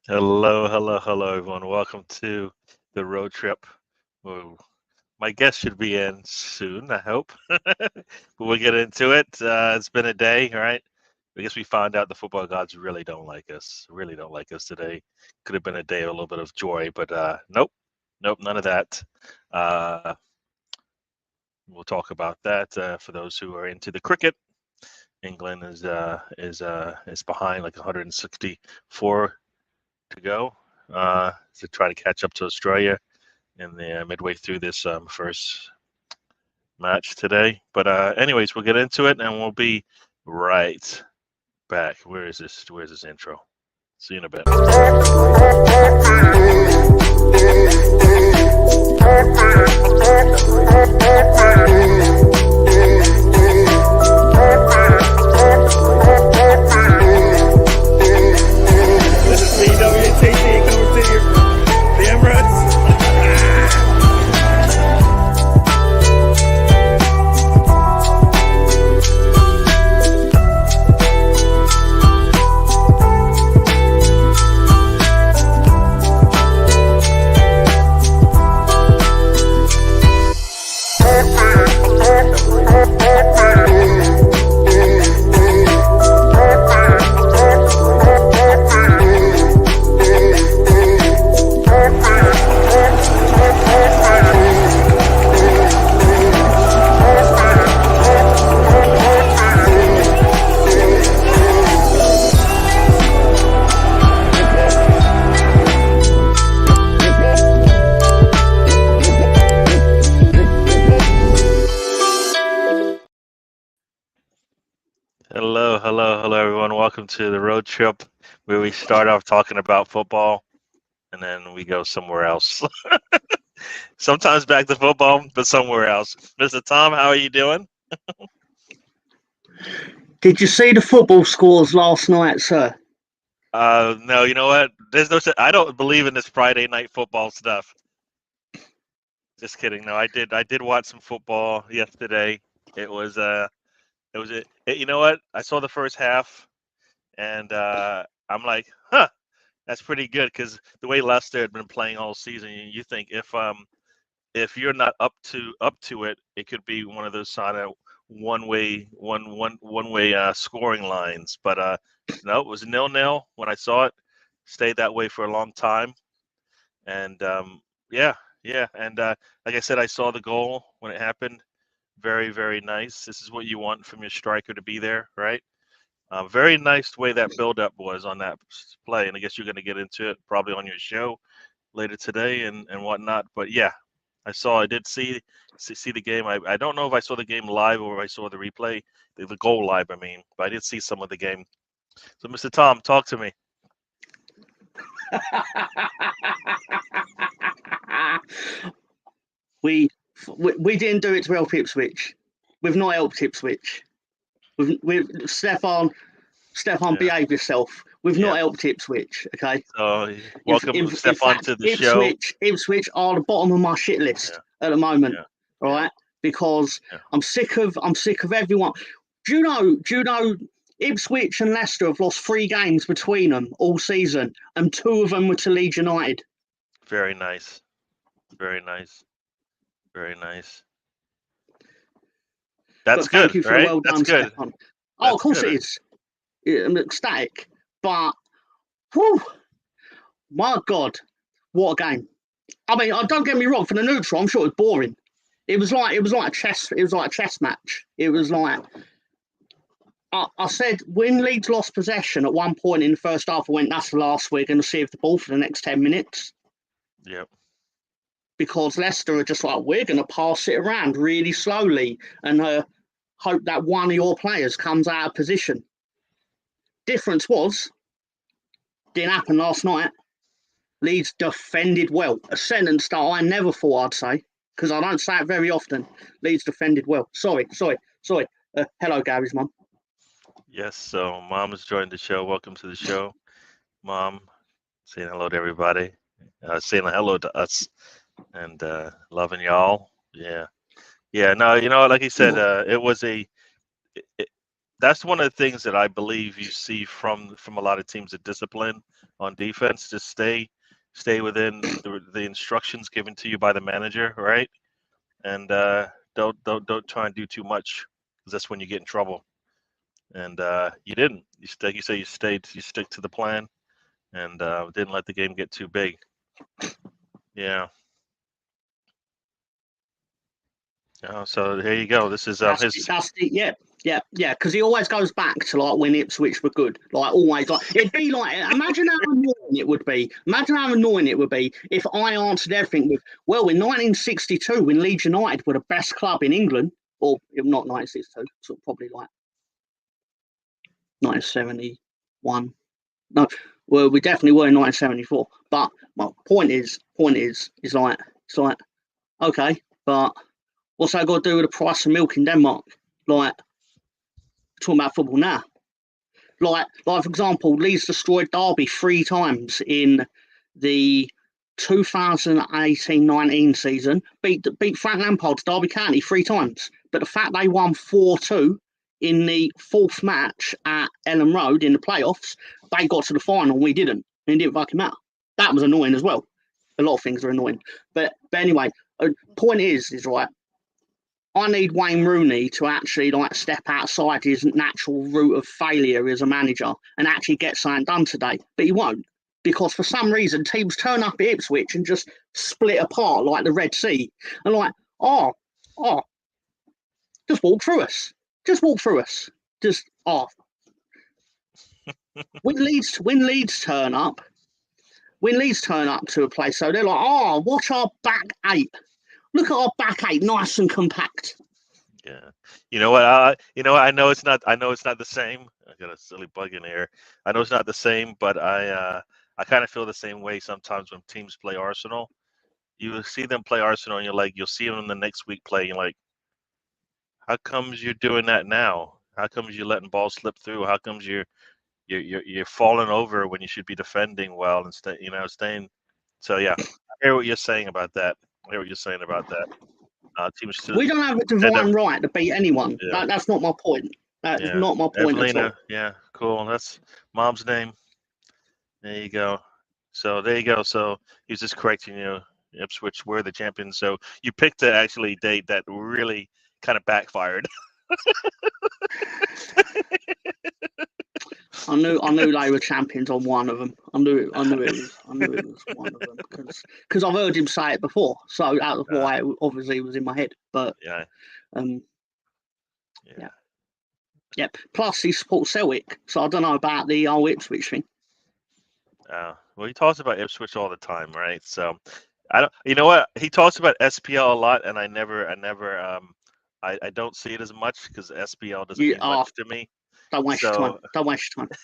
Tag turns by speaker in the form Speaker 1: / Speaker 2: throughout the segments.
Speaker 1: Hello, everyone. Welcome to the road trip. Ooh, my guest should be in soon, I hope. But we'll get into it. It's been a day, right? I guess we found out the football gods really don't like us. Really don't like us today. Could have been a day of a little bit of joy, but nope, none of that. Uh, we'll talk about that. For those who are into the cricket, England is behind like 164 to go to try to catch up to Australia in the midway through this first match today. But anyways, we'll get into it and we'll be right back. Where's this intro? See you in a bit.
Speaker 2: This is DWTT coming to you from the Emirates.
Speaker 1: Hello, everyone. Welcome to the road trip where we start off talking about football and then we go somewhere else. Sometimes back to football, but somewhere else. Mr. Tom, how are you doing?
Speaker 3: Did you see the football scores last night, sir?
Speaker 1: No, you know what? There's no. I don't believe in this Friday night football stuff. Just kidding. No, I did. I did watch some football yesterday. It was. You know what? I saw the first half, and I'm like, huh, that's pretty good because the way Leicester had been playing all season, you think if you're not up to it, it could be one of those sort of one way scoring lines. But no, it was 0-0 when I saw it. Stayed that way for a long time, and yeah, and like I said, I saw the goal when it happened. Very nice. This is what you want from your striker to be there, right? Very nice way that build-up was on that play, and I guess you're going to get into it probably on your show later today and whatnot. But yeah, I did see the game. I don't know if I saw the game live or if I saw the replay, the goal live. I mean, but I did see some of the game. So, Mr. Tom, talk to me.
Speaker 3: we didn't do it to help Ipswich. We've not helped Ipswich. We've Stefan, behave yourself. We've not helped Ipswich. Okay.
Speaker 1: So welcome, Stefan, to the show.
Speaker 3: Ipswich are the bottom of my shit list at the moment. Right, because I'm sick of everyone. Do you know? Ipswich and Leicester have lost 3 games between them all season, and 2 of them were to Leeds United.
Speaker 1: Very nice. That's good,
Speaker 3: thank you for
Speaker 1: right?
Speaker 3: well done,
Speaker 1: That's good.
Speaker 3: Stefan. Oh, of course it is. I'm ecstatic, but whew, my God, what a game! I mean, don't get me wrong. For the neutral, I'm sure it was boring. It was like a chess. It was like a chess match. It was like. I said when Leeds lost possession at one point in the first half, I went, that's the last we're going to see of the ball for the next 10 minutes.
Speaker 1: Yep.
Speaker 3: Because Leicester are just like, we're going to pass it around really slowly and hope that one of your players comes out of position. Difference was, didn't happen last night. Leeds defended well. A sentence that I never thought I'd say, because I don't say it very often. Leeds defended well. Sorry. Hello, Gary's mum.
Speaker 1: Yes, so Mom has joined the show. Welcome to the show, Mom. Saying hello to everybody. Saying hello to us, and loving y'all. Yeah. No, you know, like he said, it was that's one of the things that I believe you see from a lot of teams of discipline on defense. Just stay within the instructions given to you by the manager, right? And don't try and do too much, because that's when you get in trouble. And you didn't. You say you stick to the plan, and didn't let the game get too big. Yeah. So there you go. This is
Speaker 3: yeah. Because he always goes back to like when Ipswich were good, like always. Like it'd be like, imagine how annoying it would be. Imagine how annoying it would be if I answered everything with, well, in 1962, when Leeds United were the best club in England, or not 1962, so probably like 1971. No, well, we definitely were in 1974. But my point is like, it's like, okay, but what's that got to do with the price of milk in Denmark? Like, talking about football now. Like for example, Leeds destroyed Derby 3 times in the 2018-19 season. Beat Frank Lampard's Derby County 3 times. But the fact they won 4-2 in the 4th match at Ellen Road in the playoffs, they got to the final and we didn't. And it didn't fucking matter. That was annoying as well. A lot of things are annoying. But anyway, point is right, I need Wayne Rooney to actually like step outside his natural route of failure as a manager and actually get something done today. But he won't, because for some reason teams turn up at Ipswich and just split apart like the Red Sea and like, just walk through us. When Leeds turn up to a place, so they're like, watch our back 8. Look at our back 8, nice and compact.
Speaker 1: Yeah. You know what? I know it's not the same. I got a silly bug in here. I know it's not the same, but I kind of feel the same way sometimes when teams play Arsenal. You see them play Arsenal, and you'll see them the next week play. You're like, how comes you're doing that now? How comes you're letting balls slip through? How comes you're falling over when you should be defending well and staying? So yeah, I hear what you're saying about that. Teams
Speaker 3: we don't have a divine right to beat anyone. Yeah. That's not my point. That is not my point
Speaker 1: Evelina,
Speaker 3: at all.
Speaker 1: Yeah, cool. That's mom's name. There you go. So there you go. So he was just correcting you. Ipswich were the champions. So you picked a actually date that really kind of backfired.
Speaker 3: I knew they were champions on one of them. I knew it was one of them because I've heard him say it before. So that's why it obviously was in my head. But
Speaker 1: yeah.
Speaker 3: Yep. Plus he supports Celtic, so I don't know about the old Ipswich thing.
Speaker 1: Well, he talks about Ipswich all the time, right? So I don't. You know what? He talks about SPL a lot, and I don't see it as much because SPL doesn't mean much to me.
Speaker 3: Don't waste your time. Don't waste your time.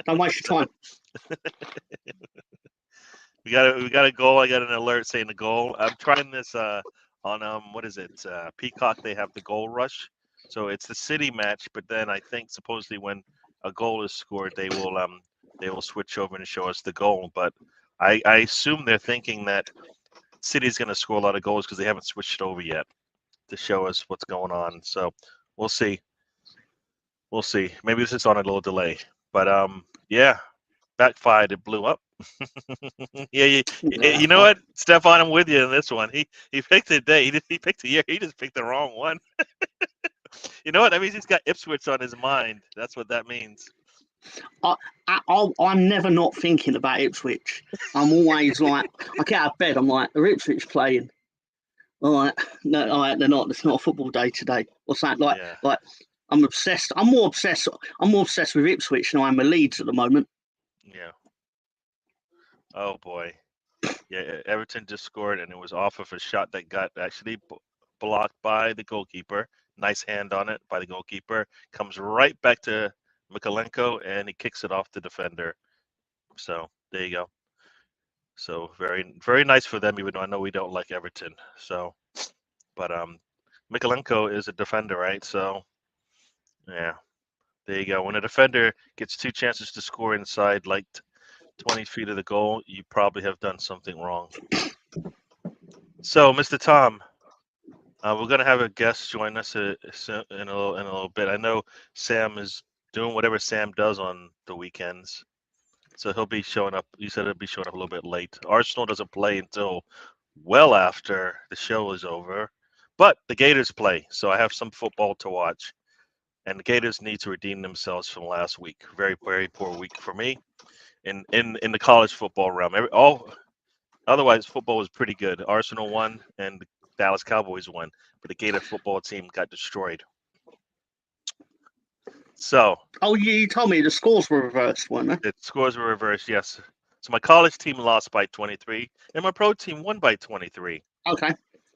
Speaker 3: Don't waste your time.
Speaker 1: We got a goal. I got an alert saying the goal. I'm trying this on what is it? Peacock. They have the goal rush. So it's the City match, but then I think supposedly when a goal is scored, they will switch over and show us the goal. But I assume they're thinking that City's going to score a lot of goals because they haven't switched over yet to show us what's going on. So we'll see. Maybe this is on a little delay, but backfired. It blew up. You know what, Stefan, I'm with you in this one. He picked a day. He picked a year. He just picked the wrong one. You know what? That means he's got Ipswich on his mind. That's what that means.
Speaker 3: I'm never not thinking about Ipswich. I'm always like, I get out of bed. I'm like, are Ipswich playing? All right, no, all right, they're not. It's not a football day today. What's that like? Yeah. Like, I'm obsessed. I'm more obsessed with Ipswich than I am with Leeds at the moment.
Speaker 1: Yeah. Oh boy. Yeah, Everton just scored, and it was off of a shot that got actually blocked by the goalkeeper. Nice hand on it by the goalkeeper. Comes right back to Mikalenko, and he kicks it off the defender. So there you go. So very, very nice for them, even though I know we don't like Everton. So, but Mikalenko is a defender, right? So yeah, there you go. When a defender gets 2 chances to score inside like 20 feet of the goal, you probably have done something wrong. So, Mr. Tom, We're gonna have a guest join us in a little bit. I know Sam is doing whatever Sam does on the weekends, so he'll be showing up. He said he'll be showing up a little bit late. Arsenal doesn't play until well after the show is over, but the Gators play, so I have some football to watch. And the Gators need to redeem themselves from last week. Very, very poor week for me in the college football realm. Otherwise, football was pretty good. Arsenal won and the Dallas Cowboys won, but the Gator football team got destroyed. So.
Speaker 3: Oh, you told me the scores were reversed, weren't they?
Speaker 1: The scores were reversed, yes. So my college team lost by 23, and my pro team won by 23.
Speaker 3: Okay,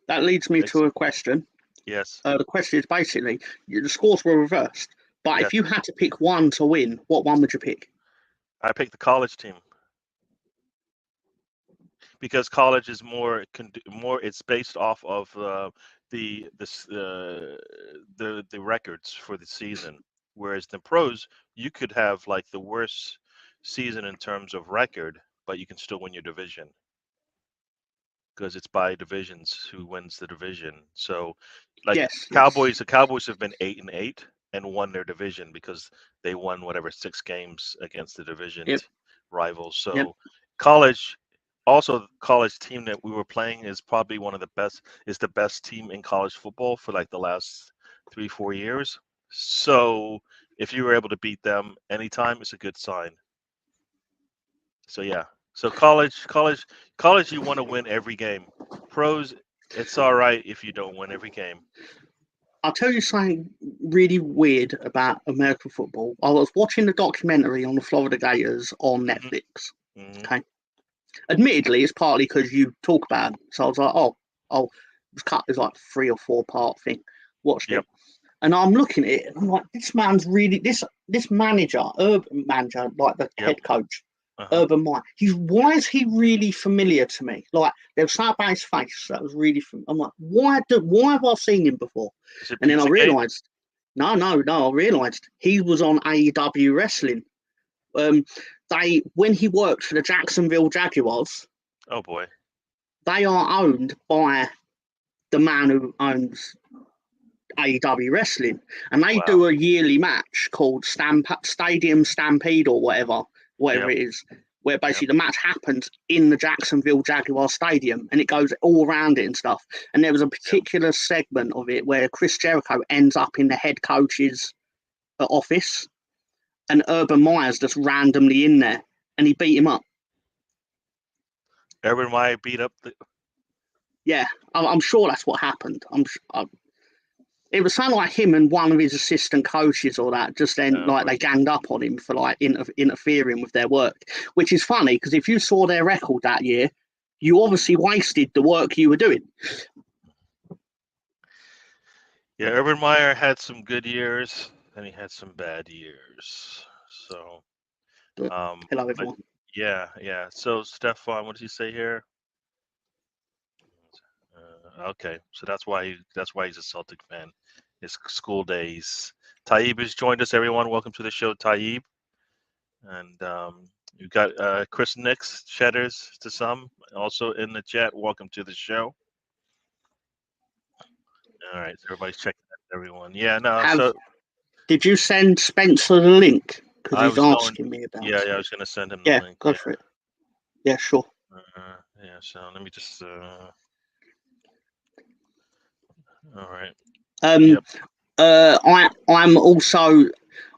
Speaker 3: that leads me to a question.
Speaker 1: Yes.
Speaker 3: The question is basically, the scores were reversed, but
Speaker 1: Yes.
Speaker 3: if you had to pick one to win, what one would you pick?
Speaker 1: I picked the college team because college is more. It's based off of the records for the season, whereas the pros you could have like the worst season in terms of record, but you can still win your division because it's by divisions who wins the division. So, like
Speaker 3: Yes,
Speaker 1: Cowboys, the Cowboys have been 8-8 and won their division because they won whatever 6 games against the division
Speaker 3: Yep.
Speaker 1: rivals. So,
Speaker 3: Yep.
Speaker 1: college, also the college team that we were playing is probably one of the best. Is the best team in college football for like the last 3-4 years. So, if you were able to beat them anytime, it's a good sign. So yeah. So college, you want to win every game. Pros, it's all right if you don't win every game.
Speaker 3: I'll tell you something really weird about American football. I was watching a documentary on the Florida Gators on Netflix.
Speaker 1: Mm-hmm.
Speaker 3: Okay. Admittedly, it's partly because you talk about it. So I was like, oh, it's cut as like 3 or 4 part thing. Watched it. And I'm looking at it and I'm like, this man's really this manager, urban manager, like the head coach, Urban Meyer. Why is he really familiar to me? Like there was something about his face that was really I'm like, why have I seen him before? And then I realised, no, I realised he was on AEW wrestling. When he worked for the Jacksonville Jaguars.
Speaker 1: Oh boy.
Speaker 3: They are owned by the man who owns AEW wrestling, and they do a yearly match called Stadium Stampede or whatever it is, where basically the match happens in the Jacksonville Jaguar Stadium and it goes all around it and stuff. And there was a particular segment of it where Chris Jericho ends up in the head coach's office and Urban Meyer's just randomly in there and he beat him up.
Speaker 1: Urban Meyer beat up the...
Speaker 3: Yeah, I'm sure that's what happened. It was something like him and one of his assistant coaches or that, just then they ganged up on him for like interfering with their work, which is funny because if you saw their record that year, you obviously wasted the work you were doing.
Speaker 1: Yeah, Urban Meyer had some good years and he had some bad years. So,
Speaker 3: hello everyone.
Speaker 1: Yeah. So, Stefan, what does he say here? Okay, so that's why he's a Celtic fan. His school days. Taib has joined us, everyone. Welcome to the show, Taib. And you've got Chris Nix, Cheddars to some, also in the chat. Welcome to the show. All right, so everybody's checking out everyone. Yeah, no.
Speaker 3: Did you send Spencer the link? Because he's asking me about.
Speaker 1: Yeah, I was going to send him the link.
Speaker 3: Go for it. Yeah, sure.
Speaker 1: Yeah, so let me just. All right.
Speaker 3: I'm also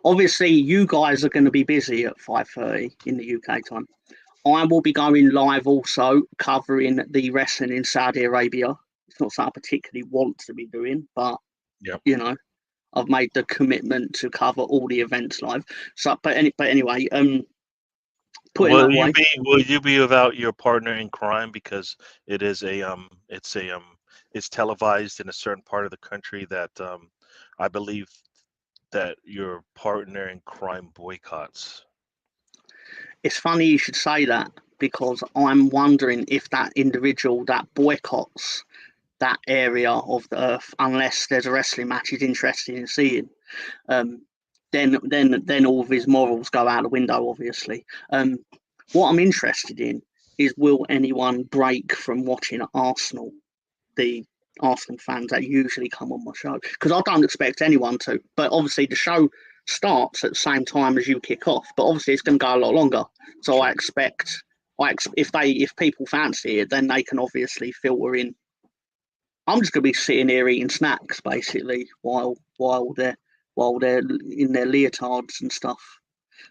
Speaker 3: obviously you guys are going to be busy at 5:30 in the UK time. I will be going live also covering the wrestling in Saudi Arabia. It's not something I particularly want to be doing, but you know, I've made the commitment to cover all the events live. So, but anyway,
Speaker 1: will you be without your partner in crime because it is it's televised in a certain part of the country that I believe that your partner in crime boycotts.
Speaker 3: It's funny you should say that because I'm wondering if that individual that boycotts that area of the earth, unless there's a wrestling match he's interested in seeing, then all of his morals go out the window, obviously. What I'm interested in is will anyone break from watching Arsenal, the Arsenal fans that usually come on my show, because I don't expect anyone to. But obviously, the show starts at the same time as you kick off. But obviously, it's going to go a lot longer. So I expect, if people fancy it, then they can obviously filter in. I'm just going to be sitting here eating snacks basically while they're in their leotards and stuff.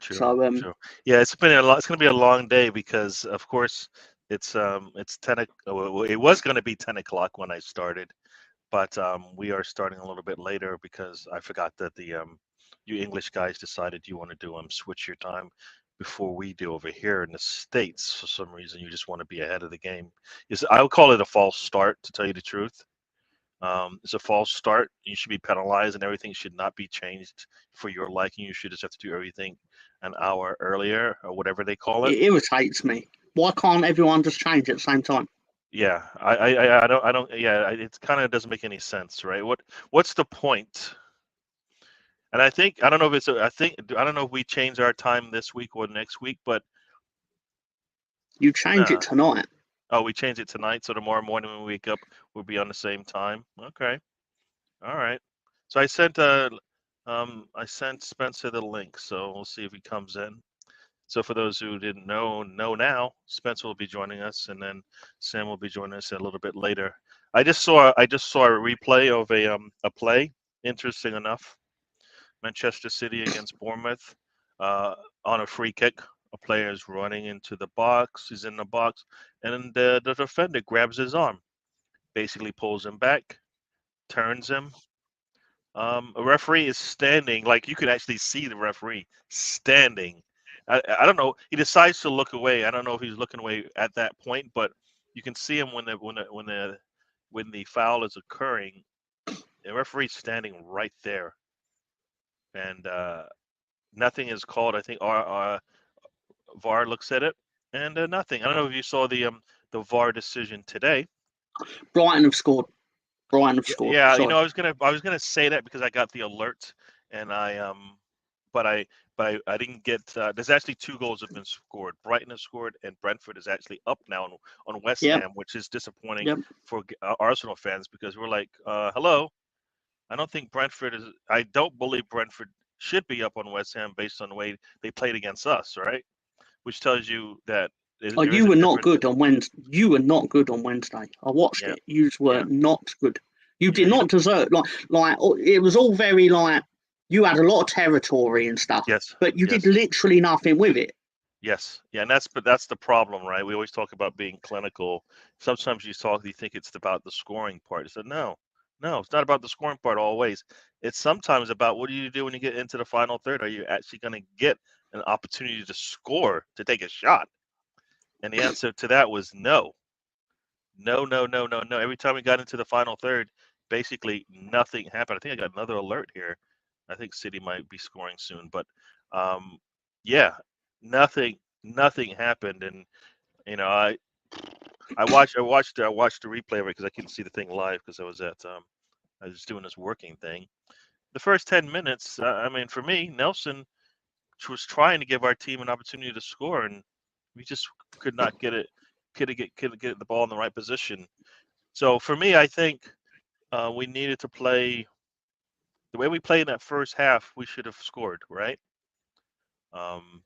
Speaker 1: True.
Speaker 3: So
Speaker 1: True. Yeah, it's been a lot. It's going to be a long day because, of course, it's 10. Well, it was going to be 10 o'clock when I started, but we are starting a little bit later because I forgot that the you English guys decided you want to do switch your time before we do over here in the States. For some reason, you just want to be ahead of the game. I would call it a false start, to tell you the truth. It's a false start. You should be penalized, and everything should not be changed for your liking. You should just have to do everything an hour earlier, or whatever they call it.
Speaker 3: it irritates me. Why can't everyone just change at the same time?
Speaker 1: Yeah, I don't. Yeah, it kind of doesn't make any sense, right? What's the point? And I don't know if I don't know if we change our time this week or next week, but
Speaker 3: You change it tonight.
Speaker 1: Oh, we change it tonight, so tomorrow morning when we wake up, we'll be on the same time. Okay, all right. So I sent Spencer the link, so we'll see if he comes in. So for those who didn't know now, Spencer will be joining us, and then Sam will be joining us a little bit later. I just saw a replay of a play. Interesting enough, Manchester City against Bournemouth, on a free kick. A player is running into the box. He's in the box, and the defender grabs his arm, basically pulls him back, turns him. A referee is standing, like you could actually see the referee standing. I don't know. He decides to look away. I don't know if he's looking away at that point, but you can see him when the foul is occurring. The referee's standing right there, and nothing is called. I think our VAR looks at it, and nothing. I don't know if you saw the VAR decision today.
Speaker 3: Brighton have scored.
Speaker 1: Yeah,
Speaker 3: Sorry.
Speaker 1: I was gonna say that because I got the alert, and but I didn't get. There's actually 2 goals have been scored. Brighton has scored, and Brentford is actually up now on West Ham, which is disappointing for Arsenal fans because we're like, hello. I don't believe Brentford should be up on West Ham based on the way they played against us, right? Which tells you that there is
Speaker 3: You
Speaker 1: a
Speaker 3: were not
Speaker 1: difference.
Speaker 3: good on Wednesday. You were not good on Wednesday. I watched it. You were not good. You did not deserve like it was all very like you had a lot of territory and stuff.
Speaker 1: Yes.
Speaker 3: But you did literally nothing with it.
Speaker 1: Yes. Yeah, and that's the problem, right? We always talk about being clinical. Sometimes you think it's about the scoring part. I said, no, it's not about the scoring part always. It's sometimes about what do you do when you get into the final third? Are you actually going to get an opportunity to score, to take a shot? And the answer to that was no. No. Every time we got into the final third, basically nothing happened. I think I got another alert here. I think City might be scoring soon, but yeah, nothing happened. And I watched the replay of it because I couldn't see the thing live because I was doing this working thing. The first 10 minutes, I mean, for me, Nelson was trying to give our team an opportunity to score, and we just could not get the ball in the right position. So for me, I think we needed to play the way we played in that first half. We should have scored, right?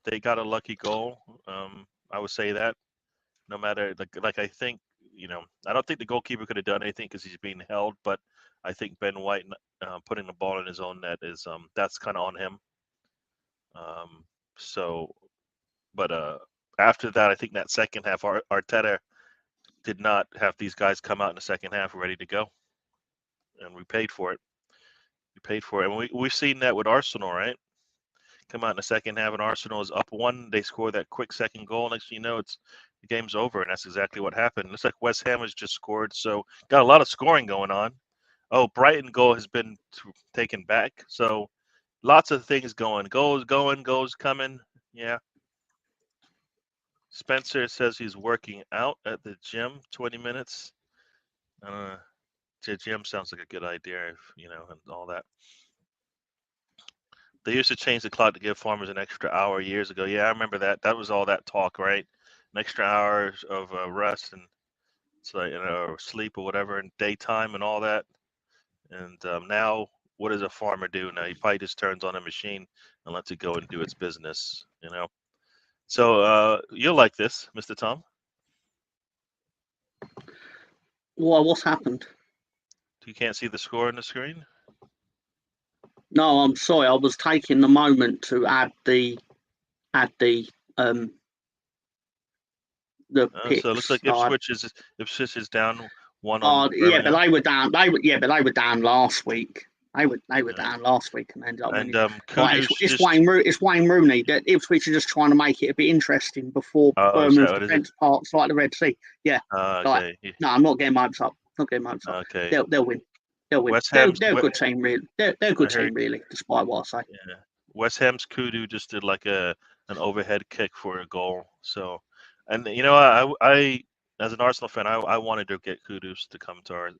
Speaker 1: They got a lucky goal. I would say that. No matter I think I don't think the goalkeeper could have done anything because he's being held, but I think Ben White putting the ball in his own net is that's kind of on him. So, but after that, I think that second half, Arteta did not have these guys come out in the second half ready to go, and we paid for it. And we've seen that with Arsenal, right? Come out in the second half, and Arsenal is up 1. They score that quick second goal. Next thing you know, the game's over, and that's exactly what happened. Looks like West Ham has just scored, so got a lot of scoring going on. Oh, Brighton goal has been taken back, so lots of things going. Goals coming. Yeah. Spencer says he's working out at the gym, 20 minutes. The gym sounds like a good idea, and all that. They used to change the clock to give farmers an extra hour years ago. Yeah, I remember that. That was all that talk, right? An extra hour of rest, and So or sleep or whatever, and daytime and all that. And now, what does a farmer do? Now he probably just turns on a machine and lets it go and do its business. So you'll like this, Mr. Tom.
Speaker 3: What's happened?
Speaker 1: You can't see the score on the screen?
Speaker 3: No, I'm sorry. I was taking the moment to add the picks.
Speaker 1: So it looks like Ipswich is down one on.
Speaker 3: Yeah, but they were down. They were down last week. They were down last week and ended up winning. It's Wayne Rooney. That Ipswich are just trying to make it a bit interesting before Birmingham's defence parks like the Red Sea. Yeah.
Speaker 1: Okay.
Speaker 3: No, I'm not getting my hopes up. Okay. They'll win. They'll win. They're a good team, really. They're a good team, really, despite what I say.
Speaker 1: Yeah. West Ham's Kudu just did like an overhead kick for a goal. So, and I as an Arsenal fan, I wanted to get Kudus to come to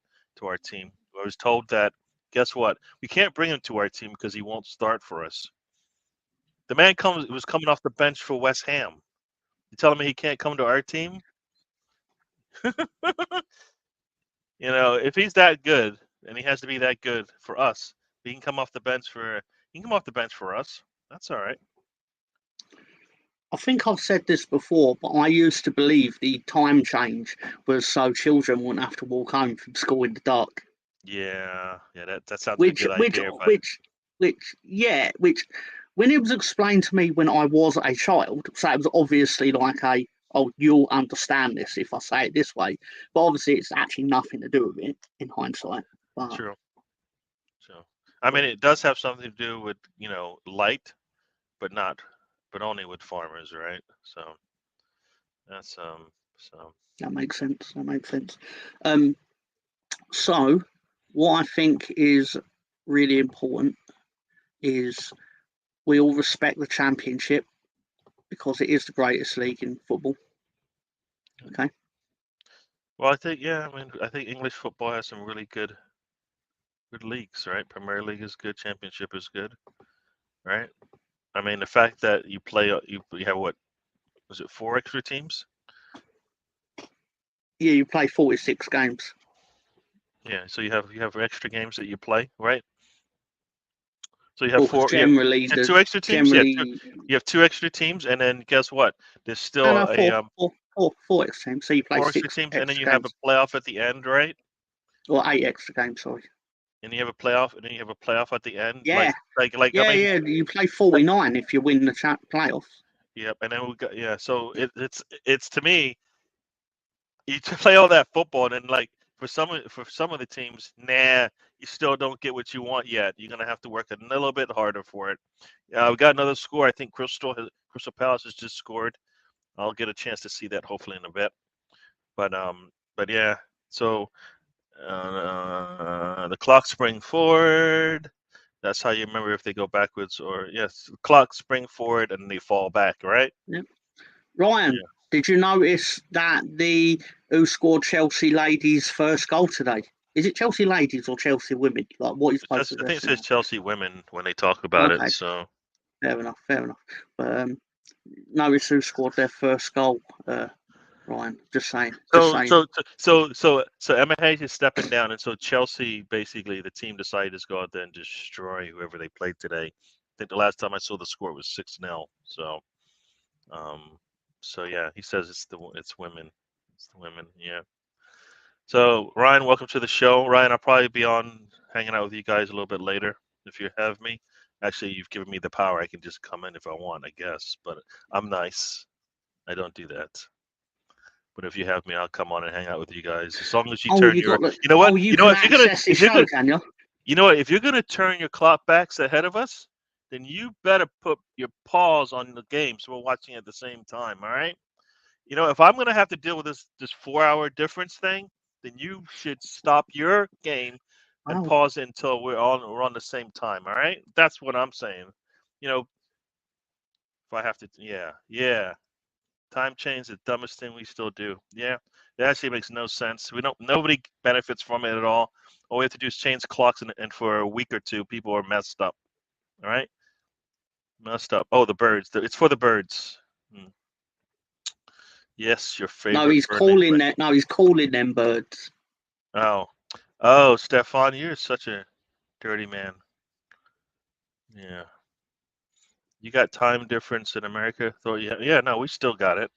Speaker 1: our team. I was told that, guess what? We can't bring him to our team because he won't start for us. The man was coming off the bench for West Ham. You telling me he can't come to our team? If he's that good, and he has to be that good for us, he can come off the bench for us. That's all right.
Speaker 3: I think I've said this before, but I used to believe the time change was so children wouldn't have to walk home from school in the dark.
Speaker 1: Yeah, that sounds like a good idea.
Speaker 3: Which when it was explained to me when I was a child, so it was obviously like you'll understand this if I say it this way, but obviously it's actually nothing to do with it in hindsight. But,
Speaker 1: True. I mean, it does have something to do with light, but only with farmers, right? So that's
Speaker 3: that makes sense. So what I think is really important is we all respect the Championship because it is the greatest league in football. Okay.
Speaker 1: Well, I think English football has some really good leagues, right? Premier League is good, Championship is good, right? I mean, the fact that you have what was it, 4 extra teams?
Speaker 3: Yeah, you play 46 games.
Speaker 1: Yeah, so you have extra games that you play, right? So you have 4.
Speaker 3: Generally,
Speaker 1: 2 extra teams. You have 2 extra teams, and then guess what? There's still
Speaker 3: four extra teams. So you play
Speaker 1: 4
Speaker 3: 6
Speaker 1: extra teams, and then you have a playoff at the end, right?
Speaker 3: Or 8 extra games, sorry.
Speaker 1: And you have a playoff, at the end.
Speaker 3: Yeah. You play 49 if you win the playoffs.
Speaker 1: Yep, and then we got So it's to me, you play all that football, and then like for some of the teams, you still don't get what you want yet. You're gonna have to work a little bit harder for it. We got another score. I think Crystal Palace has just scored. I'll get a chance to see that hopefully in a bit. But yeah. So the clocks spring forward. That's how you remember if they go backwards or yes, clocks spring forward and they fall back, right?
Speaker 3: Yep. Ryan, did you notice that who scored Chelsea ladies' first goal today? Is it Chelsea ladies or Chelsea women? Like what is supposed to?
Speaker 1: I think it says Chelsea women when they talk about it. So
Speaker 3: fair enough. But notice who scored their first goal. Ryan, just saying.
Speaker 1: So Emma Hayes is stepping down, and so Chelsea, basically, the team decided to go out there and destroy whoever they played today. I think the last time I saw the score was 6-0. So yeah, he says it's women. It's the women, yeah. So Ryan, welcome to the show. Ryan, I'll probably be on hanging out with you guys a little bit later if you have me. Actually, you've given me the power. I can just come in if I want, I guess. But I'm nice. I don't do that. But if you have me, I'll come on and hang out with you guys. As long as you turn your, you know what? If you're gonna turn your clock backs ahead of us, then you better put your paws on the game so we're watching at the same time. All right? If I'm gonna have to deal with this 4-hour difference thing, then you should stop your game and pause it until we're on the same time. All right? That's what I'm saying. If I have to, yeah. Time change, the dumbest thing we still do. Yeah, it actually makes no sense. Nobody benefits from it at all. All we have to do is change clocks, and for a week or two, people are messed up. All right, messed up. Oh, the birds. It's for the birds. Yes, your favorite.
Speaker 3: No, he's
Speaker 1: bird
Speaker 3: calling
Speaker 1: named
Speaker 3: that. No, he's calling them birds.
Speaker 1: Oh, Stefan, you're such a dirty man. Yeah. You got time difference in America? So yeah, no, we still got it.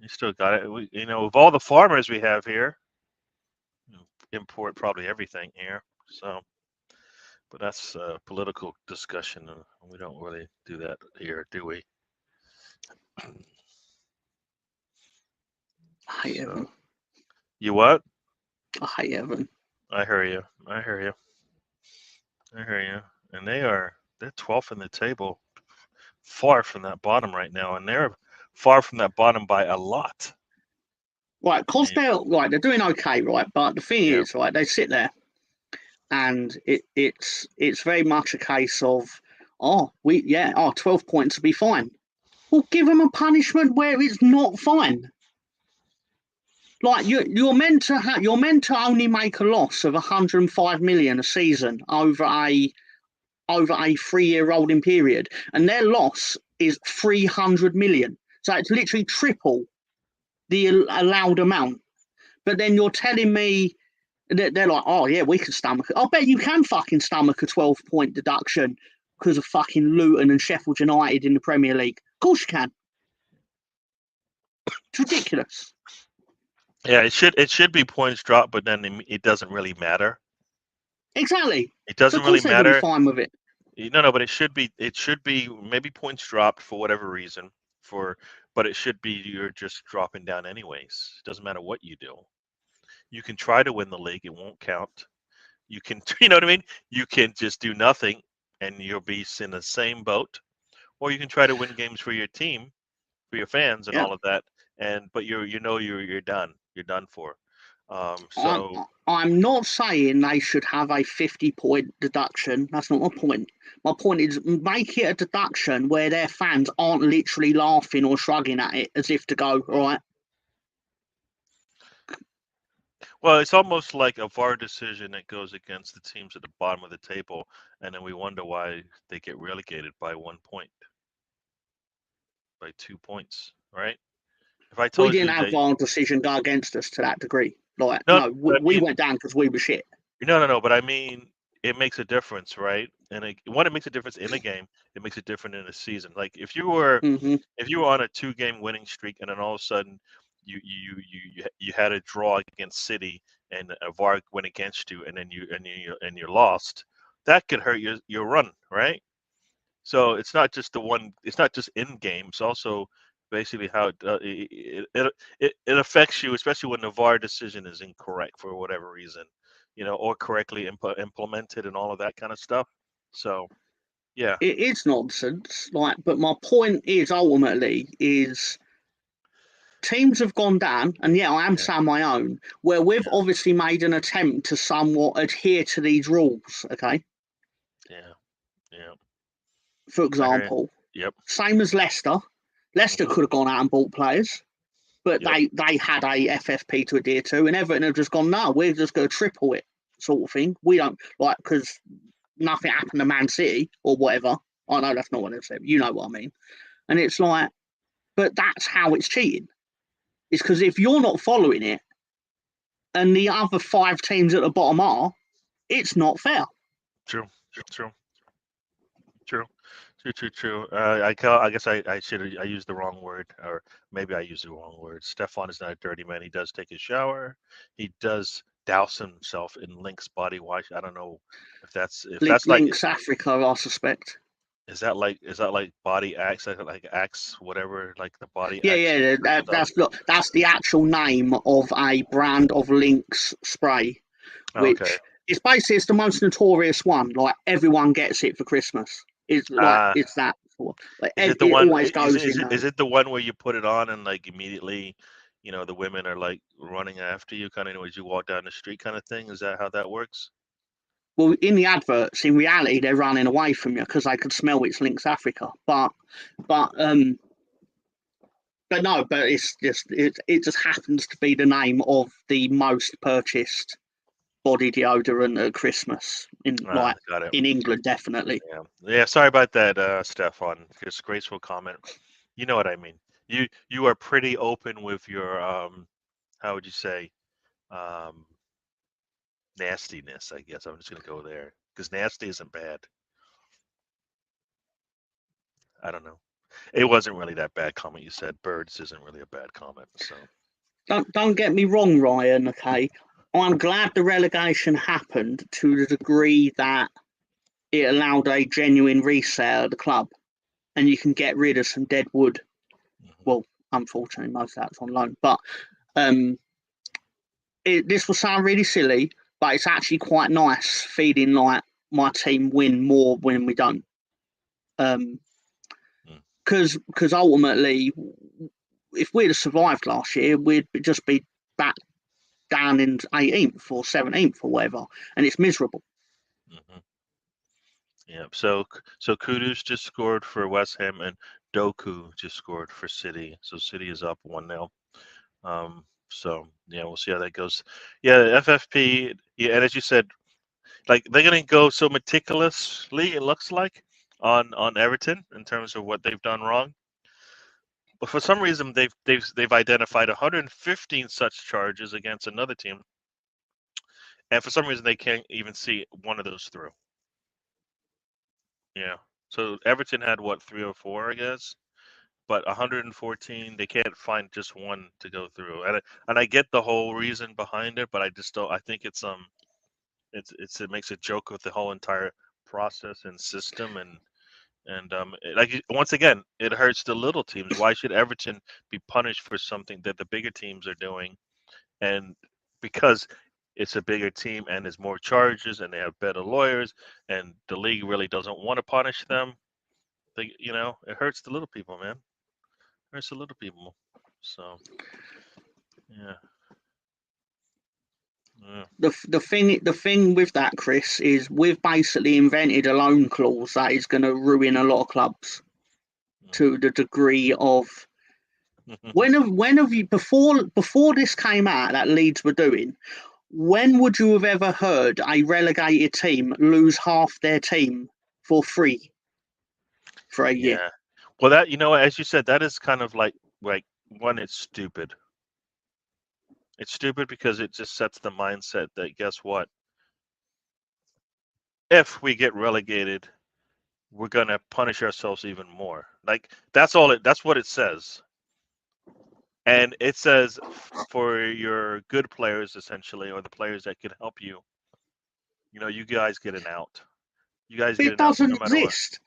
Speaker 1: We still got it. With all the farmers we have here, import probably everything here. So, but that's a political discussion, and we don't really do that here, do we?
Speaker 3: I hate Evan.
Speaker 1: You what?
Speaker 3: I hate Evan.
Speaker 1: I hear you. I hear you. I hear you. And they're 12th in the table, far from that bottom right now, and they're far from that bottom by a lot.
Speaker 3: Right, because
Speaker 1: Yeah.
Speaker 3: they're doing okay, right? But the thing
Speaker 1: Yeah.
Speaker 3: is, right, they sit there, and it's very much a case of, 12 points will be fine. Well, give them a punishment where it's not fine. Like you're meant to only make a loss of 105 million a season over a 3-year rolling period, and their loss is 300 million. So it's literally triple the allowed amount. But then you're telling me that they're like, oh yeah, we can stomach it. I bet you can fucking stomach a 12-point deduction because of fucking Luton and Sheffield United in the Premier League. Of course you can. It's ridiculous.
Speaker 1: Yeah, it should be points drop, but then it doesn't really matter.
Speaker 3: Exactly.
Speaker 1: It doesn't
Speaker 3: Of course
Speaker 1: really
Speaker 3: they're gonna be
Speaker 1: matter.
Speaker 3: fine with it.
Speaker 1: No, but it should be maybe points dropped for whatever reason but it should be you're just dropping down anyways. It doesn't matter what you do. You can try to win the league, it won't count. You can, you know what I mean? You can just do nothing and you'll be in the same boat, or you can try to win games for your team, for your fans and
Speaker 3: Yeah.
Speaker 1: all of that. But you're done. You're done for.
Speaker 3: I'm not saying they should have a 50-point deduction. That's not my point. My point is make it a deduction where their fans aren't literally laughing or shrugging at it as if to go, all right.
Speaker 1: Well, it's almost like a VAR decision that goes against the teams at the bottom of the table, and then we wonder why they get relegated by 1 point, by 2 points, right? If I
Speaker 3: We
Speaker 1: told
Speaker 3: didn't
Speaker 1: you
Speaker 3: have
Speaker 1: that,
Speaker 3: VAR decision go against us to that degree. Like,
Speaker 1: no,
Speaker 3: no,
Speaker 1: but I
Speaker 3: we
Speaker 1: mean,
Speaker 3: went down because we were shit.
Speaker 1: no, but I mean, it makes a difference, right? And it makes a difference in a game. It makes it different in a season. Like if you were on a 2-game winning streak, and then all of a sudden you had a draw against City, and a VAR went against you, and then you lost, that could hurt your run, right? So it's not just it's not just in game. It's also basically how it affects you, especially when the VAR decision is incorrect for whatever reason, or correctly implemented and all of that kind of stuff. So, yeah.
Speaker 3: It is nonsense. Like, but my point is ultimately is teams have gone down, and yeah, I am saying my own, where we've obviously made an attempt to somewhat adhere to these rules. Okay.
Speaker 1: Yeah.
Speaker 3: For example,
Speaker 1: Yep.
Speaker 3: same as Leicester. Leicester could have gone out and bought players, but they had a FFP to adhere to, and Everton have just gone, no, we're just going to triple it, sort of thing. We don't like because nothing happened to Man City or whatever. I know that's not what they've said. You know what I mean? And it's like, but that's how it's cheating. It's because if you're not following it, and the other 5 teams at the bottom are, it's not fair.
Speaker 1: True. I guess I used the wrong word, or maybe I used the wrong word. Stefan is not a dirty man. He does take a shower. He does douse himself in Lynx body wash. I don't know if that's like
Speaker 3: Lynx Africa, I suspect.
Speaker 1: Is that like body Axe, like Axe, whatever, like the body Axe?
Speaker 3: Yeah. That's the actual name of a brand of Lynx spray, which it's basically the most notorious one. Like everyone gets it for Christmas. It's like it's that. Like,
Speaker 1: is it the one?
Speaker 3: Always goes
Speaker 1: is it the one where you put it on and like immediately, the women are like running after you, kind of as you walk down the street, kind of thing? Is that how that works?
Speaker 3: Well, in the adverts, in reality, they're running away from you because they could smell it's Lynx Africa. But it's just it just happens to be the name of the most purchased body deodorant at Christmas in England, definitely.
Speaker 1: Yeah. Sorry about that, Stefan. Disgraceful comment. You know what I mean. you are pretty open with your how would you say nastiness, I guess. I'm just gonna go there because nasty isn't bad. I don't know. It wasn't really that bad comment you said. Birds isn't really a bad comment. So
Speaker 3: Don't get me wrong, Ryan. Okay, I'm glad the relegation happened to the degree that it allowed a genuine reset of the club, and you can get rid of some dead wood. Well, unfortunately, most of that's on loan, but this will sound really silly, but it's actually quite nice feeling like my team win more when we don't. Because ultimately, if we'd have survived last year, we'd just be back down in 18th or 17th or whatever, and it's miserable.
Speaker 1: Yeah. So Kudus just scored for West Ham, and Doku just scored for City. So City is up 1-0. So yeah, we'll see how that goes. Yeah, FFP. Yeah, and as you said, like they're gonna go so meticulously. It looks like on Everton in terms of what they've done wrong. But for some reason, they've identified 115 such charges against another team, and for some reason they can't even see one of those through. Yeah. So Everton had what 3 or 4, I guess, but 114 they can't find just one to go through, and I get the whole reason behind it, but I just don't. I think it makes a joke with the whole entire process and system and like once again it hurts the little teams. Why should Everton be punished for something that the bigger teams are doing? And because it's a bigger team and there's more charges and they have better lawyers and the league really doesn't want to punish them, it hurts the little people, man. It hurts the little people. So yeah.
Speaker 3: The thing with that, Chris, is we've basically invented a loan clause that is going to ruin a lot of clubs to the degree of when have you before this came out that Leeds were doing, when would you have ever heard a relegated team lose half their team for free for a year?
Speaker 1: Yeah. Well, that as you said, that is kind of like one, it's stupid. It's stupid because it just sets the mindset that guess what? If we get relegated, we're gonna punish ourselves even more. Like that's what it says. And it says for your good players essentially, or the players that can help you, you guys get an out. You guys get
Speaker 3: It
Speaker 1: an out
Speaker 3: doesn't
Speaker 1: no matter what.
Speaker 3: exist.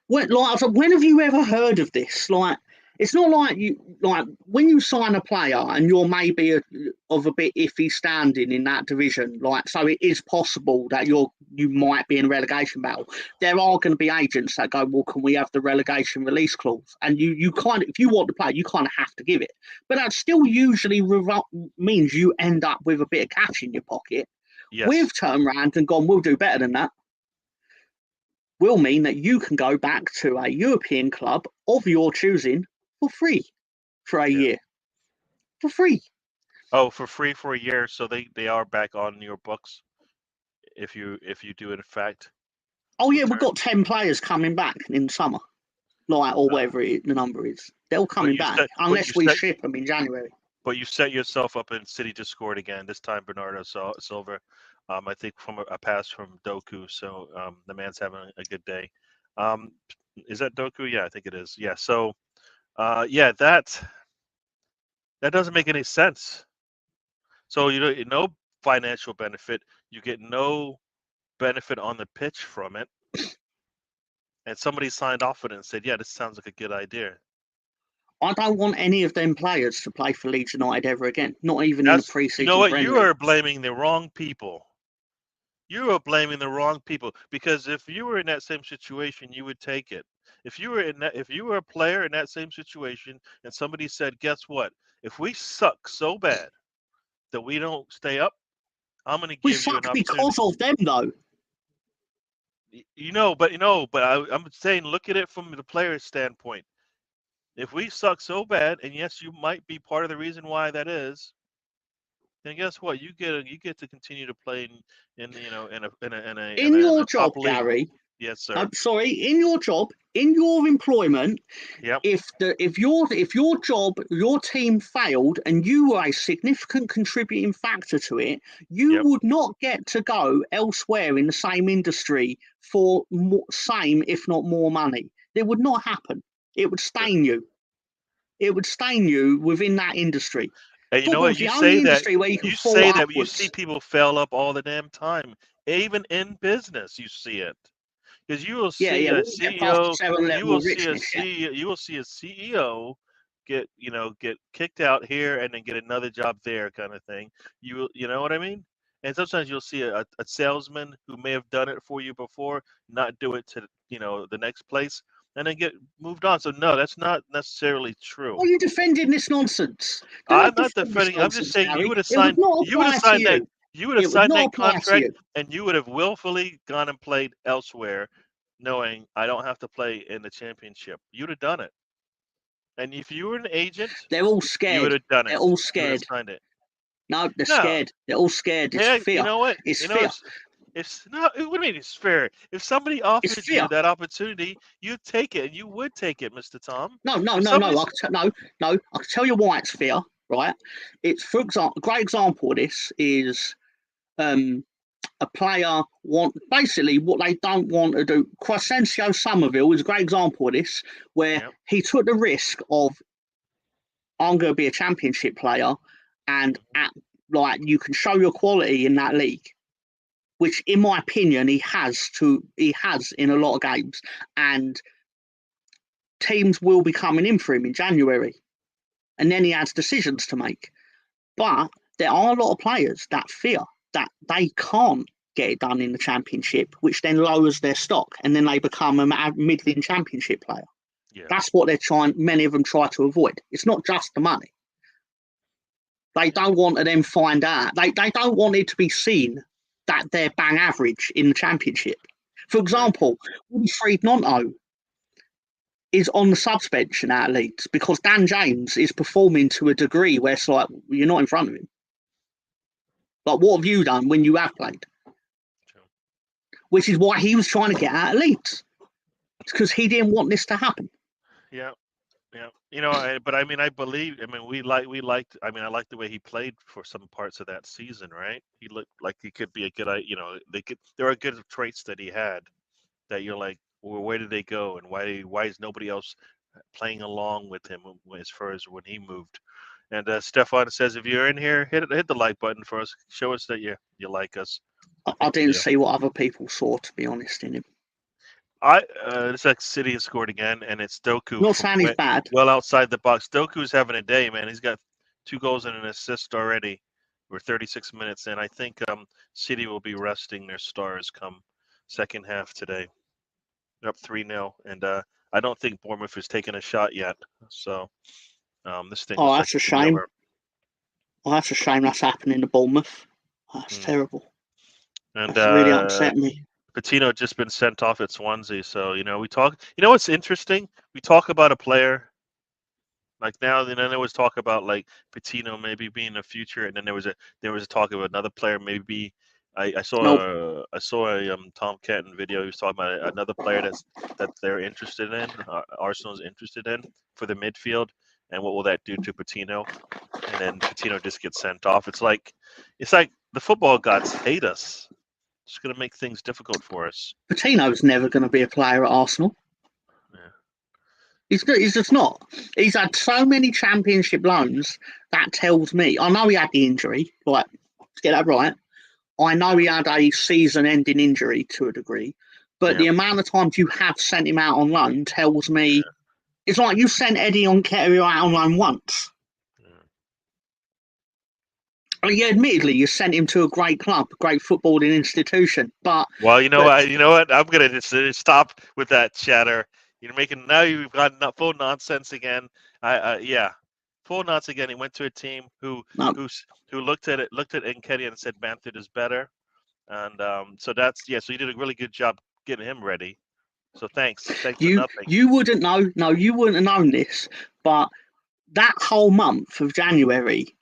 Speaker 3: When have you ever heard of this? Like, it's not like when you sign a player and you're maybe of a bit iffy standing in that division. Like, so it is possible that you might be in a relegation battle. There are going to be agents that go, well, can we have the relegation release clause? And you kind of, if you want to play, you kind of have to give it. But that still usually means you end up with a bit of cash in your pocket.
Speaker 1: Yes.
Speaker 3: We've turned around and gone, we'll do better than that. Will mean that you can go back to a European club of your choosing for free for a year. For free.
Speaker 1: Oh, for free for a year, so they are back on your books if you do in fact.
Speaker 3: Oh yeah, we've got 10 players coming back in summer, or whatever the number is. They're all coming back unless we ship them in January.
Speaker 1: But you set yourself up, and City just scored again. This time Bernardo Silva, I think from a pass from Doku. So the man's having a good day. Is that Doku? Yeah, I think it is. Yeah. So yeah, that doesn't make any sense. So no financial benefit. You get no benefit on the pitch from it. And somebody signed off on it and said, "Yeah, this sounds like a good idea."
Speaker 3: I don't want any of them players to play for Leeds United ever again. Not even in the pre-season.
Speaker 1: You know what? You are blaming the wrong people. You are blaming the wrong people, because if you were in that same situation, you would take it. If you were a player in that same situation, and somebody said, "Guess what? If we suck so bad that we don't stay up, I'm going to give you an opportunity."
Speaker 3: Because of them, though.
Speaker 1: But I'm saying, look at it from the player's standpoint. If we suck so bad, and yes, you might be part of the reason why that is, then guess what? You get to continue to play in your job,
Speaker 3: Gary.
Speaker 1: Yes, sir.
Speaker 3: I'm sorry, in your job, in your employment,
Speaker 1: Yep.
Speaker 3: if your job, your team failed and you were a significant contributing factor to it, you
Speaker 1: Yep.
Speaker 3: would not get to go elsewhere in the same industry for same, if not more money. It would not happen. It would stain you. It would stain you within that industry.
Speaker 1: And you know
Speaker 3: Football's
Speaker 1: what?
Speaker 3: the only industry where you can fall
Speaker 1: But you see
Speaker 3: upwards.
Speaker 1: people fail up all the damn time. Even in business, you see it. Because you will
Speaker 3: Yeah,
Speaker 1: see
Speaker 3: yeah,
Speaker 1: a
Speaker 3: we won't get past the
Speaker 1: CEO,
Speaker 3: 7 level of richness yet.
Speaker 1: you will see a CEO get kicked out here and then get another job there, kind of thing. You know what I mean? And sometimes you'll see a salesman who may have done it for you before not do it to the next place and then get moved on. So no, that's not necessarily true.
Speaker 3: Why are you defending this nonsense? Do
Speaker 1: I'm
Speaker 3: not
Speaker 1: not
Speaker 3: defend this
Speaker 1: defending. I'm just
Speaker 3: nonsense,
Speaker 1: saying
Speaker 3: Gary. It would not apply to you.
Speaker 1: you would have
Speaker 3: It would
Speaker 1: signed
Speaker 3: not
Speaker 1: that
Speaker 3: apply to
Speaker 1: contract
Speaker 3: you.
Speaker 1: and you would have willfully gone and played elsewhere, knowing I don't have to play in the championship. You'd have done it. And if you were an agent,
Speaker 3: They're all
Speaker 1: you would
Speaker 3: scared.
Speaker 1: have done
Speaker 3: They're
Speaker 1: it.
Speaker 3: all
Speaker 1: You would have
Speaker 3: scared.
Speaker 1: signed it.
Speaker 3: No, they're
Speaker 1: No.
Speaker 3: scared. They're all scared. It's
Speaker 1: Yeah,
Speaker 3: fear.
Speaker 1: you know what?
Speaker 3: It's fear.
Speaker 1: It's not. What do you mean it's fair? If somebody
Speaker 3: It's
Speaker 1: offered
Speaker 3: fear.
Speaker 1: you that opportunity, you'd take it, and you would take it, Mr. Tom.
Speaker 3: No.
Speaker 1: If
Speaker 3: I
Speaker 1: somebody's
Speaker 3: can no. I can tell you why it's fear. Right? It's, for example, a great example of this is a player basically what they don't want to do. Crescencio Somerville is a great example of this, where
Speaker 1: Yep.
Speaker 3: he took the risk of, I'm going to be a championship player, and you can show your quality in that league, which, in my opinion, he has in a lot of games, and teams will be coming in for him in January, and then he has decisions to make. But there are a lot of players that fear that they can't get it done in the championship, which then lowers their stock, and then they become a middling championship player.
Speaker 1: Yeah.
Speaker 3: That's what many of them try to avoid. It's not just the money. They don't want to then find out. They don't want it to be seen that they're bang average in the championship. For example, Wilfried Nonto is on the subs bench in our leagues because Dan James is performing to a degree where it's like, you're not in front of him. But what have you done when you have played?
Speaker 1: True.
Speaker 3: Which is why he was trying to get out of leagues. It's because he didn't want this to happen.
Speaker 1: Yeah. Yeah. But I mean, I liked. I mean, I liked the way he played for some parts of that season. Right? He looked like he could be a good. There are good traits that he had that you're like, well, where did they go, and why is nobody else playing along with him as far as when he moved? And Stefan says, if you're in here, hit the like button for us. Show us that you like us.
Speaker 3: I didn't see what other people saw, to be honest, in him.
Speaker 1: It's like City has scored again, and it's Doku.
Speaker 3: Not saying he's bad.
Speaker 1: Well outside the box. Doku's having a day, man. He's got 2 goals and an assist already. We're 36 minutes in. I think City will be resting their stars come second half today. They're up 3-0, and I don't think Bournemouth has taken a shot yet. So this thing.
Speaker 3: Oh, that's a shame. Oh, that's a shame that's happening to Bournemouth. That's terrible.
Speaker 1: And
Speaker 3: that's really upset me.
Speaker 1: Patino just been sent off at Swansea, so we talk. You know what's interesting? We talk about a player like now, and then there was talk about like Patino maybe being a future, and then there was a talk of another player maybe. I saw a Tom Canton video. He was talking about another player that they're interested in. Arsenal's interested in for the midfield, and what will that do to Patino? And then Patino just gets sent off. It's like the football gods hate us. It's going to make things difficult for us.
Speaker 3: Patino's never going to be a player at Arsenal. Yeah. He's just not. He's had so many championship loans. That tells me. I know he had the injury. Right, let's get that right. I know he had a season-ending injury to a degree, but the amount of times you have sent him out on loan tells me it's like you sent Eddie Nketiah out on loan once. I mean, admittedly, you sent him to a great club, a great footballing institution. But
Speaker 1: you know what? I'm gonna just stop with that chatter. You're making now. You've got full nonsense again. Full nonsense again. He went to a team who looked at Nketiah and said Bamford is better, and so that's So you did a really good job getting him ready. So thanks. Thanks for nothing.
Speaker 3: You wouldn't know. No, you wouldn't have known this. But that whole month of January,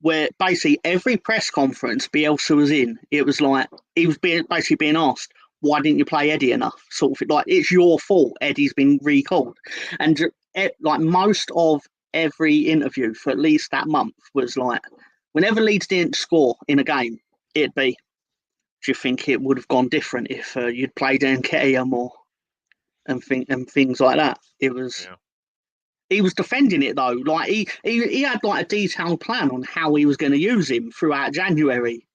Speaker 3: where basically every press conference Bielsa was in, it was like he was basically being asked, why didn't you play Eddie enough? Sort of like, it's your fault Eddie's been recalled. And like most of every interview for at least that month was like, whenever Leeds didn't score in a game, it'd be, do you think it would have gone different if you'd played Nketiah more and things like that? It was.
Speaker 1: Yeah.
Speaker 3: He was defending it though. Like he had like a detailed plan on how he was going to use him throughout January,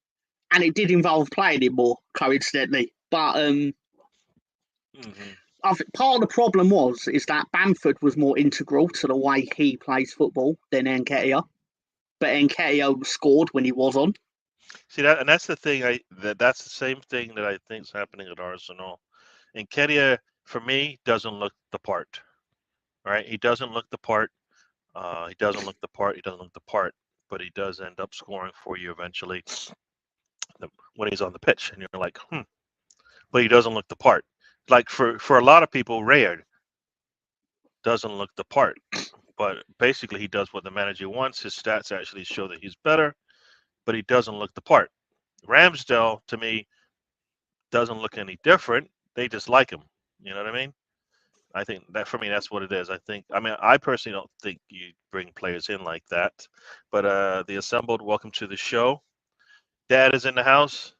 Speaker 3: and it did involve playing him more, coincidentally. But I think part of the problem is that Bamford was more integral to the way he plays football than Nketiah. But Nketiah scored when he was on.
Speaker 1: See that, and that's the thing. That's the same thing that I think is happening at Arsenal. Nketiah, for me, doesn't look the part. Right? He doesn't look the part. He doesn't look the part. He doesn't look the part. But he does end up scoring for you eventually when he's on the pitch, and you're like, But he doesn't look the part. Like for a lot of people, Rayard doesn't look the part. But basically, he does what the manager wants. His stats actually show that he's better, but he doesn't look the part. Ramsdale, to me, doesn't look any different. They just like him. You know what I mean? I think that for me, that's what it is. I personally don't think you bring players in like that. But the assembled, welcome to the show. Dad is in the house.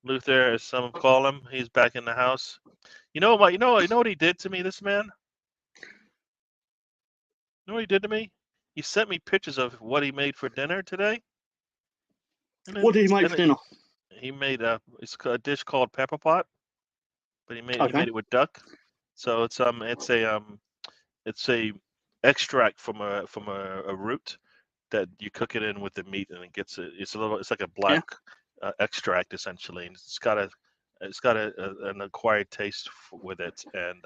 Speaker 1: Luther, as some call him, he's back in the house. You know what? You know what he did to me, this man? You know what he did to me? He sent me pictures of what he made for dinner today.
Speaker 3: What did he make for dinner?
Speaker 1: He made a dish called pepper pot, but he made it with duck. So it's a extract from a root that you cook it in with the meat, and it's like a black extract essentially, and it's got an acquired taste with it, and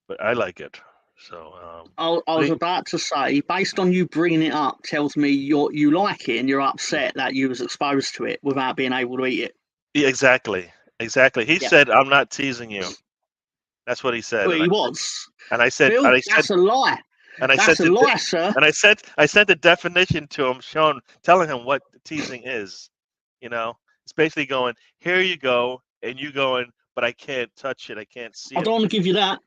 Speaker 1: but I like it. So
Speaker 3: I was about to say, based on you bringing it up, tells me you like it and you're upset that you was exposed to it without being able to eat it.
Speaker 1: Yeah, exactly. He said, "I'm not teasing you." That's what he said.
Speaker 3: Well, he was.
Speaker 1: And I said,
Speaker 3: Phil, that's a lie. That's a lie, sir.
Speaker 1: And I sent the definition to him, telling him what teasing is. You know, it's basically going, here you go, and you going, but I can't touch it. I can't see it.
Speaker 3: I don't want to give you that.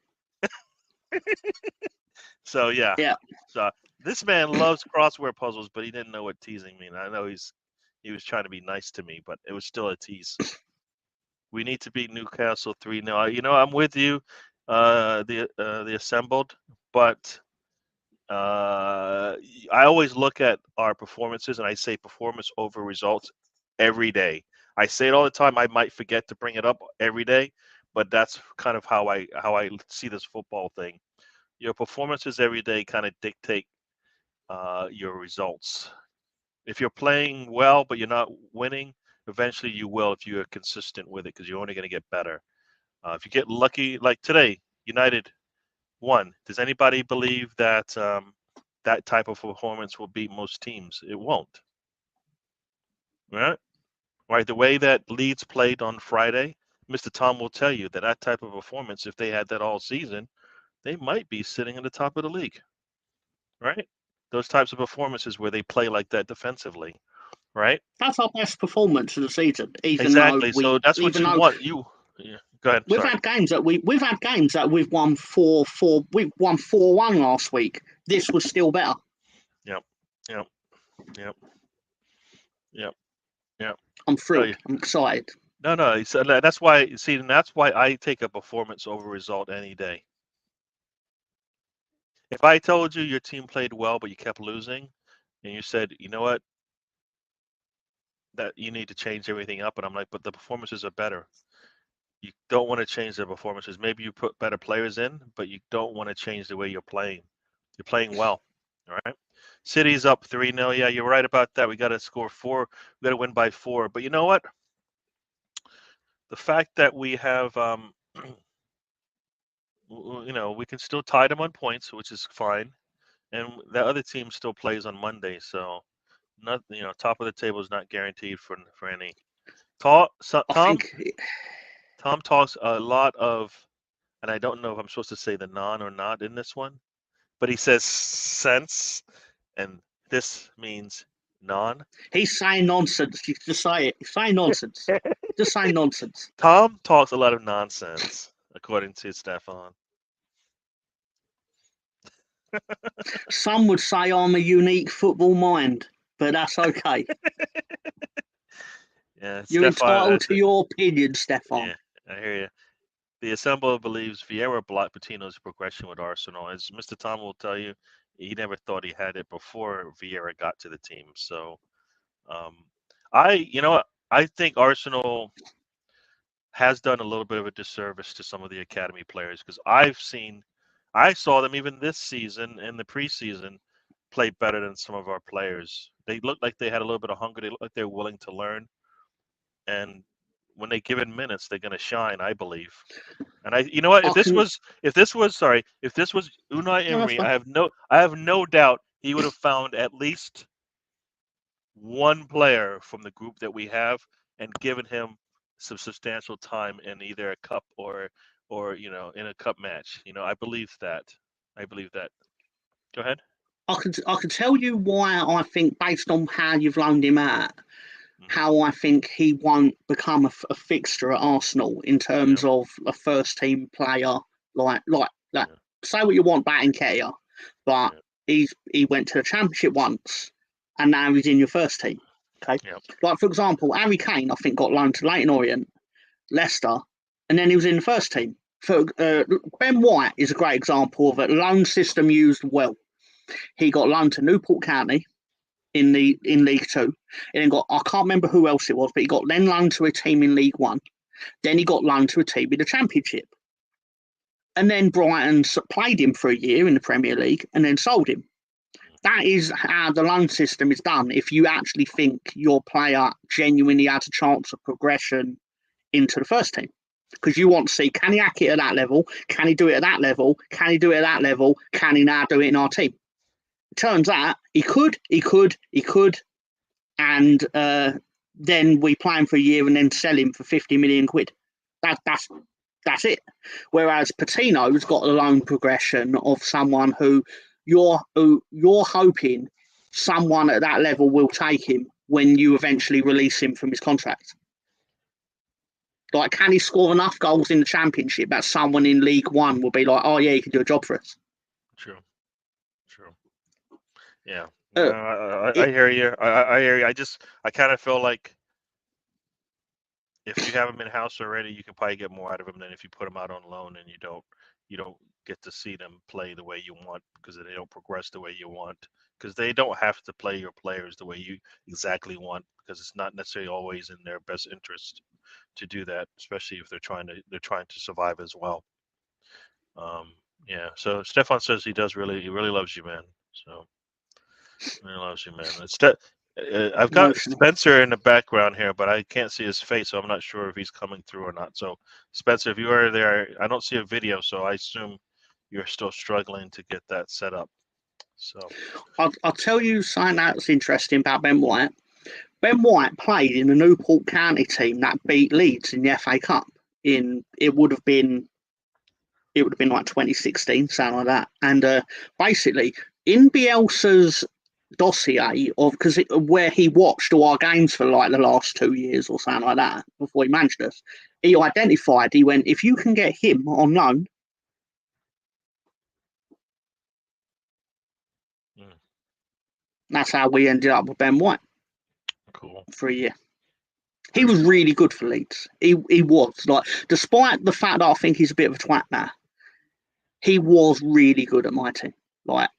Speaker 1: So yeah.
Speaker 3: Yeah.
Speaker 1: So this man loves crossword puzzles, but he didn't know what teasing means. I know he was trying to be nice to me, but it was still a tease. We need to beat Newcastle 3-0. You know, I'm with you, the assembled, but I always look at our performances and I say performance over results every day. I say it all the time. I might forget to bring it up every day, but that's kind of how I see this football thing. Your performances every day kind of dictate your results. If you're playing well but you're not winning, eventually you will if you are consistent with it, because you're only going to get better. If you get lucky, like today, United won. Does anybody believe that that type of performance will beat most teams? It won't. Right? The way that Leeds played on Friday, Mr. Tom will tell you that type of performance, if they had that all season, they might be sitting at the top of the league. Right? Those types of performances where they play like that defensively. Right?
Speaker 3: That's our best performance of the season.
Speaker 1: Exactly. So that's what you want. Yeah. Go ahead.
Speaker 3: We've had games that we've won 4-4. We've won 4-1 last week. This was still better.
Speaker 1: Yep.
Speaker 3: I'm thrilled. I'm excited.
Speaker 1: No. So that's why. See, and that's why I take a performance over result any day. If I told you your team played well but you kept losing, and you said, you know what, that you need to change everything up, and I'm like, but the performances are better. You don't want to change the performances. Maybe you put better players in, but you don't want to change the way you're playing. You're playing well. All right. City's up 3-0. Yeah, you're right about that. We got to score 4. We got to win by 4. But you know what? The fact that we have, we can still tie them on points, which is fine. And the other team still plays on Monday. So, top of the table is not guaranteed for any. Tom talks a lot of, and I don't know if I'm supposed to say the non or not in this one, but he says sense, and this means
Speaker 3: He's saying nonsense. You just say it. He's saying nonsense. Just saying nonsense.
Speaker 1: Tom talks a lot of nonsense, according to Stefan.
Speaker 3: Some would say I'm a unique football mind, but that's okay.
Speaker 1: Yeah,
Speaker 3: You're
Speaker 1: Stefan.
Speaker 3: entitled to your opinion, Stefan.
Speaker 1: Yeah, I hear you. The Assemble believes Vieira blocked Patino's progression with Arsenal. As Mr. Tom will tell you, he never thought he had it before Vieira got to the team. So, I think Arsenal has done a little bit of a disservice to some of the academy players because I saw them even this season in the preseason play better than some of our players. They looked like they had a little bit of hunger. They looked like they're willing to learn, and when they given minutes, they're going to shine, I believe. And you know what? If this was Unai Emery, I have no doubt he would have found at least one player from the group that we have and given him some substantial time in either a cup or in a cup match. I believe that. Go ahead.
Speaker 3: I could tell you why I think, based on how you've loaned him out, how I think he won't become a fixture at Arsenal in terms of a first team player like that. Say what you want about Nketiah, but he went to the Championship once and now he's in your first team. Okay. Like, for example, Harry Kane, I think, got loaned to Leyton Orient, Leicester, and then he was in the first team. Ben White is a great example of a loan system used well. He got loaned to Newport County in League Two, and then I can't remember who else it was, but he got then loaned to a team in League One. Then he got loaned to a team in the Championship, and then Brighton played him for a year in the Premier League and then sold him. That is how the loan system is done. If you actually think your player genuinely has a chance of progression into the first team, because you want to see, can he hack it at that level? Can he do it at that level? Can he do it at that level? Can he now do it in our team? Turns out he could, and then we play him for a year and then sell him for 50 million quid. That's it. Whereas Patino's got a loan progression of someone who you're hoping someone at that level will take him when you eventually release him from his contract. Like, can he score enough goals in the Championship that someone in League One will be like, oh yeah, he can do a job for us?
Speaker 1: True. Yeah. I hear you. I hear you. I kind of feel like if you have him in house already, you can probably get more out of him than if you put him out on loan and you don't get to see them play the way you want because they don't progress the way you want, because they don't have to play your players the way you exactly want, because it's not necessarily always in their best interest to do that, especially if they're trying to survive as well. So Stefan says he really loves you, man. So he loves you, man. I've got Spencer in the background here, but I can't see his face, so I'm not sure if he's coming through or not. So Spencer, if you are there, I don't see a video, so I assume you're still struggling to get that set up. So
Speaker 3: I'll tell you something that's interesting about Ben White. Ben White played in the Newport County team that beat Leeds in the FA Cup. It would have been like 2016, something like that. And basically, in Bielsa's dossier where he watched all our games for like the last 2 years or something like that before he managed us, he went, if you can get him on loan, that's how we ended up with Ben White.
Speaker 1: Cool.
Speaker 3: For a year. He was really good for Leeds. He was, like, despite the fact that I think he's a bit of a twat now, he was really good at my team. Like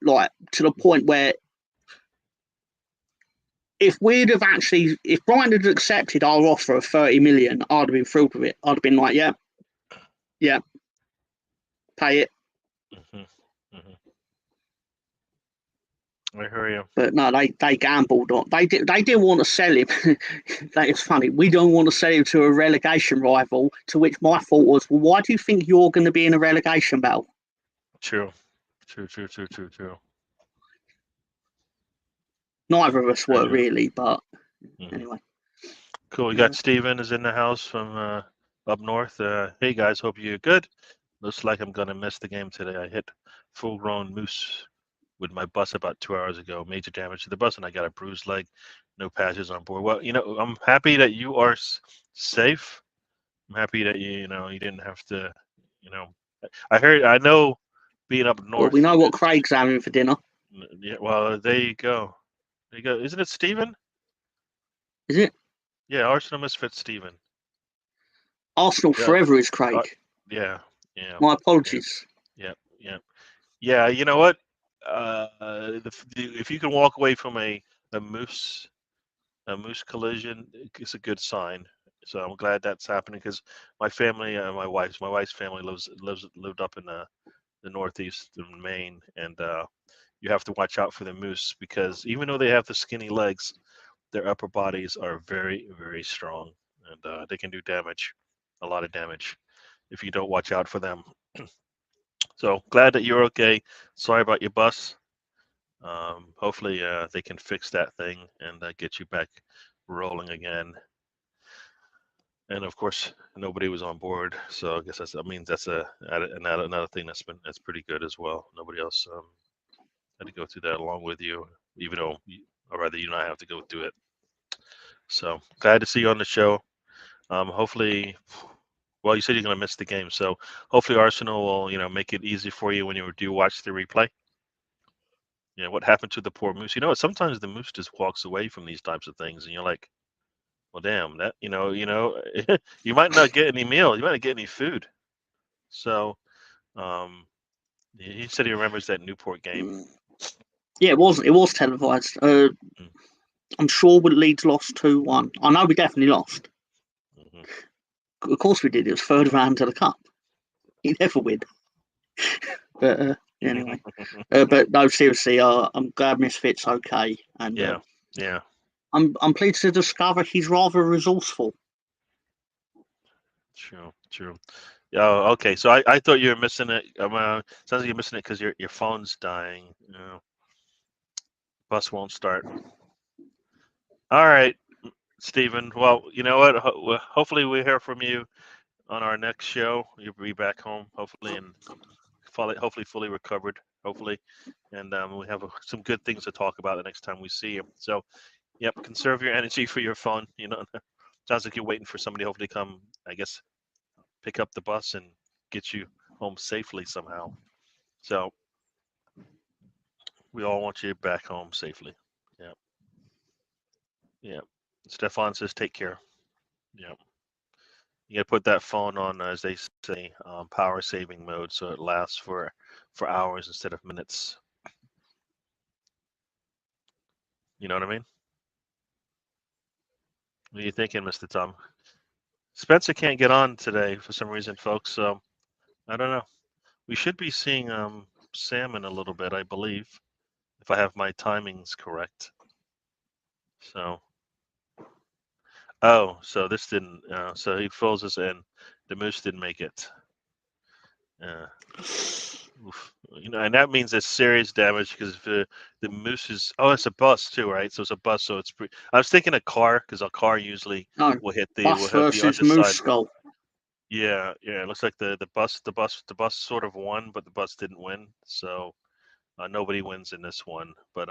Speaker 3: to the point where if Brian had accepted our offer of 30 million, I'd have been thrilled with it. I'd have been like, yeah, pay it.
Speaker 1: I hear you.
Speaker 3: But no, they gambled on. They didn't want to sell him. It's funny. We don't want to sell him to a relegation rival. To which my thought was, well, why do you think you're going to be in a relegation battle?
Speaker 1: True.
Speaker 3: Neither of us were really, but anyway.
Speaker 1: Cool. We got Steven is in the house from up north. Hey guys, hope you're good. Looks like I'm gonna miss the game today. I hit full-grown moose with my bus about 2 hours ago. Major damage to the bus, and I got a bruised leg. No passengers on board. Well, I'm happy that you are safe. I'm happy that you didn't have to. You know, I know, being up
Speaker 3: Well,
Speaker 1: north.
Speaker 3: we know what Craig's having for dinner.
Speaker 1: Yeah. Well, there you go. There you go. Isn't it Steven?
Speaker 3: Is it?
Speaker 1: Yeah, Arsenal misfit Steven.
Speaker 3: Arsenal
Speaker 1: Yeah.
Speaker 3: forever is Craig.
Speaker 1: Yeah. Yeah.
Speaker 3: My apologies.
Speaker 1: Yeah. Yeah. Yeah. You know what? If you can walk away from a moose collision, it's a good sign. So I'm glad that's happening because my family, my wife's family lived up in the Northeast in Maine, and you have to watch out for the moose because even though they have the skinny legs, their upper bodies are very, very strong, and they can do damage, a lot of damage, if you don't watch out for them. So glad that you're okay. Sorry about your bus. Hopefully they can fix that thing and get you back rolling again. And of course, nobody was on board, so I guess that means that's another thing that's pretty good as well. Nobody else had to go through that along with you, even though or rather you and I have to go through it. So glad to see you on the show. Hopefully, well, you said you're going to miss the game, so hopefully Arsenal will make it easy for you when you do watch the replay. Yeah, what happened to the poor moose? Sometimes the moose just walks away from these types of things, and you're like, well, damn, that you might not get any meal, you might not get any food. So, he said he remembers that Newport game.
Speaker 3: Yeah, it was televised. I'm sure Leeds lost 2-1. I know we definitely lost.
Speaker 1: Mm-hmm.
Speaker 3: Of course we did. It was third round of the cup. You never win. But anyway, but no, seriously, I'm glad Misfit's okay, and
Speaker 1: yeah.
Speaker 3: I'm pleased to discover he's rather resourceful.
Speaker 1: True. Yeah. Okay. So I thought you were missing it. Sounds like you're missing it because your phone's dying. Bus won't start. All right, Stephen. Well, you know what? Hopefully we hear from you on our next show. You'll be back home, hopefully, and hopefully fully recovered. Hopefully, and we have some good things to talk about the next time we see you. So, yep, conserve your energy for your phone. Sounds like you're waiting for somebody hopefully come, I guess, pick up the bus and get you home safely somehow. So we all want you back home safely. Yeah. Yeah. Stefan says take care. Yeah. You got to put that phone on, as they say, power saving mode, so it lasts for hours instead of minutes. You know what I mean? What are you thinking, Mr. Tom? Spencer can't get on today for some reason, folks. So I don't know. We should be seeing Sam in a little bit, I believe, if I have my timings correct. So, so this didn't. So he fills us in. The moose didn't make it. And that means it's serious damage because the moose is. Oh, it's a bus too, right? So it's a bus. So it's. I was thinking a car because a car usually will hit the
Speaker 3: bus versus
Speaker 1: underside.
Speaker 3: moose skull.
Speaker 1: Yeah. It looks like the bus sort of won, but the bus didn't win. So nobody wins in this one. But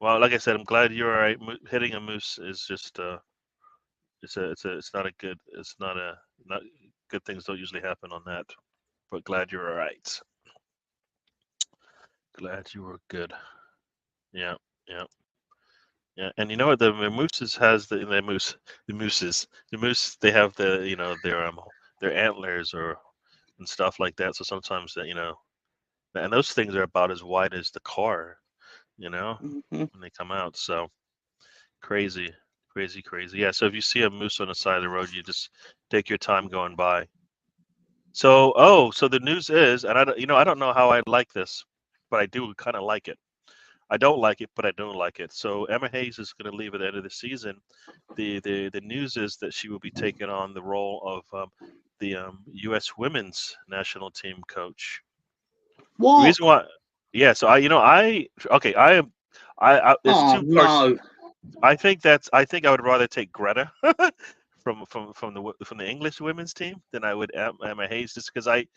Speaker 1: well, like I said, I'm glad you're all right. Hitting a moose is just it's not a good. It's not good things don't usually happen on that. But glad you're all right. Glad you were good. Yeah. And you know what? The mooses has the moose. They have their antlers and stuff like that. So sometimes and those things are about as wide as the car.
Speaker 3: Mm-hmm.
Speaker 1: When they come out. So crazy. Yeah. So if you see a moose on the side of the road, you just take your time going by. So so the news is, and I don't know how I like this, but I do kind of like it. I don't like it, but I don't like it. So Emma Hayes is going to leave at the end of the season. The news is that she will be taking on the role of the U.S. Women's National Team coach.
Speaker 3: What?
Speaker 1: The reason why, yeah. So there's two parts.
Speaker 3: No.
Speaker 1: I think I would rather take Greta from the English women's team than I would Emma Hayes, just because I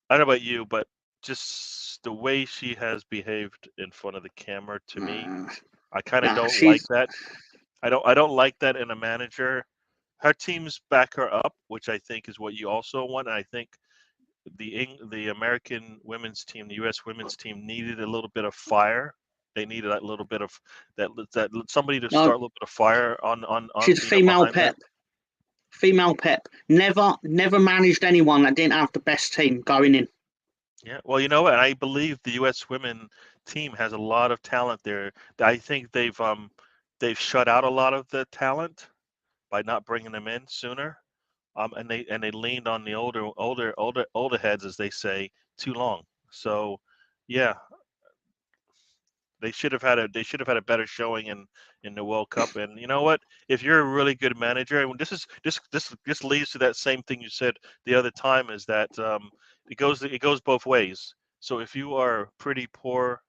Speaker 1: don't know about you, but just just the way she has behaved in front of the camera to me. I kind of
Speaker 3: Nah,
Speaker 1: don't like
Speaker 3: she's
Speaker 1: that. I don't like that in a manager. Her teams back her up, which I think is what you also want. And I think the American women's team, the U.S. women's team, needed a little bit of fire. They needed that little bit of that somebody to start a little bit of fire on
Speaker 3: she's a female
Speaker 1: behind
Speaker 3: Pep.
Speaker 1: that.
Speaker 3: Female Pep. Never managed anyone that didn't have the best team going in.
Speaker 1: Yeah, well, you know what? I believe the U.S. women team has a lot of talent there. I think they've shut out a lot of the talent by not bringing them in sooner. And they leaned on the older heads, as they say, too long. So, yeah, they should have had a better showing in the World Cup. And you know what? If you're a really good manager, and this leads to that same thing you said the other time, is that it goes both ways. So if you are pretty poor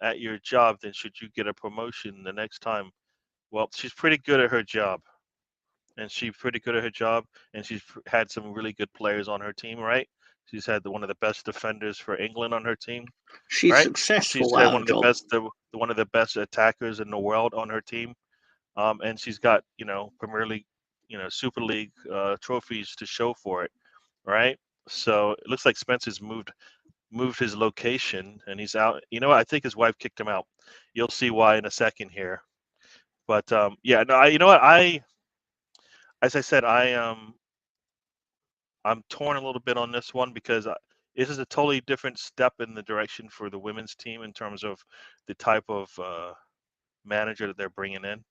Speaker 1: at your job, then should you get a promotion the next time? Well, she's pretty good at her job. And she's pretty good at her job, and she's had some really good players on her team, right? She's had one of the best defenders for England on her team,
Speaker 3: She's
Speaker 1: right? She's
Speaker 3: successful
Speaker 1: had
Speaker 3: at her job.
Speaker 1: one of the best attackers in the world on her team, and she's got Premier League, Super League trophies to show for it, right? So it looks like Spencer's moved his location, and he's out. You know what? I think his wife kicked him out. You'll see why in a second here. But yeah, no, you know what? As I said, I'm torn a little bit on this one because this is a totally different step in the direction for the women's team in terms of the type of manager that they're bringing in.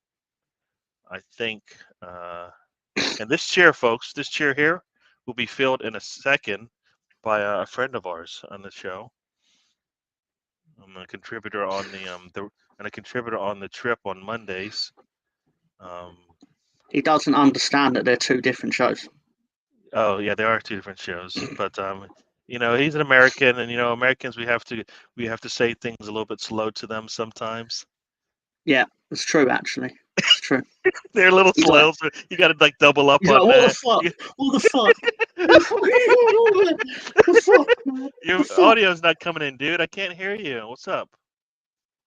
Speaker 1: I think, and this chair, folks, this chair here will be filled in a second by a friend of ours on the show. I'm a contributor on a contributor on the trip on Mondays.
Speaker 3: He doesn't understand that they're two different shows.
Speaker 1: Oh yeah, there are two different shows, but he's an American, and Americans we have to say things a little bit slow to them sometimes.
Speaker 3: Yeah, it's true. Actually, it's true.
Speaker 1: They're a little
Speaker 3: He's
Speaker 1: slow,
Speaker 3: like,
Speaker 1: so you got to double up
Speaker 3: he's
Speaker 1: on
Speaker 3: like, what
Speaker 1: that.
Speaker 3: the fuck? What the fuck? What the fuck are you doing? What the fuck, man?
Speaker 1: Your
Speaker 3: What the fuck?
Speaker 1: audio's not coming in, dude. I can't hear you. What's up?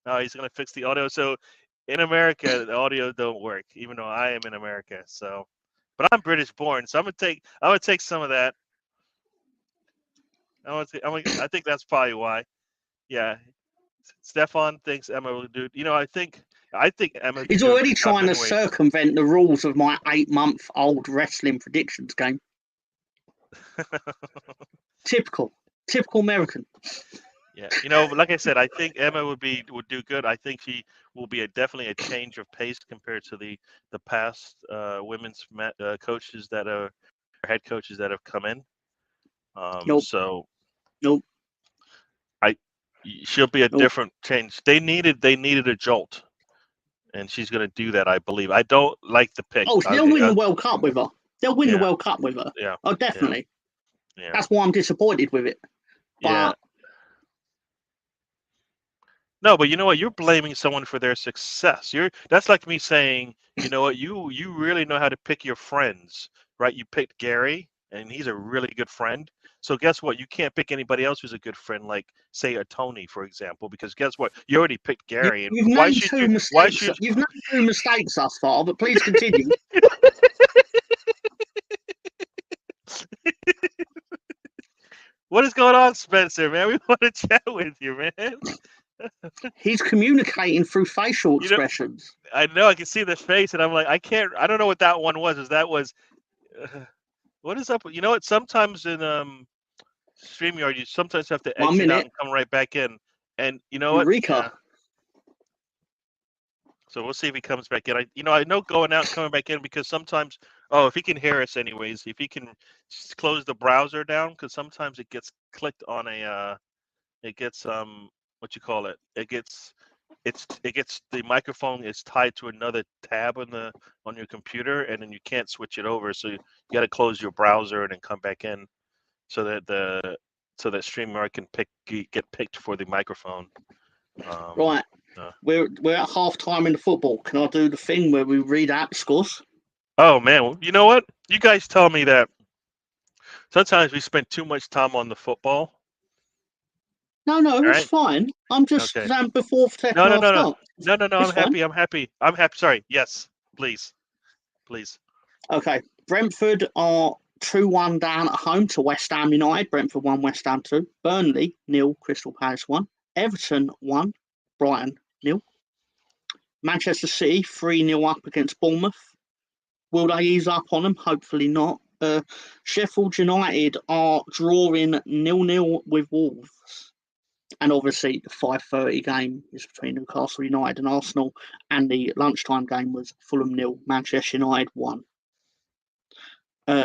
Speaker 1: Oh, he's gonna fix the audio. So in America, the audio don't work, even though I am in America. So, but I'm British born, so I'm gonna take some of that. I think that's probably why. Yeah, Stefan thinks Emma will do. I think Emma could
Speaker 3: He's
Speaker 1: do a
Speaker 3: already
Speaker 1: good job
Speaker 3: trying to
Speaker 1: anyway.
Speaker 3: circumvent the rules of my 8-month-old wrestling predictions game. Typical American.
Speaker 1: Yeah, like I said, I think Emma would do good. I think she will be definitely a change of pace compared to the past women's coaches that are head coaches that have come in.
Speaker 3: Nope.
Speaker 1: So
Speaker 3: Nope.
Speaker 1: she'll be a different change. They needed a jolt, and she's going to do that, I believe. I don't like the pick.
Speaker 3: Oh, they'll win the World Cup with her. They'll win the World Cup with her.
Speaker 1: Yeah.
Speaker 3: Oh, definitely.
Speaker 1: Yeah.
Speaker 3: That's why I'm disappointed with it. But
Speaker 1: yeah. No, but you know what? You're blaming someone for their success. That's like me saying, you know what? You really know how to pick your friends, right? You picked Gary, and he's a really good friend. So guess what? You can't pick anybody else who's a good friend, like say a Tony, for example, because guess what? You already picked Gary.
Speaker 3: You've named two mistakes. You've named 2 mistakes thus far, but please continue.
Speaker 1: What is going on, Spencer, man? We want to chat with you, man.
Speaker 3: He's communicating through facial expressions.
Speaker 1: I know. I can see the face, and I'm like, I don't know what that one was. What is up? You know what? Sometimes in StreamYard, you sometimes have to exit out and come right back in. And you know what?
Speaker 3: Eureka.
Speaker 1: So we'll see if he comes back in. I know going out and coming back in because sometimes, if he can hear us anyways, if he can just close the browser down, because sometimes it gets clicked on what you call it? It gets the microphone is tied to another tab on your computer, and then you can't switch it over. So you got to close your browser and then come back in, so that StreamYard can get picked for the microphone.
Speaker 3: Right. We're at half time in the football. Can I do the thing where we read out the scores?
Speaker 1: Oh man, you know what? You guys tell me that sometimes we spend too much time on the football,
Speaker 3: No, it was
Speaker 1: right?
Speaker 3: fine. I'm just
Speaker 1: Okay.
Speaker 3: before second
Speaker 1: No.
Speaker 3: half start.
Speaker 1: No.
Speaker 3: It's
Speaker 1: I'm
Speaker 3: fine.
Speaker 1: happy. I'm happy. Sorry. Yes, please.
Speaker 3: Okay. Brentford are 2-1 down at home to West Ham United. Brentford 1, West Ham 2. Burnley 0, Crystal Palace 1. Everton 1, Brighton 0. Manchester City 3-0 up against Bournemouth. Will they ease up on them? Hopefully not. Sheffield United are drawing 0-0 with Wolves. And obviously, the 5:30 game is between Newcastle United and Arsenal. And the lunchtime game was Fulham 0, Manchester United 1.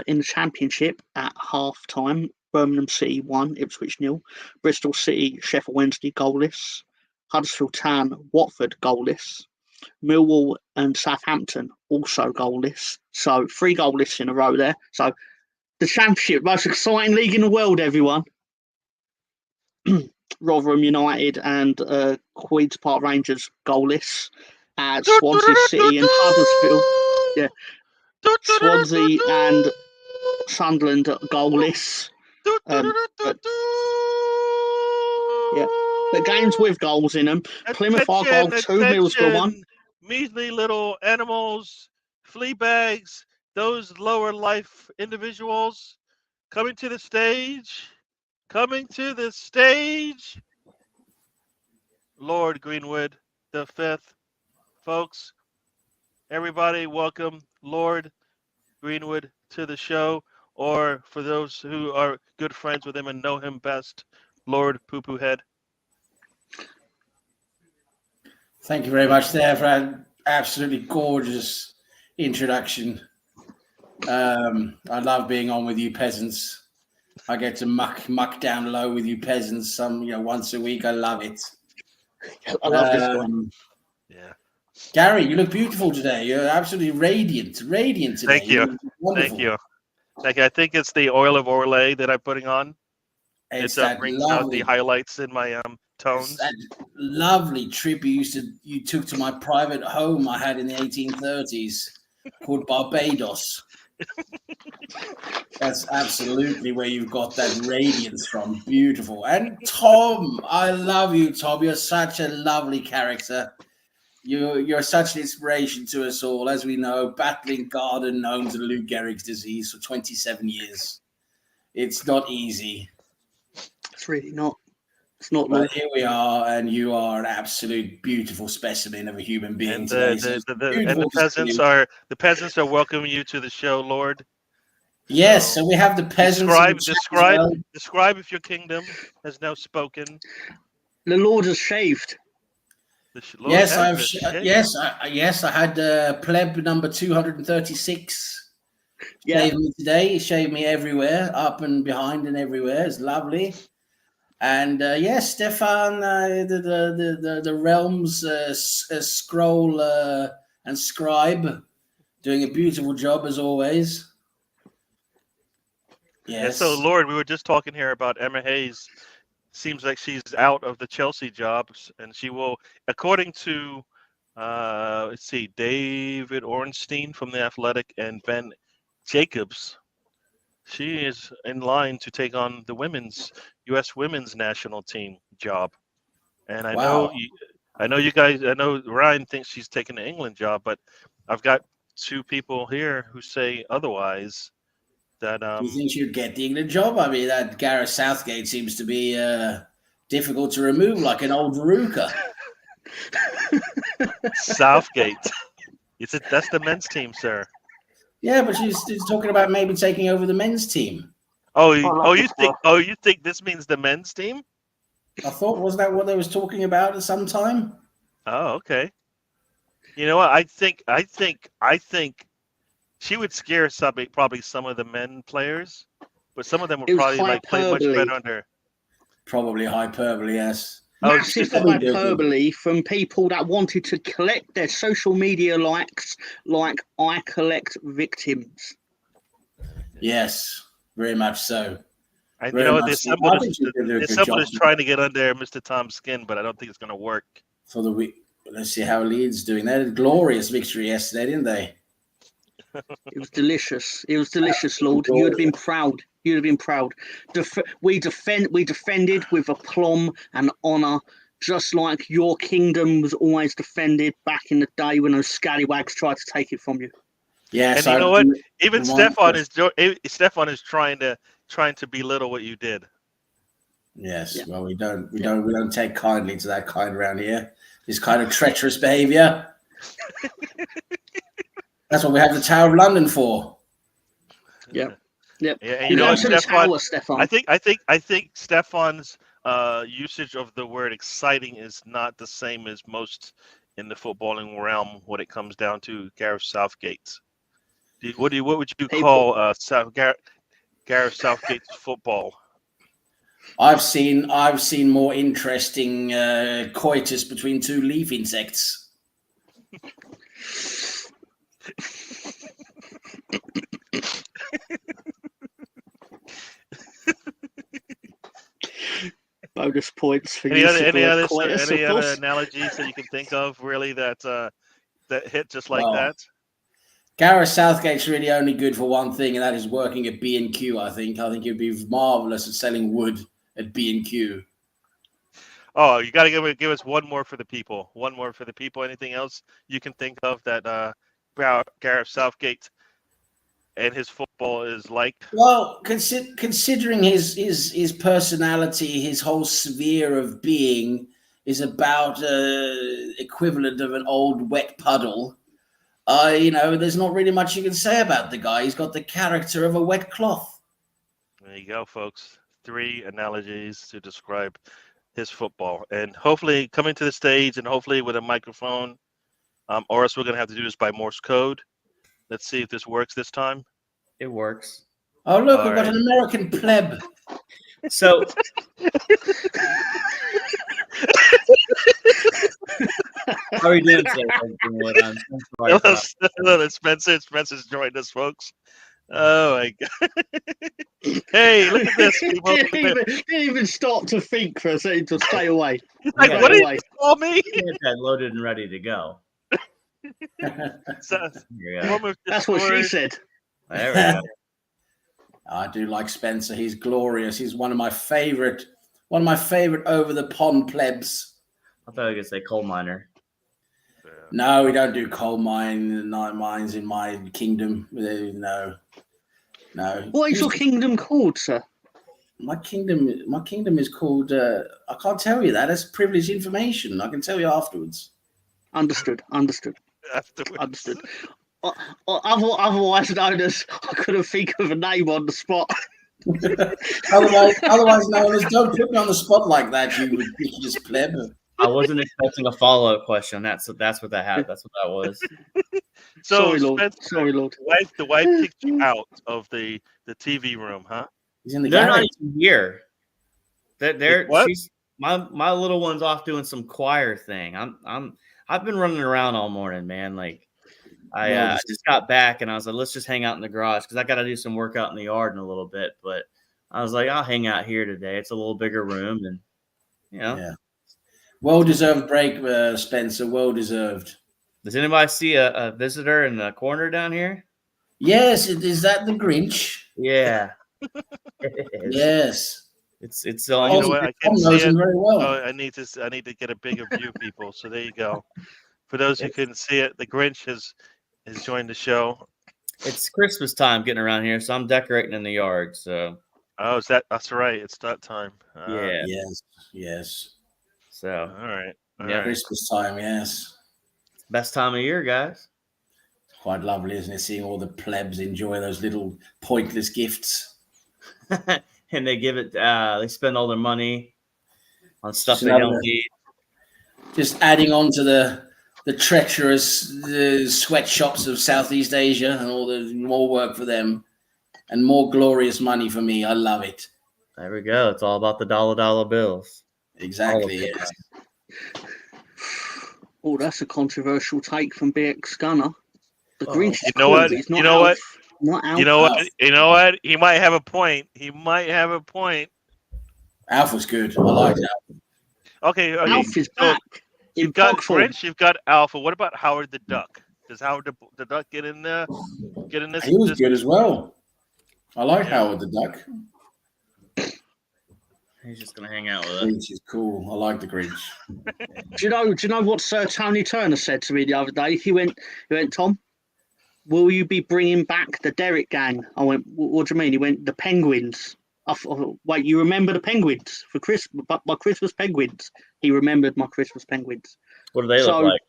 Speaker 3: In the Championship at half-time, Birmingham City 1, Ipswich 0. Bristol City, Sheffield Wednesday goalless. Huddersfield Town, Watford goalless. Millwall and Southampton also goalless. So 3 goalless in a row there. So the Championship, most exciting league in the world, everyone. Rotherham United and Queen's Park Rangers goalless. Swansea City and Huddersfield. Yeah. Swansea and Sunderland goalless. Yeah. But games with goals in them. Plymouth are goal 2, Middlesbrough 1.
Speaker 1: Measly little animals, flea bags, those lower life individuals coming to the stage. Lord Greenwood the 5th. Folks, everybody welcome Lord Greenwood to the show, or for those who are good friends with him and know him best, Lord Poo Poo Head.
Speaker 4: Thank you very much there for an absolutely gorgeous introduction. I love being on with you peasants. I get to muck down low with you peasants once a week. I love it.
Speaker 3: I love this guy.
Speaker 1: Yeah.
Speaker 4: Gary, you look beautiful today. You're absolutely radiant today.
Speaker 1: Thank you.
Speaker 4: Wonderful.
Speaker 1: Thank you. I think it's the oil of Orlais that I'm putting on.
Speaker 4: It
Speaker 1: brings out the highlights in my tones.
Speaker 4: That lovely trip you took to my private home I had in the 1830s called Barbados. That's absolutely where you've got that radiance from. Beautiful. And Tom, I love you, Tom. You're such a lovely character. You're such an inspiration to us all, as we know, battling garden gnomes and Lou Gehrig's disease for 27 years. It's not easy.
Speaker 3: It's really not. It's not.
Speaker 4: But here we are, and you are an absolute beautiful specimen of a human being.
Speaker 1: And
Speaker 4: today.
Speaker 1: the peasants are welcoming you to the show, Lord.
Speaker 4: Yes, so we have the peasants.
Speaker 1: Describe if your kingdom has now spoken.
Speaker 3: The Lord has shaved.
Speaker 4: Yes, I had pleb number 236.
Speaker 3: Yeah.
Speaker 4: Shaved me today. He shaved me everywhere, up and behind and everywhere. It's lovely. And yes, Stefan, the realms scroll and scribe, doing a beautiful job as always. Yes.
Speaker 1: Yeah, so Lord, we were just talking here about Emma Hayes. Seems like she's out of the Chelsea jobs, and she will, according to David Ornstein from The Athletic and Ben Jacobs, she is in line to take on the U.S. women's national team job. And I know you guys. I know Ryan thinks she's taking the England job, but I've got 2 people here who say otherwise. That
Speaker 4: do you think she'd get the England job? I mean, that Gareth Southgate seems to be difficult to remove, like an old Veruca.
Speaker 1: Southgate. That's the men's team, sir.
Speaker 4: Yeah, but she's talking about maybe taking over the men's team.
Speaker 1: You think this means the men's team?
Speaker 4: I thought, wasn't that what they was talking about at some time?
Speaker 1: Oh, okay. You know what? I think she would scare probably some of the men players, but some of them would probably play much better under.
Speaker 4: Probably hyperbole, yes.
Speaker 3: Massive hyperbole from people that wanted to collect their social media likes, like I collect victims.
Speaker 4: Yes, very much so.
Speaker 1: There's somebody who's trying to get under Mr. Tom's skin, but I don't think it's going to work.
Speaker 4: For the week, let's see how Leeds doing. They had a glorious victory yesterday, didn't they?
Speaker 3: It was delicious. Lord. You would have been proud. You'd have been proud. We defended with aplomb and honour, just like your kingdom was always defended back in the day when those scallywags tried to take it from you.
Speaker 4: Yes,
Speaker 1: And you know what? Even Stefan is trying to belittle what you did.
Speaker 4: Yes, well, we don't take kindly to that kind around here. This kind of treacherous behaviour. That's what we have the Tower of London for.
Speaker 3: Yep.
Speaker 1: Yeah, and
Speaker 3: You
Speaker 1: know what,
Speaker 3: to the
Speaker 1: Stefan?
Speaker 3: tower, Stefan.
Speaker 1: I think Stefan's usage of the word exciting is not the same as most in the footballing realm when it comes down to Gareth Southgate. What would you call Gareth Southgate's football?
Speaker 4: I've seen more interesting coitus between two leaf insects.
Speaker 3: Bonus points for
Speaker 1: any
Speaker 3: use
Speaker 1: other,
Speaker 3: of
Speaker 1: any
Speaker 3: the
Speaker 1: other,
Speaker 3: coitus,
Speaker 1: any
Speaker 3: of
Speaker 1: other
Speaker 3: course.
Speaker 1: analogies that you can think of really that hit just like that?
Speaker 4: Gareth Southgate's really only good for one thing, and that is working at B&Q. I think he'd be marvelous at selling wood at B&Q.
Speaker 1: Oh, you got to give us one more for the people. One more for the people. Anything else you can think of that Gareth Southgate and his football is like?
Speaker 4: Well, considering his personality, his whole sphere of being is about equivalent of an old wet puddle. There's not really much you can say about the guy. He's got the character of a wet cloth.
Speaker 1: There you go, folks. 3 analogies to describe his football, and hopefully coming to the stage, and hopefully with a microphone, or else we're gonna have to do this by Morse code. Let's see if this works this time.
Speaker 5: It works.
Speaker 4: Oh, look, we've got an American pleb.
Speaker 5: So how are you doing today?
Speaker 1: Hello, Spencer's joined us, folks. Oh my god! Hey, look at this!
Speaker 3: Didn't even stop to think for a second to stay away.
Speaker 1: Like, what did you call me?
Speaker 5: Loaded and ready to go.
Speaker 3: That's what she said.
Speaker 5: There we go.
Speaker 4: I do like Spencer. He's glorious. He's one of my favorite over the pond plebs.
Speaker 5: I thought I was gonna say coal miner.
Speaker 4: No, we don't do coal mines in my kingdom. No.
Speaker 3: What is your kingdom called, sir?
Speaker 4: My kingdom is called. I can't tell you that. That's privileged information. I can tell you afterwards.
Speaker 3: Understood.
Speaker 1: Afterwards.
Speaker 3: Otherwise known as, I couldn't think of a name on the spot.
Speaker 4: otherwise known as, don't put me on the spot like that, you ridiculous pleb.
Speaker 5: I wasn't expecting a follow-up question. That's what that was.
Speaker 1: So,
Speaker 3: Sorry, Lord.
Speaker 1: The wife kicked you out of the TV room, huh?
Speaker 4: He's in the
Speaker 5: They're
Speaker 4: garage.
Speaker 5: not even here.
Speaker 1: What?
Speaker 5: My little one's off doing some choir thing. I've been running around all morning, man. Like I just got back and I was like, let's just hang out in the garage because I got to do some work out in the yard in a little bit. But I was like, I'll hang out here today. It's a little bigger room, and
Speaker 4: Yeah. Well-deserved break, Spencer. Well-deserved.
Speaker 5: Does anybody see a visitor in the corner down here?
Speaker 4: Yes. Is that the Grinch?
Speaker 5: Yeah.
Speaker 4: Yes.
Speaker 5: It's
Speaker 1: you know what? I can't see it.
Speaker 4: Very well.
Speaker 1: Oh, I need to get a bigger view, people. So there you go. For those who couldn't see it, the Grinch has joined the show.
Speaker 5: It's Christmas time getting around here, so I'm decorating in the yard. So.
Speaker 1: Oh, that's right. It's that time.
Speaker 5: Yeah.
Speaker 4: Yes.
Speaker 5: So.
Speaker 1: All right.
Speaker 4: Christmas time. Yes.
Speaker 5: Best time of year, guys.
Speaker 4: Quite lovely, isn't it? Seeing all the plebs enjoy those little pointless gifts.
Speaker 5: And they give it. They spend all their money on stuff they don't need.
Speaker 4: Just adding on to the treacherous sweatshops of Southeast Asia and all the more work for them and more glorious money for me. I love it.
Speaker 5: There we go. It's all about the dollar bills.
Speaker 4: Exactly. Yes.
Speaker 3: Oh, that's a controversial take from BX Gunner. The Grinch.
Speaker 1: You know what?
Speaker 3: You know what? Not
Speaker 1: You know what? He might have a point.
Speaker 4: Alf was good. I like that.
Speaker 1: Okay.
Speaker 3: Alf is back.
Speaker 1: You've got Grinch. You've got Alpha. What about Howard the Duck? Does Howard the Duck get in there? Get in this?
Speaker 4: He was good as well. I like
Speaker 1: Yeah.
Speaker 4: Howard the Duck.
Speaker 5: He's just gonna hang out with us.
Speaker 4: Grinch is cool. I like the Grinch.
Speaker 3: Do you know what Sir Tony Turner said to me the other day? He went, Tom, will you be bringing back the Derrick gang? I went, what do you mean? He went, the Penguins. Wait, you remember the Penguins for Christmas? My Christmas Penguins. He remembered my Christmas Penguins.
Speaker 5: What do they look like?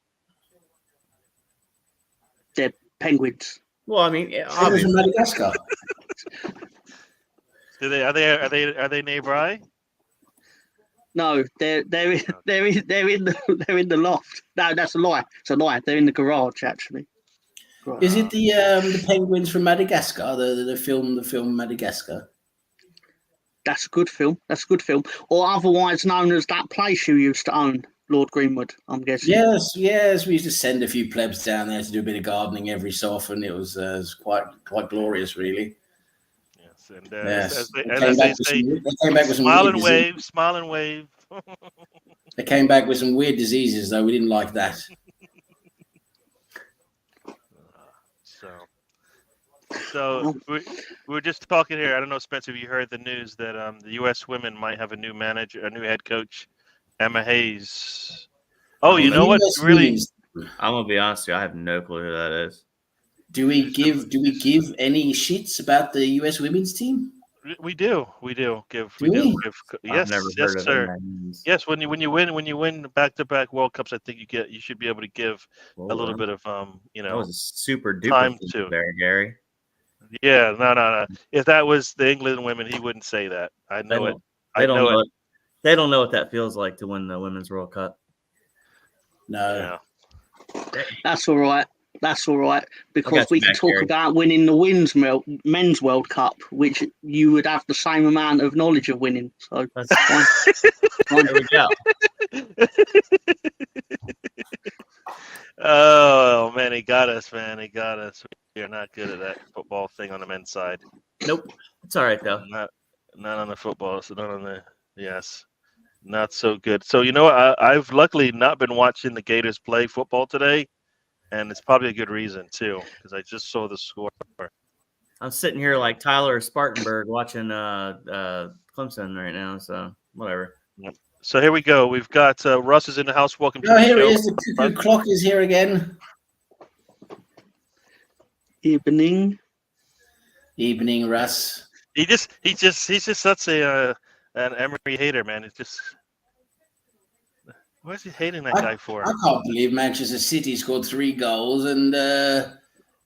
Speaker 3: They're penguins.
Speaker 5: Well, I mean,
Speaker 4: Penguins
Speaker 5: obviously.
Speaker 4: from Madagascar.
Speaker 1: Are they neighbor?
Speaker 3: No, they're in the loft. No, that's a lie. It's a lie. They're in the garage actually.
Speaker 4: Is it the Penguins from Madagascar? The film Madagascar.
Speaker 3: That's a good film. Or otherwise known as that place you used to own, Lord Greenwood, I'm guessing.
Speaker 4: Yes. We used to send a few plebs down there to do a bit of gardening every so often. It was quite glorious, really.
Speaker 1: Yes, and
Speaker 4: Yes.
Speaker 1: they
Speaker 4: They came back with some
Speaker 1: smile
Speaker 4: weird
Speaker 1: and
Speaker 4: diseases.
Speaker 1: wave, smile and wave.
Speaker 4: They came back with some weird diseases, though. We didn't like that.
Speaker 1: So we were just talking here. I don't know, Spencer, if you heard the news that the U.S. women might have a new head coach, Emma Hayes. Oh, you know what? Really,
Speaker 5: I'm gonna be honest with you. I have no clue who that is.
Speaker 4: Do we give any shits about the U.S. women's team?
Speaker 1: we do give.
Speaker 4: Do we?
Speaker 1: Yes,
Speaker 5: I've never
Speaker 1: yes,
Speaker 5: heard of
Speaker 1: sir.
Speaker 5: them.
Speaker 1: Yes, when you win back-to-back World Cups, I think you should be able to give a little bit of
Speaker 5: That was a super duper
Speaker 1: time
Speaker 5: thing
Speaker 1: to-
Speaker 5: there, Gary.
Speaker 1: Yeah, no. If that was the England women, he wouldn't say that. I know it.
Speaker 5: They don't know it. They don't know what that feels like to win the Women's World Cup.
Speaker 4: No.
Speaker 1: Yeah.
Speaker 3: That's all right. Because we can talk
Speaker 5: Gary.
Speaker 3: about winning the men's World Cup, which you would have the same amount of knowledge of winning. So
Speaker 5: That's
Speaker 3: fine.
Speaker 5: There we go.
Speaker 1: Oh man, he got us, man. He got us. We're not good at that football thing on the men's side.
Speaker 5: Nope. It's all right though.
Speaker 1: Not on the football. So not on the not so good. So you know what? I've luckily not been watching the Gators play football today, and it's probably a good reason too, because I just saw the score.
Speaker 5: I'm sitting here like Tyler Spartanburg watching Clemson right now. So whatever.
Speaker 1: So here we go. We've got Russ is in the house. Welcome to
Speaker 4: Oh,
Speaker 1: the
Speaker 4: here
Speaker 1: show.
Speaker 4: it is. The cuckoo clock is here again.
Speaker 3: Evening.
Speaker 4: Evening, Russ.
Speaker 1: He's just such an Emery hater, man. It's just, what is he hating that guy for?
Speaker 4: I can't believe Manchester City scored 3 goals and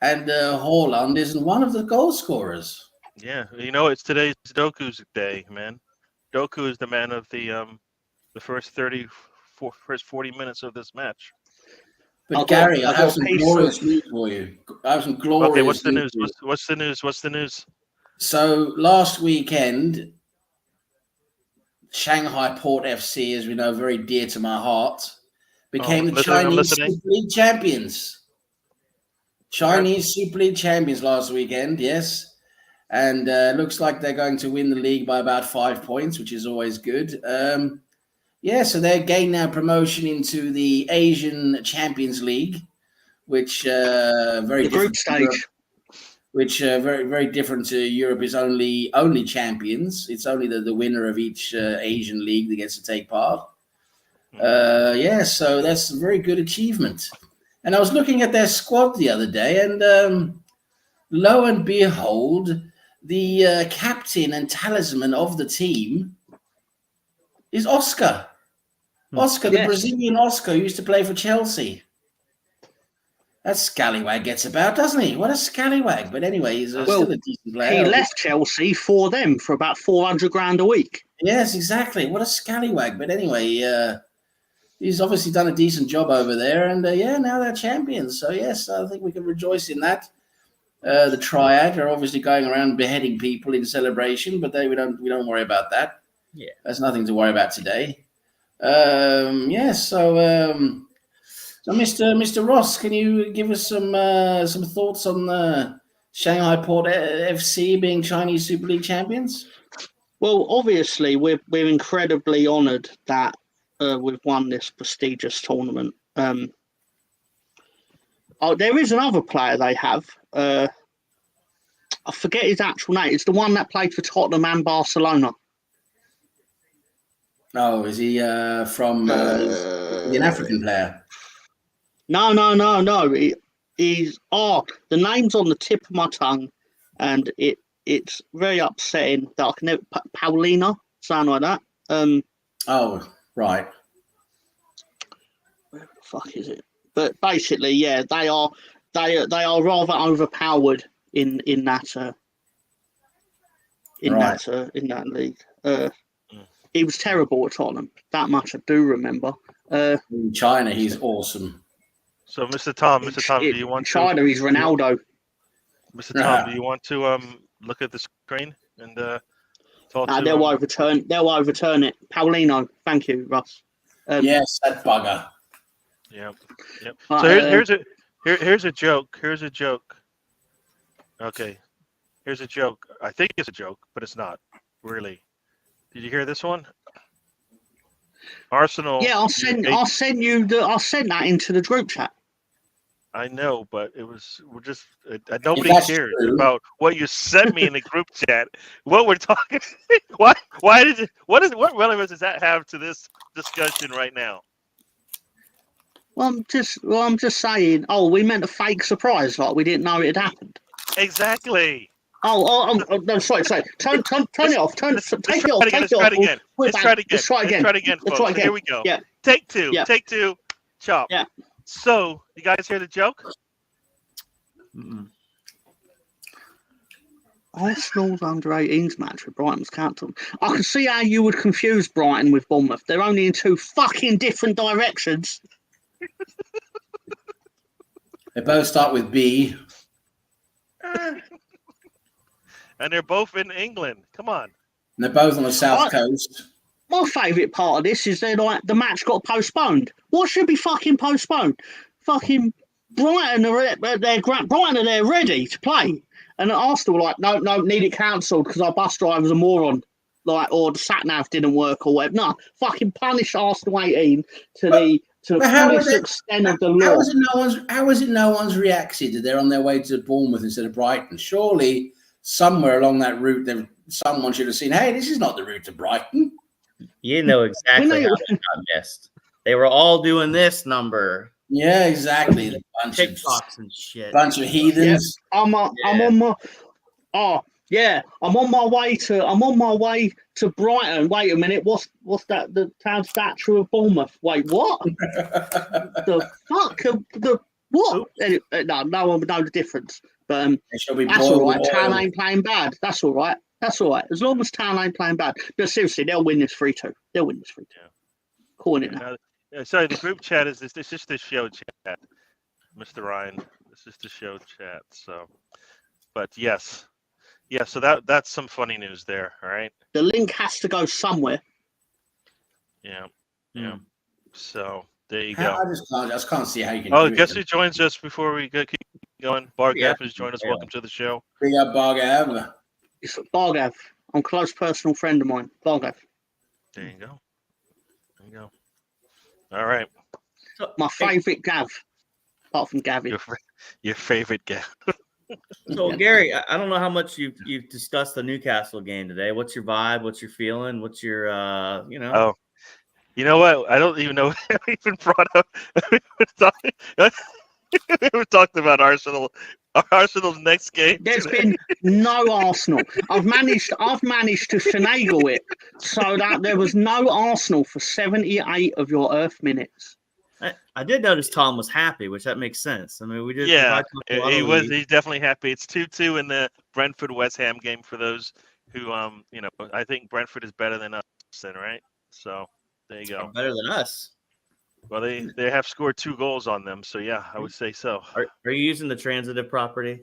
Speaker 4: Haaland isn't one of the goal scorers.
Speaker 1: Yeah, you know, it's today's Doku's day, man. Doku is the man of the first 40 minutes of this match.
Speaker 4: But Gary, I have some glorious news for you.
Speaker 1: Okay, what's the news? What's the news?
Speaker 4: So last weekend, Shanghai Port FC, as we know, very dear to my heart, became the Chinese Super League champions. Chinese Super League champions last weekend, yes. And looks like they're going to win the league by about 5 points, which is always good. So they're gaining now promotion into the Asian Champions League, which very different
Speaker 3: group stage.
Speaker 4: Very, very different to Europe. Is only champions. It's only the winner of each Asian league that gets to take part. So that's a very good achievement. And I was looking at their squad the other day, and lo and behold, the captain and talisman of the team is Oscar. Oscar, the Brazilian Oscar, used to play for Chelsea. That scallywag gets about, doesn't he? What a scallywag. But anyway, he's still a decent player.
Speaker 3: He left Chelsea for them for about 400 grand a week.
Speaker 4: Yes, exactly. What a scallywag. But anyway, he's obviously done a decent job over there. And now they're champions. So yes, I think we can rejoice in that. The Triad are obviously going around beheading people in celebration, but we don't worry about that.
Speaker 5: Yeah,
Speaker 4: there's nothing to worry about today. So Mr. Ross, can you give us some thoughts on Shanghai Port FC being Chinese Super League champions?
Speaker 3: Well, obviously, we're incredibly honoured that we've won this prestigious tournament. There is another player they have. I forget his actual name. It's the one that played for Tottenham and Barcelona.
Speaker 4: Oh, is he from an African player?
Speaker 3: No. He's the name's on the tip of my tongue, and it's very upsetting that I can never. Paulina, something like that.
Speaker 4: Oh, right.
Speaker 3: Where the fuck is it? But basically, yeah, they are rather overpowered in that league. He was terrible at Tottenham. That much I do remember.
Speaker 4: In China, he's awesome.
Speaker 1: So, Mr. Tom, do you want
Speaker 3: China, he's Ronaldo.
Speaker 1: Mr. Tom, do you want to look at the screen and talk to?
Speaker 3: They'll overturn. They'll overturn it. Paulino, thank you, Russ.
Speaker 4: Yes, that bugger.
Speaker 1: Yep. So here's a joke. Here's a joke. Okay, here's a joke. I think it's a joke, but it's not really. Did you hear this one? Arsenal.
Speaker 3: Yeah, I'll send that into the group chat.
Speaker 1: I know, but we're just nobody cares about what you sent me in the group chat. What we're talking. What relevance does that have to this discussion right now?
Speaker 3: Well, I'm just saying. Oh, we meant a fake surprise, like we didn't know it had happened.
Speaker 1: Exactly.
Speaker 3: Oh, no, sorry. Turn it off. Take it off.
Speaker 1: Let's try it again. Let's try it again, folks. So here we go.
Speaker 3: Yeah.
Speaker 1: Take two.
Speaker 3: Yeah.
Speaker 1: Take two. Chop.
Speaker 3: Yeah.
Speaker 1: So, you guys hear the joke?
Speaker 3: Arsenal's under-18s match with Brighton's cancelled. I can see how you would confuse Brighton with Bournemouth. They're only in two fucking different directions.
Speaker 4: They both start with B.
Speaker 1: And they're both in England. Come on.
Speaker 4: And they're both on the south coast.
Speaker 3: My favourite part of this is the match got postponed. What should be fucking postponed? Fucking Brighton are there ready to play. And Arsenal were like, no, need it cancelled because our bus driver's a moron. Or the sat-nav didn't work or whatever. No, fucking punish Arsenal 18 to the fullest extent of the law.
Speaker 4: How is it no one's reacted that they're on their way to Bournemouth instead of Brighton? Surely somewhere along that route, someone should have seen, hey, this is not the route to Brighton.
Speaker 5: You know exactly how they got missed. They were all doing this number.
Speaker 4: Yeah, exactly. The bunch
Speaker 5: TikToks and shit.
Speaker 4: Bunch of heathens.
Speaker 3: Yeah. I'm on my way to Brighton. Wait a minute, what's that? The town statue of Bournemouth. Wait, what? The fuck? What? No one would know the difference. But that's all right. Town ain't playing bad. That's all right. That's all right. As long as Town ain't playing bad. But seriously, they'll win this 3-2. They'll win this 3-2.
Speaker 1: Yeah.
Speaker 3: Calling it now.
Speaker 1: Sorry, the group chat is this. This is the show chat, Mr. Ryan. This is the show chat. So, but yes. So that's some funny news there. All right.
Speaker 3: The link has to go somewhere.
Speaker 1: Yeah. So there you go.
Speaker 4: I just can't see how you can.
Speaker 1: Oh, guess who joins us before we keep going? Bargav has joined us. Welcome to the show.
Speaker 4: Big up Bargav.
Speaker 3: It's Bargav. I'm a close personal friend of mine. Bargav.
Speaker 1: There you go. All right.
Speaker 3: My favourite Gav, apart from Gavin.
Speaker 1: Your favourite Gav.
Speaker 5: So Gary, I don't know how much you've discussed the Newcastle game today. What's your vibe? What's your feeling? What's your
Speaker 1: Oh, you know what? I don't even know. We even brought up. We were talking about Arsenal. Arsenal's next game.
Speaker 3: There's been no Arsenal. I've managed to finagle it so that there was no Arsenal for 78 of your Earth minutes.
Speaker 5: I did notice Tom was happy, which that makes sense. I mean, we did.
Speaker 1: Yeah, he was. He's definitely happy. It's 2-2 in the Brentford West Ham game. For those who, I think Brentford is better than us, then, right? So there you go.
Speaker 5: Better than us.
Speaker 1: Well, they have scored 2 goals on them, so yeah, I would say so.
Speaker 5: Are you using the transitive property?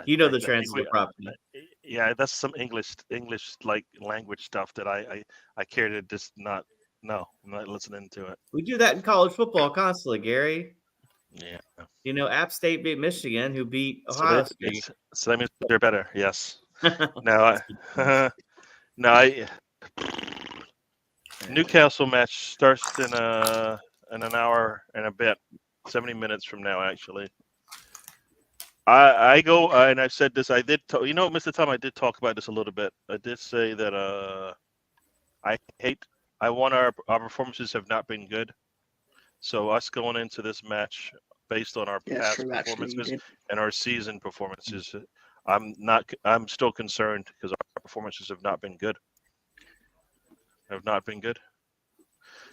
Speaker 5: You know the transitive property.
Speaker 1: Yeah, that's some English like language stuff that I care to just not. No, I'm not listening to it.
Speaker 5: We do that in college football constantly, Gary.
Speaker 1: Yeah.
Speaker 5: App State beat Michigan, who beat Ohio State.
Speaker 1: So that means they're better. Yes. Newcastle match starts in an hour and a bit, 70 minutes from now, actually. I go and I've said this. I did, Mr. Tom. I did talk about this a little bit. I did say that I want our performances have not been good. So us going into this match based on our
Speaker 3: Yeah,
Speaker 1: past
Speaker 3: true. Actually, you
Speaker 1: performances
Speaker 3: did.
Speaker 1: and our season performances, I'm still concerned because our performances have not been good. Have not been good.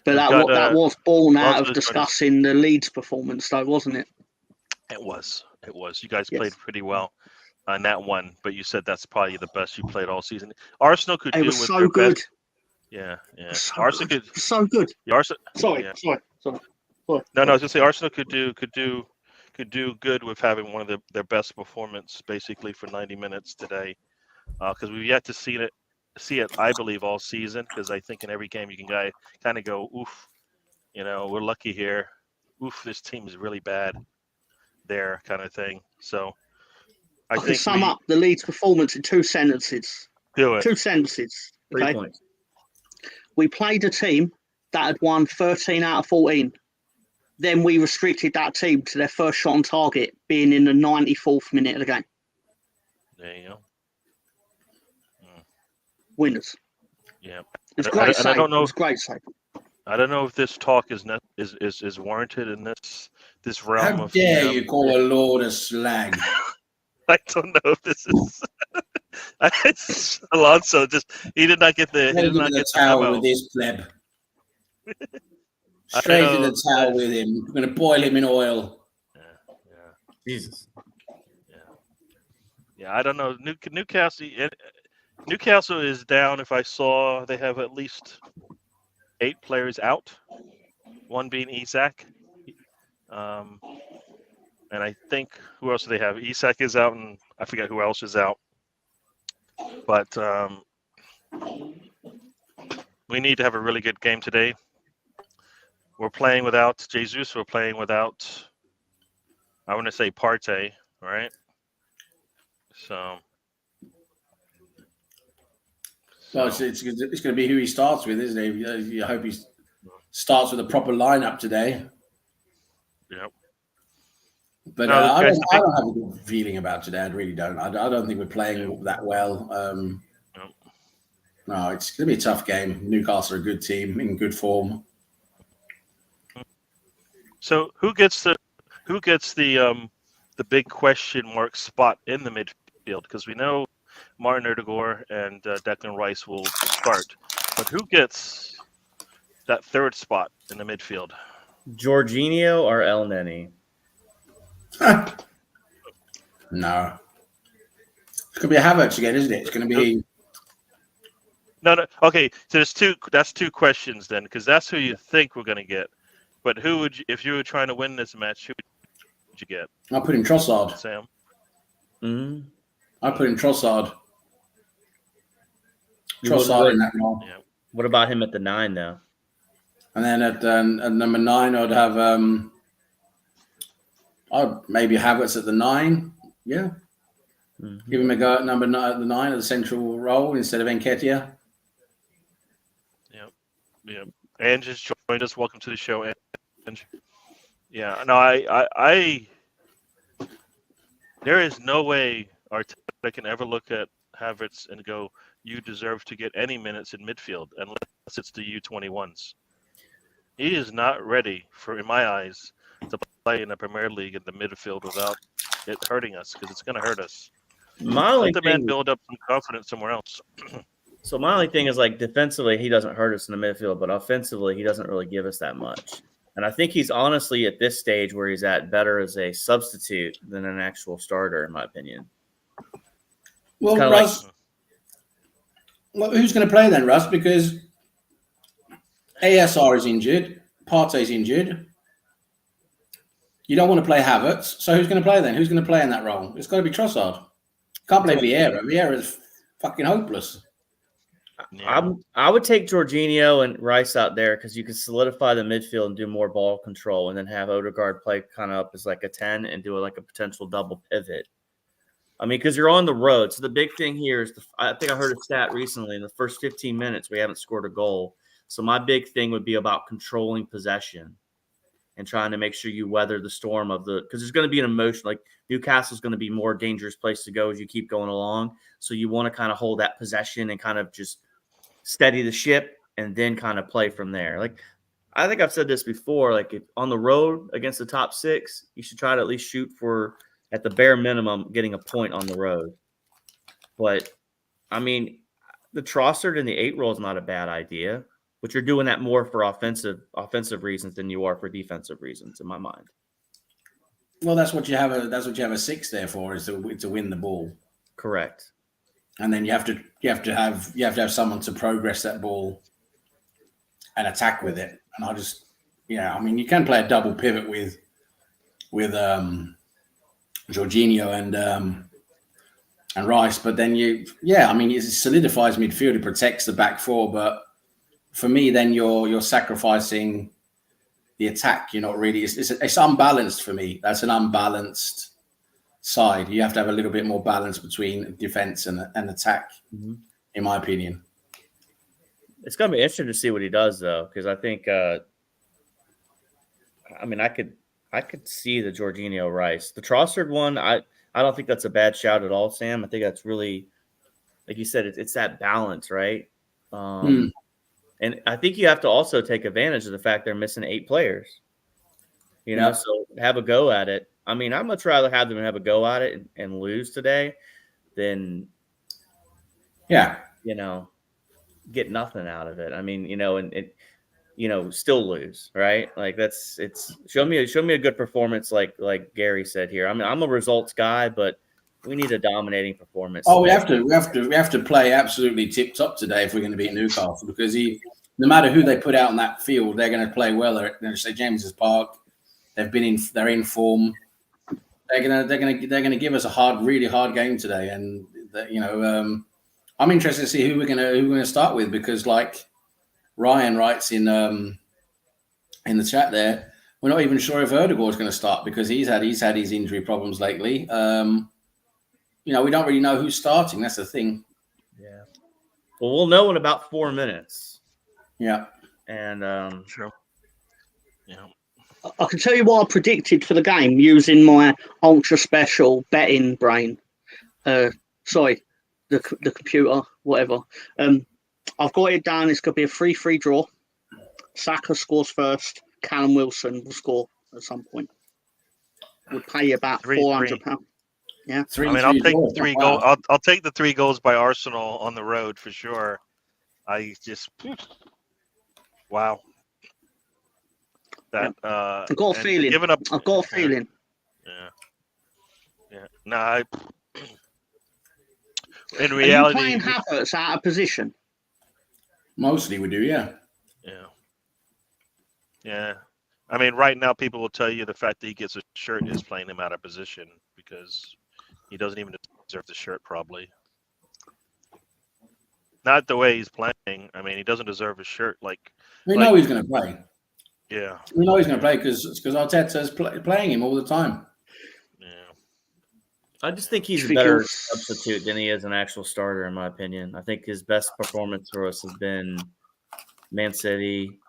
Speaker 3: But
Speaker 1: We've
Speaker 3: that
Speaker 1: got,
Speaker 3: was born out of
Speaker 1: Lonzo's joined us.
Speaker 3: discussing the Leeds performance, though, wasn't it?
Speaker 1: It was. You guys
Speaker 3: Yes.
Speaker 1: played pretty well on that one, but you said that's probably the best you played all season. Arsenal could
Speaker 3: It
Speaker 1: do
Speaker 3: was
Speaker 1: with
Speaker 3: so
Speaker 1: their
Speaker 3: good.
Speaker 1: best. Yeah.
Speaker 3: So
Speaker 1: Arsenal
Speaker 3: good.
Speaker 1: could.
Speaker 3: So good.
Speaker 1: Arsenal.
Speaker 3: Sorry.
Speaker 1: Yeah.
Speaker 3: Sorry.
Speaker 1: No, I was gonna say Arsenal could do good with having one of their best performance basically for 90 minutes today, because we've yet to see it. I believe all season, because I think in every game you can kind of go, oof, we're lucky here. Oof, this team is really bad. There, kind of thing. So I
Speaker 3: I can
Speaker 1: think
Speaker 3: sum up the Leeds performance in 2 sentences.
Speaker 1: do it.
Speaker 3: 2 sentences.
Speaker 5: 3
Speaker 3: Okay.
Speaker 5: points.
Speaker 3: We played a team that had won 13 out of 14. Then we restricted that team to their first shot on target being in the 94th minute of the game.
Speaker 1: There you go.
Speaker 3: Winners.
Speaker 1: Yeah.
Speaker 3: It's great save.
Speaker 1: I don't know.
Speaker 3: It was great save.
Speaker 1: I don't know if this talk is warranted in this realm
Speaker 4: How
Speaker 1: of.
Speaker 4: dare you call a lord a slag?
Speaker 1: I don't know if this is. Alonso he did not get the. He did not
Speaker 4: the
Speaker 1: get the
Speaker 4: towel
Speaker 1: memo.
Speaker 4: with this pleb. Straight in the towel with him. We're going to boil him in oil.
Speaker 1: Yeah.
Speaker 5: Jesus.
Speaker 1: Yeah. I don't know. Newcastle is down. If I saw, they have at least 8 players out. One being Isak. And I think who else do they have? Isak is out, and I forget who else is out. But we need to have a really good game today. We're playing without Jesus. We're playing without, I want to say, Partey, right? So.
Speaker 4: Well, it's going to be who he starts with, isn't it? I hope he starts with a proper lineup today.
Speaker 1: Yep.
Speaker 4: But I don't have a good feeling about today. I really don't. I don't think we're playing that well. No, it's going to be a tough game. Newcastle are a good team in good form.
Speaker 1: So who gets the big question mark spot in the midfield? Because we know Martin Odegaard and Declan Rice will start, but who gets that 3rd spot in the midfield?
Speaker 5: Jorginho or El Neni?
Speaker 4: No. It's going to be a Havertz again, isn't it? It's going to be...
Speaker 1: No. Okay, so that's 2 questions then, because that's who you think we're going to get. But who would you, if you were trying to win this match, who would you get?
Speaker 4: I'll put in Trossard.
Speaker 1: Sam?
Speaker 5: Mm-hmm.
Speaker 4: I put in Trossard. Trossard in that role.
Speaker 1: Yeah.
Speaker 5: What about him at the 9, though?
Speaker 4: And then at number 9, I'd have I'd maybe Havertz at the 9. Yeah. Mm-hmm. Give him a go at number 9 at the 9 of the central role instead of Nketiah.
Speaker 1: Yeah. Ange just joined us. Welcome to the show, Ange. Yeah. No, I there is no way Arteta can ever look at Havertz and go, you deserve to get any minutes in midfield unless it's the U21s. He is not ready in my eyes, to play in the Premier League in the midfield without it hurting us, because it's going to hurt us. Let the man build up some confidence somewhere else.
Speaker 5: So my only thing is, like, defensively, he doesn't hurt us in the midfield, but offensively, he doesn't really give us that much. And I think he's honestly at this stage where he's at better as a substitute than an actual starter, in my opinion.
Speaker 4: Well, Russ, who's going to play then, Russ? Because ASR is injured, Partey's injured. You don't want to play Havertz, so who's going to play then? Who's going to play in that role? It's got to be Trossard. Can't play Vieira. Vieira is fucking hopeless.
Speaker 5: Yeah. I would take Jorginho and Rice out there because you can solidify the midfield and do more ball control, and then have Odegaard play kind of up as like a 10 and do like a potential double pivot. I mean, because you're on the road. So the big thing here is, I think I heard a stat recently, in the first 15 minutes, we haven't scored a goal. So my big thing would be about controlling possession. and trying to make sure you weather the storm of because there's going to be an emotion. Like Newcastle's going to be more dangerous place to go as you keep going along. So you want to kind of hold that possession and kind of just steady the ship and then kind of play from there. Like, I think I've said this before, like if on the road against the top 6, you should try to at least shoot for, at the bare minimum, getting a point on the road. But I mean, the Trossard and the 8 roll is not a bad idea, but you're doing that more for offensive reasons than you are for defensive reasons, in my mind.
Speaker 4: Well, that's what you have a 6 there for, is to win the ball.
Speaker 5: Correct. And
Speaker 4: then you have to have someone to progress that ball and attack with it. And I just, I mean, you can play a double pivot with Jorginho and Rice, but then I mean, it solidifies midfield, it protects the back 4, but for me, then you're sacrificing the attack. You're not really. It's unbalanced for me. That's an unbalanced side. You have to have a little bit more balance between defense and attack, in my opinion.
Speaker 5: It's going to be interesting to see what he does, though, because I think, I mean, I could see the Jorginho Rice. The Trossard one, I don't think that's a bad shout at all, Sam. I think that's really, like you said, it's that balance, right? And I think you have to also take advantage of the fact they're missing 8 players. So have a go at it. I mean, I'd much rather have them have a go at it and lose today than, get nothing out of it. I mean, still lose, right? Like show me a good performance, like Gary said here. I mean, I'm a results guy, but we need a dominating performance.
Speaker 4: Oh, we have to play absolutely tip top today if we're going to beat Newcastle, because no matter who they put out on that field, they're going to play well. They're going to say James's Park. They're in form. They're going to give us a really hard game today, and I'm interested to see who we're going to start with, because like Ryan writes in the chat there, we're not even sure if Erdogan is going to start, because he's had his injury problems lately. We don't really know who's starting. That's the thing.
Speaker 5: Yeah. Well, we'll know in about 4 minutes.
Speaker 4: Yeah.
Speaker 5: And
Speaker 1: sure. Yeah.
Speaker 3: I can tell you what I predicted for the game using my ultra special betting brain. Sorry, the computer, whatever. I've got it down. It's going to be a 3-3 draw. Saka scores first. Callum Wilson will score at some point. We'll pay you about £400. Yeah,
Speaker 1: I mean, I'll take the 3 goals. I'll take the 3 goals by Arsenal on the road for sure. I just wow. That
Speaker 3: I've got a feeling. I've got a feeling.
Speaker 1: Yeah. No, in reality,
Speaker 3: are you playing Havertz out of position?
Speaker 4: Mostly we do, yeah.
Speaker 1: Yeah. I mean, right now, people will tell you the fact that he gets a shirt is playing him out of position, because he doesn't even deserve the shirt, probably. Not the way he's playing. I mean, he doesn't deserve a shirt.
Speaker 4: We know he's going to play.
Speaker 1: Yeah.
Speaker 4: We know he's going to play because Arteta's playing him all the time.
Speaker 1: Yeah.
Speaker 5: I just think he's a better substitute than he is an actual starter, in my opinion. I think his best performance for us has been Man City,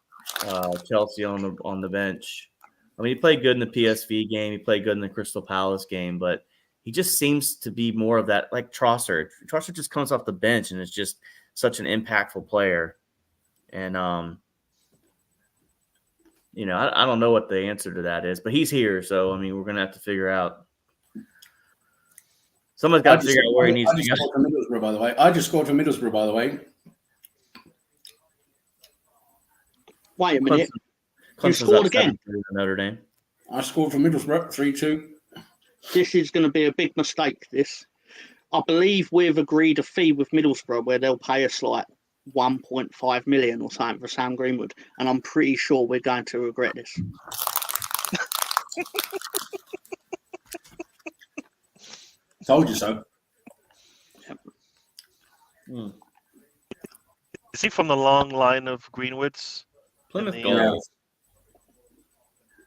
Speaker 5: Chelsea on the bench. I mean, he played good in the PSV game. He played good in the Crystal Palace game, but he just seems to be more of that, like Trossard. Trossard just comes off the bench and is just such an impactful player. And, I don't know what the answer to that is, but he's here. So, I mean, we're going to have to figure out. Someone's got to figure out where he needs to go.
Speaker 4: I just scored for Middlesbrough, by the way.
Speaker 3: Wait a minute. You scored again?
Speaker 5: Notre Dame.
Speaker 4: I scored for Middlesbrough, 3-2.
Speaker 3: This is going to be a big mistake, this. I believe we've agreed a fee with Middlesbrough where they'll pay us like 1.5 million or something for Sam Greenwood, and I'm pretty sure we're going to regret this.
Speaker 4: Told you so.
Speaker 1: Yep. Is he from the long line of Greenwoods?
Speaker 5: Plymouth Goals.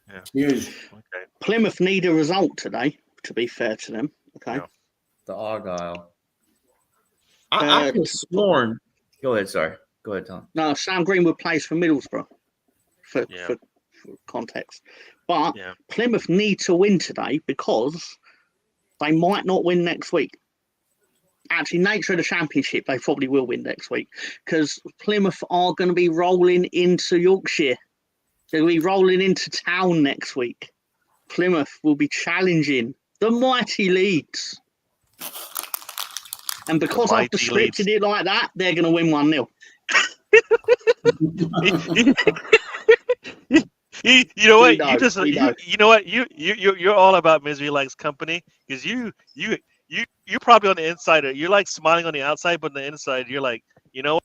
Speaker 1: Yeah.
Speaker 4: Huge.
Speaker 1: Okay.
Speaker 3: Plymouth need a result today, to be fair to them. Okay.
Speaker 1: Yeah.
Speaker 5: The Argyle. I could have sworn. Go ahead, sorry. Go ahead, Tom.
Speaker 3: No, Sam Greenwood plays for Middlesbrough. for context. But
Speaker 1: Yeah.
Speaker 3: Plymouth need to win today because they might not win next week. Actually, nature of the championship, they probably will win next week because Plymouth are going to be rolling into Yorkshire. They'll be rolling into town next week. Plymouth will be challenging the mighty Leeds. And because I've descripted it like that, they're going to win 1-0.
Speaker 1: You know what? You know what? You're all about misery likes company because you're probably on the inside. You're like smiling on the outside, but on the inside, you're like, you know what?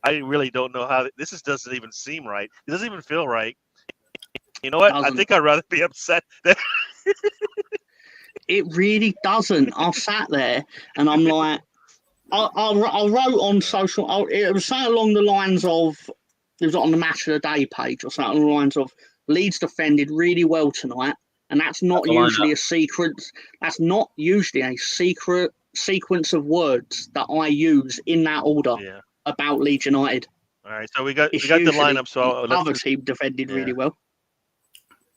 Speaker 1: I really don't know how this doesn't even seem right. It doesn't even feel right. You know what? I think I'd rather be upset than.
Speaker 3: It really doesn't. I sat there and I'm like, I wrote on social. It was something along the lines of, it was on the Match of the Day page or something along the lines of, Leeds defended really well tonight, and that's not usually a secret. That's not usually a secret sequence of words that I use in that order about Leeds United.
Speaker 1: All right, so we got the lineup. So
Speaker 3: the other team defended really well.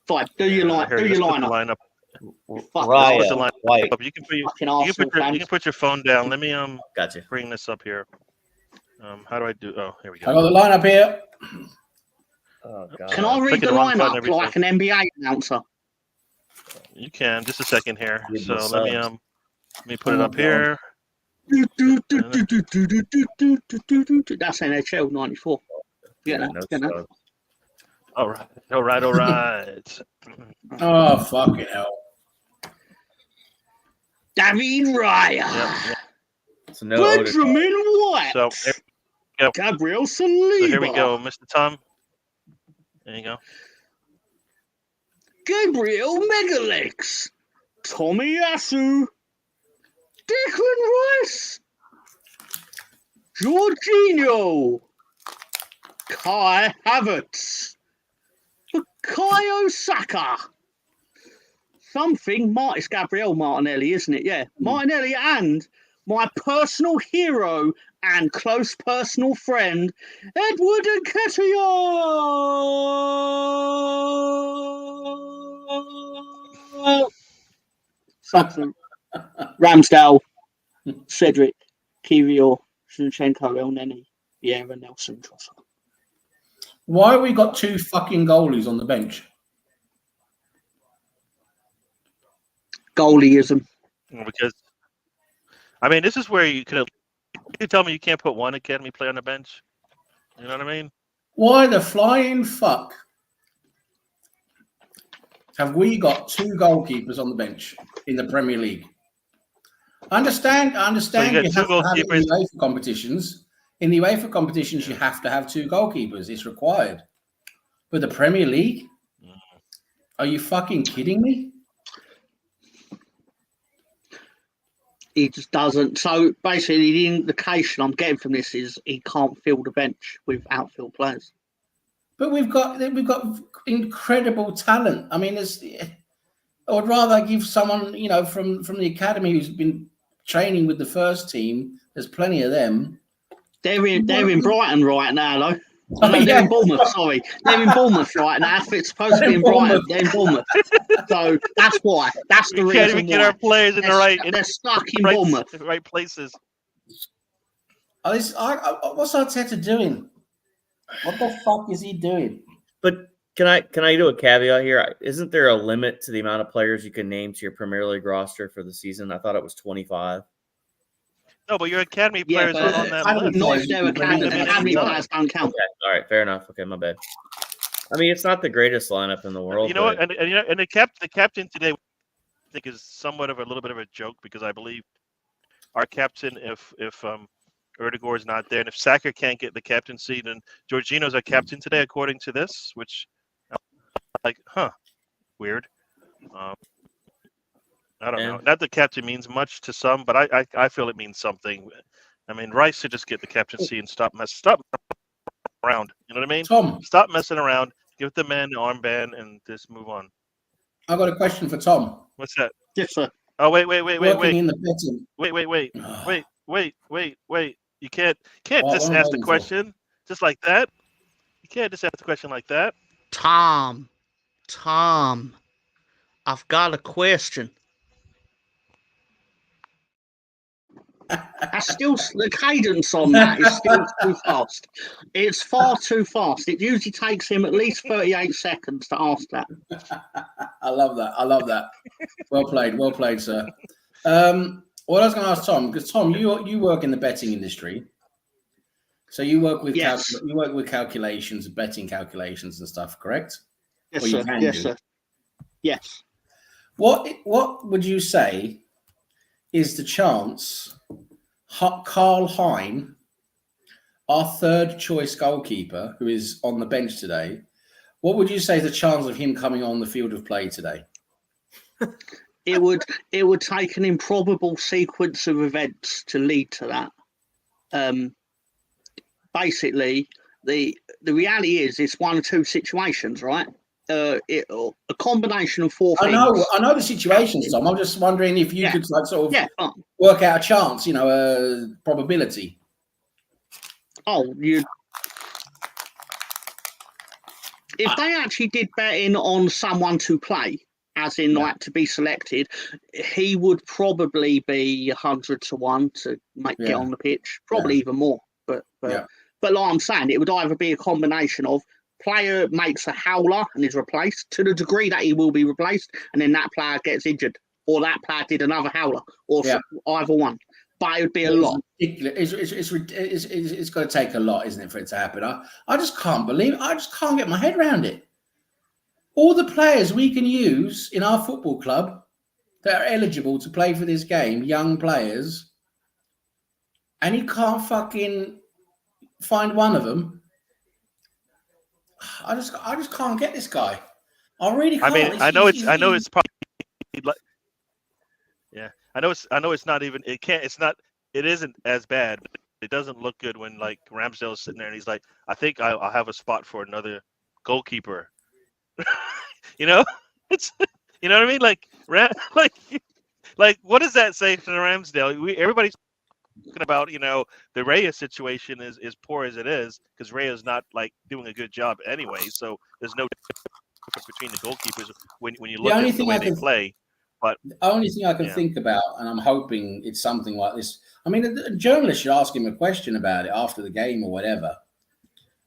Speaker 3: Fine, do your lineup.
Speaker 5: Raya, White.
Speaker 1: You can put your phone down. Let me
Speaker 5: Gotcha.
Speaker 1: Bring this up here. How do I do? Oh, here we go.
Speaker 4: I got the lineup here.
Speaker 5: Oh, God.
Speaker 3: Can I read the lineup like an NBA announcer?
Speaker 1: You can. Just a second here. So let me put it up here.
Speaker 3: That's NHL 94. Yeah,
Speaker 1: All right.
Speaker 4: Oh, fucking hell.
Speaker 3: David Raya.
Speaker 1: Yep.
Speaker 5: So no
Speaker 3: Benjamin White.
Speaker 1: So
Speaker 3: Gabriel Saliba.
Speaker 1: So here we go, Mr. Tom. There you go.
Speaker 3: Gabriel Megalex. Tommy Yasu. Declan Rice. Jorginho. Kai Havertz. Bukayo Saka. It's Gabriel Martinelli, isn't it? Yeah. Martinelli and my personal hero and close personal friend, Edward Nketiah. Samson, Ramsdale, Cedric, Kivior, Zinchenko, El Neni, Vieira, Nelson, Trossard.
Speaker 4: Why have we got 2 fucking goalies on the bench?
Speaker 3: Goalieism.
Speaker 1: Because, I mean, this is where you could tell me you can't put one academy player on the bench. You know what I mean?
Speaker 4: Why the flying fuck have we got 2 goalkeepers on the bench in the Premier League? I understand
Speaker 1: So you
Speaker 4: have
Speaker 1: got 2
Speaker 4: to have it in
Speaker 1: goalkeepers.
Speaker 4: the UEFA competitions. In the UEFA competitions, you have to have 2 goalkeepers. It's required. But the Premier League? Are you fucking kidding me?
Speaker 3: He just doesn't. So basically, the indication I'm getting from this is he can't fill the bench with outfield players.
Speaker 4: But we've got incredible talent. I mean, I would rather give someone, from the academy who's been training with the first team. There's plenty of them.
Speaker 3: They're in Brighton right now, though. They're in Bournemouth. Sorry, they're in Bournemouth right now. If it's supposed to be in Brighton, they're in Bournemouth. So that's why. That's the reason.
Speaker 1: We can't even get our players in the right.
Speaker 3: They're stuck in Bournemouth.
Speaker 1: Right places.
Speaker 4: What's Arteta doing? What the fuck is he doing?
Speaker 5: But can I do a caveat here? Isn't there a limit to the amount of players you can name to your Premier League roster for the season? I thought it was 25.
Speaker 1: No, but your academy players are on that list.
Speaker 3: Not if they're academy players don't count.
Speaker 5: Okay. All right, fair enough. Okay, my bad. I mean, it's not the greatest lineup in the world.
Speaker 1: You know what? And the captain today, I think, is somewhat of a little bit of a joke because I believe our captain, if Erdegaard is not there, and if Saka can't get the captaincy, then Jorginho's our captain today, according to this. Which, weird. I don't know. Not that captain means much to some, but I feel it means something. I mean, Rice should just get the captaincy and stop around. You know what I mean?
Speaker 4: Tom,
Speaker 1: stop messing around. Give the man the armband and just move on.
Speaker 4: I've got a question for Tom.
Speaker 1: What's that?
Speaker 3: Yes, sir.
Speaker 1: Oh, wait.
Speaker 4: Working in the betting.
Speaker 1: Wait. You can't just ask the question just like that. You can't just ask the question like that.
Speaker 3: Tom, I've got a question. That's still the cadence on that is still too fast. It's far too fast. It usually takes him at least 38 seconds to ask that.
Speaker 4: I love that. Well played, sir. What I was going to ask Tom, because Tom, you work in the betting industry, so you work with calculations, betting calculations and stuff, correct?
Speaker 3: Yes, sir. Yes, sir. Yes.
Speaker 4: What would you say is the chance Carl Hein, our third choice goalkeeper, who is on the bench today, what would you say is the chance of him coming on the field of play today?
Speaker 3: It would take an improbable sequence of events to lead to that. Basically, the reality is it's one or two situations, right? A combination of four things.
Speaker 4: I know the situations, Tom. I'm just wondering if you could like sort of work out a chance, a probability.
Speaker 3: If they actually did betting on someone to play, as in like to be selected, he would probably be 100 to 1 to get on the pitch, probably even more. But like I'm saying, it would either be a combination of player makes a howler and is replaced to the degree that he will be replaced, and then that player gets injured, or that player did another howler, or either one. But it would be a lot.
Speaker 4: It's going to take a lot, isn't it, for it to happen? I just can't believe it. I just can't get my head around it. All the players we can use in our football club that are eligible to play for this game, young players, and he can't fucking find one of them. I just can't get this guy. I really can't.
Speaker 1: I mean, I know it's probably like, I know it's not even. It isn't as bad. It doesn't look good when like Ramsdale's sitting there and he's like, I think I'll have a spot for another goalkeeper. It's what I mean. Like what does that say to Ramsdale? Everybody's talking about the Reyes situation is poor as it is because Reyes not like doing a good job anyway. So there's no difference between the goalkeepers when you look at the way they play. But
Speaker 4: the only thing I can think about, and I'm hoping it's something like this. I mean, a journalist should ask him a question about it after the game or whatever.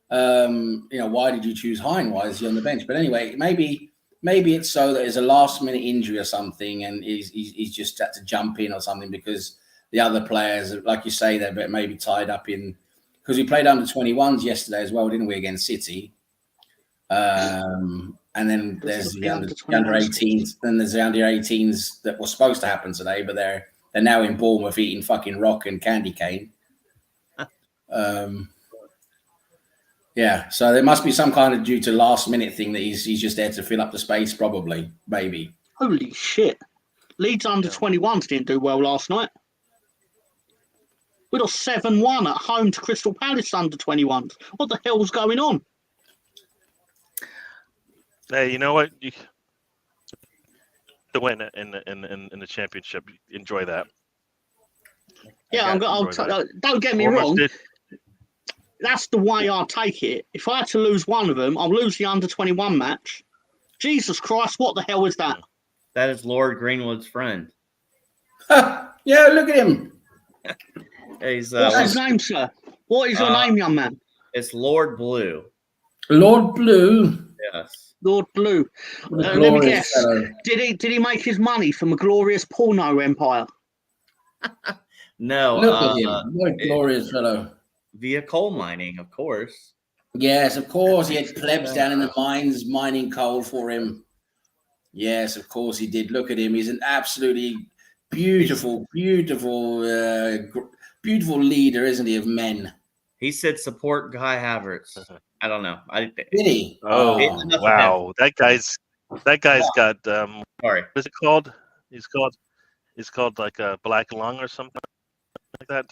Speaker 4: Why did you choose Hein? Why is he on the bench? But anyway, maybe it's so that there's a last minute injury or something, and he's just had to jump in or something because the other players, like you say, they're maybe tied up in because we played under 21s yesterday as well, didn't we, against City? And then there's the under 18s. Then there's the under 18s that were supposed to happen today, but they're now in Bournemouth eating fucking rock and candy cane. So there must be some kind of due to last minute thing that he's just there to fill up the space, probably, maybe.
Speaker 3: Holy shit! Leeds under 21s didn't do well last night. We lost 7-1 at home to Crystal Palace under 21s. What the hell's going on?
Speaker 1: Hey, you know what? To win in the championship, enjoy that.
Speaker 3: Yeah, don't get me wrong. That's the way I take it. If I had to lose one of them, I'll lose the under 21 match. Jesus Christ, what the hell is that?
Speaker 5: That is Lord Greenwood's friend.
Speaker 4: Yeah, look at him.
Speaker 3: What's his name, sir? What is your name, young man?
Speaker 5: It's Lord Blue.
Speaker 4: Lord Blue.
Speaker 5: Yes.
Speaker 3: Lord Blue. Let me guess. Did he make his money from a glorious porno empire?
Speaker 5: No.
Speaker 4: Look at him. What a glorious fellow.
Speaker 5: Via coal mining, of course.
Speaker 4: Yes, of course. He had plebs down in the mines mining coal for him. Yes, of course he did. Look at him. He's an absolutely beautiful leader, isn't he, of men?
Speaker 5: He said support Guy Havertz. I don't know.
Speaker 4: Did he?
Speaker 1: Oh, wow. That guy's got
Speaker 5: sorry.
Speaker 1: What is it called? He's called like a black lung or something like that.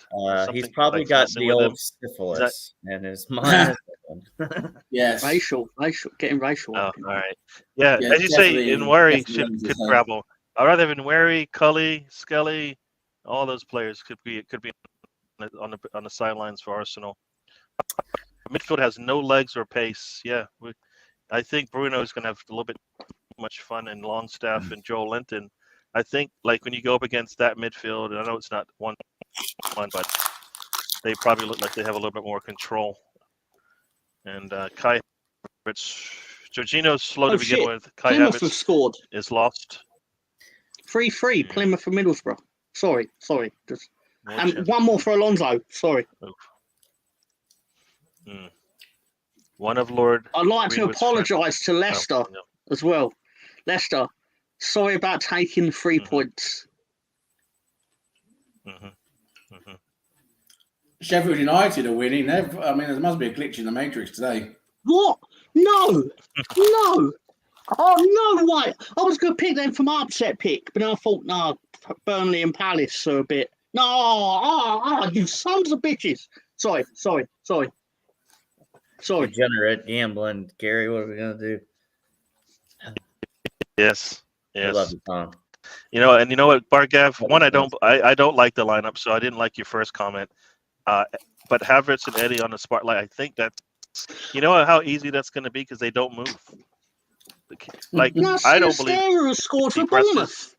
Speaker 5: He's probably
Speaker 1: like
Speaker 5: got the old syphilis in his mind.
Speaker 4: Yes.
Speaker 3: Racial, getting racial.
Speaker 1: Oh, all right. Yeah, as you say, Nweri could travel. I'd rather have Nweri, Cully, Skelly, all those players could be on the sidelines for Arsenal. Midfield has no legs or pace. Yeah, I think Bruno is going to have a little bit much fun, and Longstaff and Joel Linton. I think like when you go up against that midfield, and I know it's not 1-1, but they probably look like they have a little bit more control. And Kai Havertz, Jorginho's slow to begin with. Kai
Speaker 3: Plymouth have
Speaker 1: Havertz
Speaker 3: scored.
Speaker 1: is lost.
Speaker 3: 3-3, Plymouth for Middlesbrough. Sorry. Just and one more for Alonso. Sorry.
Speaker 1: One of Lord.
Speaker 3: I'd like to
Speaker 1: Greenwood's
Speaker 3: apologise to Leicester
Speaker 1: no.
Speaker 3: as well. Leicester, sorry about taking 3 points.
Speaker 4: Sheffield United are winning. I mean, there must be a glitch in the matrix today.
Speaker 3: What? No. No. Oh, no, why? I was going to pick them from upset pick, but then I thought, no, Burnley and Palace are a bit. No, you sons of bitches. Sorry.
Speaker 5: Degenerate gambling, Gary. What are we gonna do?
Speaker 1: Yes.
Speaker 5: I love you, Tom.
Speaker 1: You know, and you know what, Bargav? One, I don't like the lineup, so I didn't like your first comment. But Havertz and Eddie on the spotlight, I think that's, you know how easy that's going to be because they don't move. Like
Speaker 3: No,
Speaker 1: I don't believe
Speaker 3: Sierra scored for Bournemouth.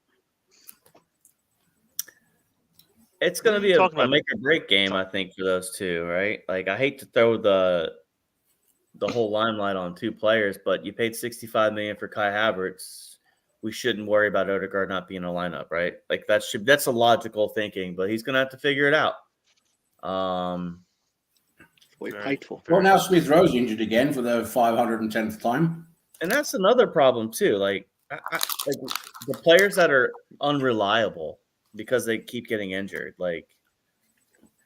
Speaker 5: It's going to be a make or break game, I think, for those two, right? Like, I hate to throw the whole limelight on two players, but you paid $65 million for Kai Havertz. We shouldn't worry about Odegaard not being in a lineup, right? Like that's a logical thinking, but he's going to have to figure it out.
Speaker 3: We paid for.
Speaker 4: Well, now Smith Rowe's injured again for the 510th time,
Speaker 5: and that's another problem too. Like the players that are unreliable because they keep getting injured, like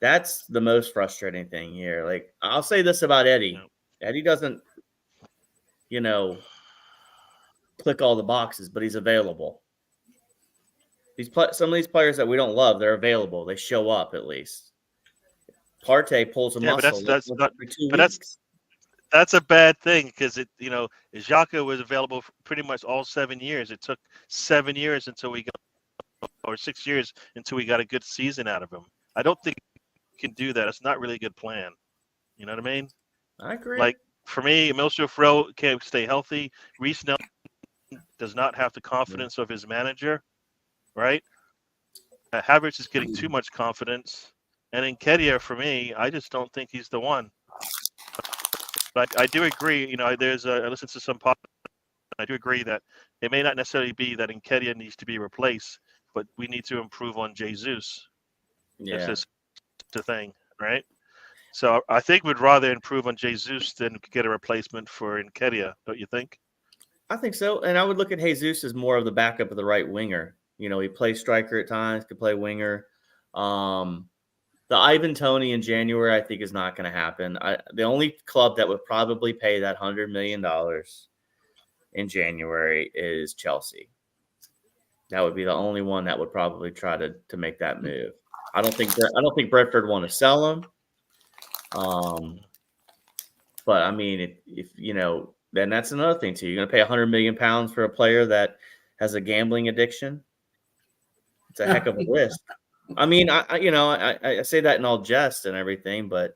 Speaker 5: that's the most frustrating thing here. Like I'll say this about Eddie. Eddie doesn't, click all the boxes, but he's available. Some of these players that we don't love, they're available. They show up at least. Partey pulls a muscle.
Speaker 1: That's a bad thing because Xhaka was available for pretty much all 7 years. It took 7 years until we got, or 6 years until we got a good season out of him. I don't think we can do that. It's not really a good plan. You know what I mean?
Speaker 5: I agree.
Speaker 1: Like for me, Emilio Ferrell can't stay healthy. Reece Nelson does not have the confidence of his manager, right? Havertz is getting too much confidence. And Nketiah, for me, I just don't think he's the one. But I do agree, I listened to some podcasts. I do agree that it may not necessarily be that Nketiah needs to be replaced, but we need to improve on Jesus.
Speaker 5: Yeah.
Speaker 1: That's the thing, right? So I think we'd rather improve on Jesus than get a replacement for Nketiah, don't you think?
Speaker 5: I think so. And I would look at Jesus as more of the backup of the right winger. He plays striker at times, could play winger. The Ivan Toney in January, I think, is not going to happen. The only club that would probably pay that $100 million in January is Chelsea. That would be the only one that would probably try to make that move. I don't think Brentford want to sell him. But I mean, if then that's another thing too. You're going to pay £100 million for a player that has a gambling addiction. It's a heck of a risk. I mean, I say that in all jest and everything, but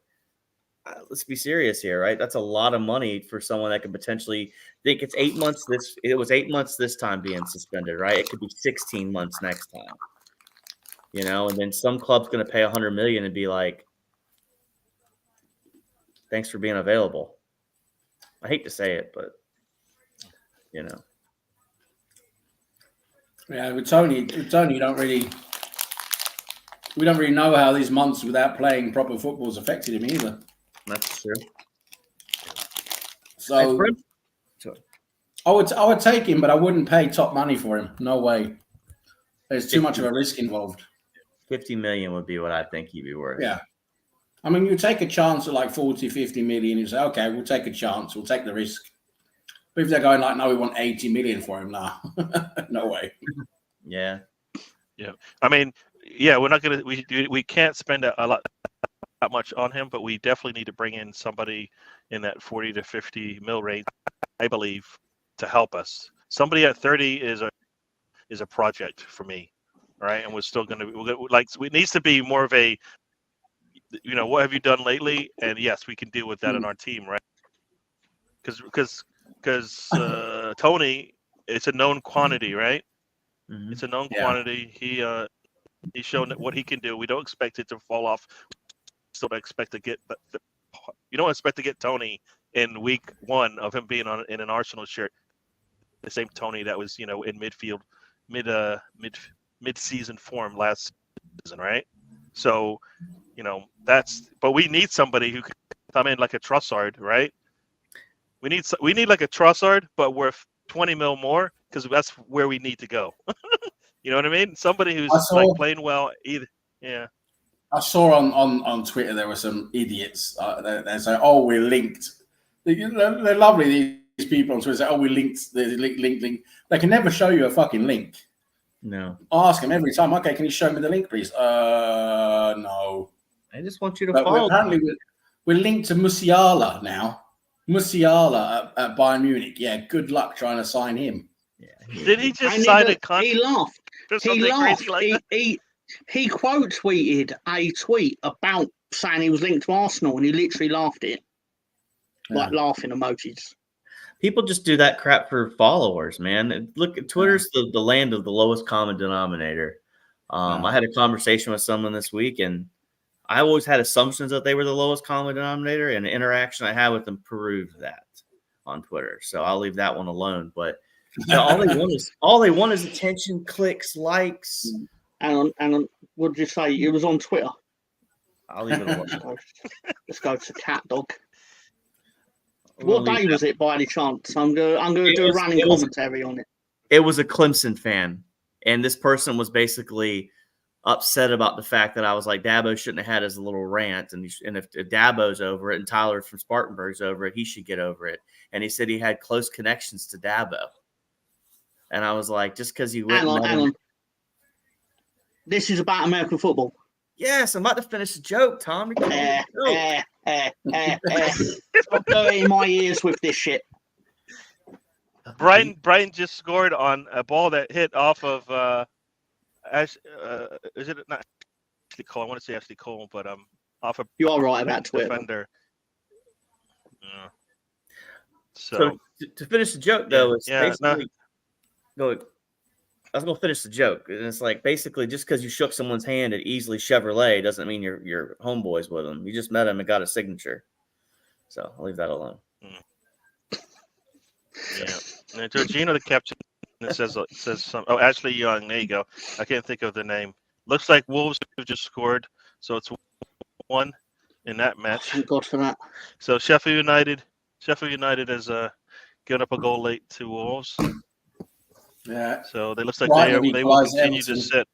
Speaker 5: let's be serious here, right? That's a lot of money for someone that could potentially think it's 8 months. It was 8 months this time being suspended, right? It could be 16 months next time, and then some club's going to pay $100 million and be like, thanks for being available. I hate to say it, but
Speaker 4: Yeah, with Tony, you don't really. We don't really know how these months without playing proper football has affected him either.
Speaker 5: That's true.
Speaker 4: So I would take him, but I wouldn't pay top money for him. No way. There's too much of a risk involved.
Speaker 5: 50 million would be what I think he'd be worth.
Speaker 4: Yeah. I mean, you take a chance at like 40, 50 million. You say, okay, we'll take a chance. We'll take the risk. But if they're going like, no, we want 80 million for him now. No way.
Speaker 5: Yeah.
Speaker 1: Yeah. I mean, yeah, we're not going to, we can't spend a lot that much on him, but we definitely need to bring in somebody in that 40 to 50 mil range, I believe, to help us. Somebody at 30 is a project for me. Right. And we're still going to, it needs to be more of a, what have you done lately? And yes, we can deal with that in our team, right? Because because Tony, it's a known quantity, right?
Speaker 5: Mhm.
Speaker 1: It's a known
Speaker 4: Yeah.
Speaker 1: quantity. He's shown what he can do. We don't expect it to fall off. Still don't expect to get, you don't expect to get Tony in week 1 of him being in an Arsenal shirt. The same Tony that was, in midfield, mid-season form last season, right? So, but we need somebody who can come in like a Trossard, right? We need like a Trossard, but worth 20 mil more, because that's where we need to go. You know what I mean? Somebody who's like playing well. Either, yeah.
Speaker 4: I saw on Twitter there were some idiots. They say, "Oh, we're linked." They're lovely. These people on Twitter say, "Oh, we're linked." There's link. They can never show you a fucking link.
Speaker 5: No.
Speaker 4: I ask them every time. Okay, can you show me the link, please? No.
Speaker 5: I just want you to
Speaker 4: But
Speaker 5: follow.
Speaker 4: apparently, we're linked to Musiala now. Musiala at Bayern Munich. Yeah, good luck trying to sign him.
Speaker 1: Yeah. Did he just sign a contract?
Speaker 3: He laughed.
Speaker 1: He laughed.
Speaker 3: Like he quote tweeted a tweet about saying he was linked to Arsenal, and he literally laughed at it. Like laughing emojis.
Speaker 5: People just do that crap for followers, man. Look, Twitter's the land of the lowest common denominator. I had a conversation with someone this week, and I always had assumptions that they were the lowest common denominator, and the interaction I had with them proved that on Twitter. So I'll leave that one alone. But all they want is attention, clicks, likes.
Speaker 3: And what did you say? It was on Twitter.
Speaker 5: I'll leave it alone.
Speaker 3: Let's go to Cat Dog. What day was it, by any chance? I'm going to do a running commentary on it.
Speaker 5: It was a Clemson fan, and this person was basically upset about the fact that I was like, Dabo shouldn't have had his little rant, and if Dabo's over it and Tyler from Spartanburg's over it, he should get over it. And he said he had close connections to Dabo. And I was like, just because you went
Speaker 3: hang on. This is about American football.
Speaker 5: Yes, I'm about to finish the joke, Tom.
Speaker 3: Stop going in my ears with this shit.
Speaker 1: Brian just scored on a ball that hit off of is it not Ashley Cole? I want to say Ashley Cole, but off of
Speaker 3: you are right about Twitter.
Speaker 1: Defender. Yeah.
Speaker 5: So to finish the joke though, it's basically I was gonna finish the joke, and it's like basically just because you shook someone's hand at Easley Chevrolet doesn't mean you're homeboys with them. You just met him and got a signature. So I'll leave that alone.
Speaker 1: Yeah. And Georgina, the captain, says some. Oh, Ashley Young. There you go. I can't think of the name. Looks like Wolves have just scored, so it's 1 in that match.
Speaker 3: Thank God for that.
Speaker 1: So Sheffield United has given up a goal late to Wolves.
Speaker 4: Yeah.
Speaker 1: So they looks like they will continue to sit.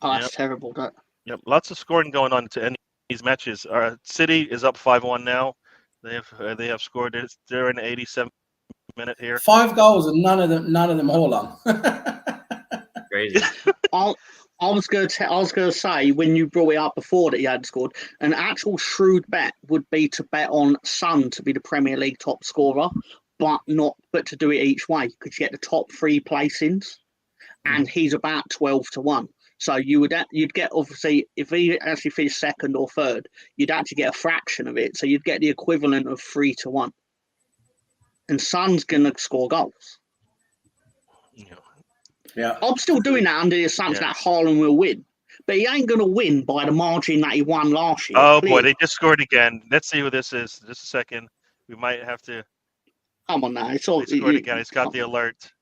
Speaker 3: Oh, that's terrible. That.
Speaker 1: Yep. Lots of scoring going on to any of these matches. City is up 5-1 now. They have scored it. They're in the 87th minute here.
Speaker 4: 5 goals and none of them Haaland.
Speaker 5: Crazy.
Speaker 3: I was going to say when you brought it up before that he had scored, an actual shrewd bet would be to bet on Son to be the Premier League top scorer, but to do it each way, because you get the top 3 placings, and he's about 12-1. So you'd get, obviously, if he actually finished second or third, you'd actually get a fraction of it. So you'd get the equivalent of 3-1. And Son's gonna score goals.
Speaker 4: Yeah,
Speaker 3: I'm still doing that under the assumption that Haaland will win, but he ain't gonna win by the margin that he won last year.
Speaker 1: Oh boy, they just scored again. Let's see who this is. Just a second. We might have to.
Speaker 3: Come on now, it's all.
Speaker 1: They scored again. He's got the alert.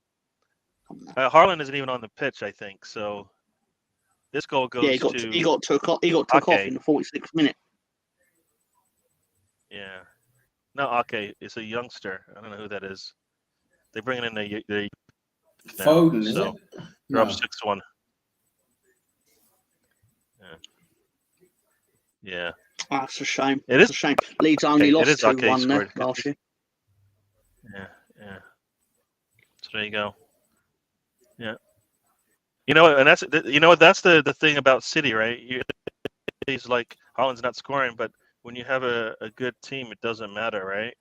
Speaker 1: Haaland isn't even on the pitch, I think. So this goal goes
Speaker 3: he got took off in the 46th minute.
Speaker 1: Yeah. No, Ake is a youngster. I don't know who that is. They're bringing in the
Speaker 4: Foden, is it?
Speaker 1: They're up 6-1. Yeah.
Speaker 3: Oh, that's a shame.
Speaker 1: It's
Speaker 3: a shame. Leeds only lost 2-1 there last year.
Speaker 1: Yeah. So there you go. Yeah. And that's the thing about City, right? He's like Haaland's not scoring, but when you have a good team, it doesn't matter, right?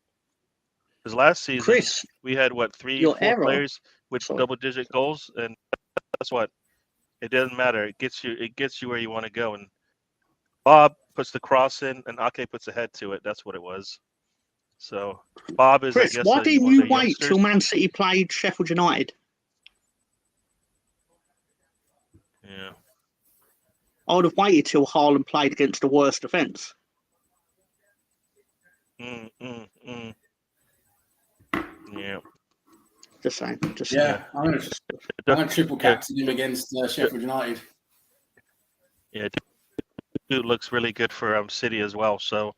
Speaker 1: Because last season
Speaker 3: Chris,
Speaker 1: we had 3-4 players with double-digit goals, and that's what it doesn't matter. It gets you where you want to go. And Bob puts the cross in, and Ake puts a head to it. That's what it was. So Bob is,
Speaker 3: Chris,
Speaker 1: I guess,
Speaker 3: why didn't
Speaker 1: one of
Speaker 3: you
Speaker 1: the
Speaker 3: wait
Speaker 1: youngsters.
Speaker 3: till Man City played Sheffield United?
Speaker 1: Yeah.
Speaker 3: I would have waited till Haaland played against the worst defence.
Speaker 1: Yeah.
Speaker 3: Just saying.
Speaker 4: Yeah, I'm going to triple captain him against Sheffield United.
Speaker 1: Yeah, dude looks really good for City as well. So,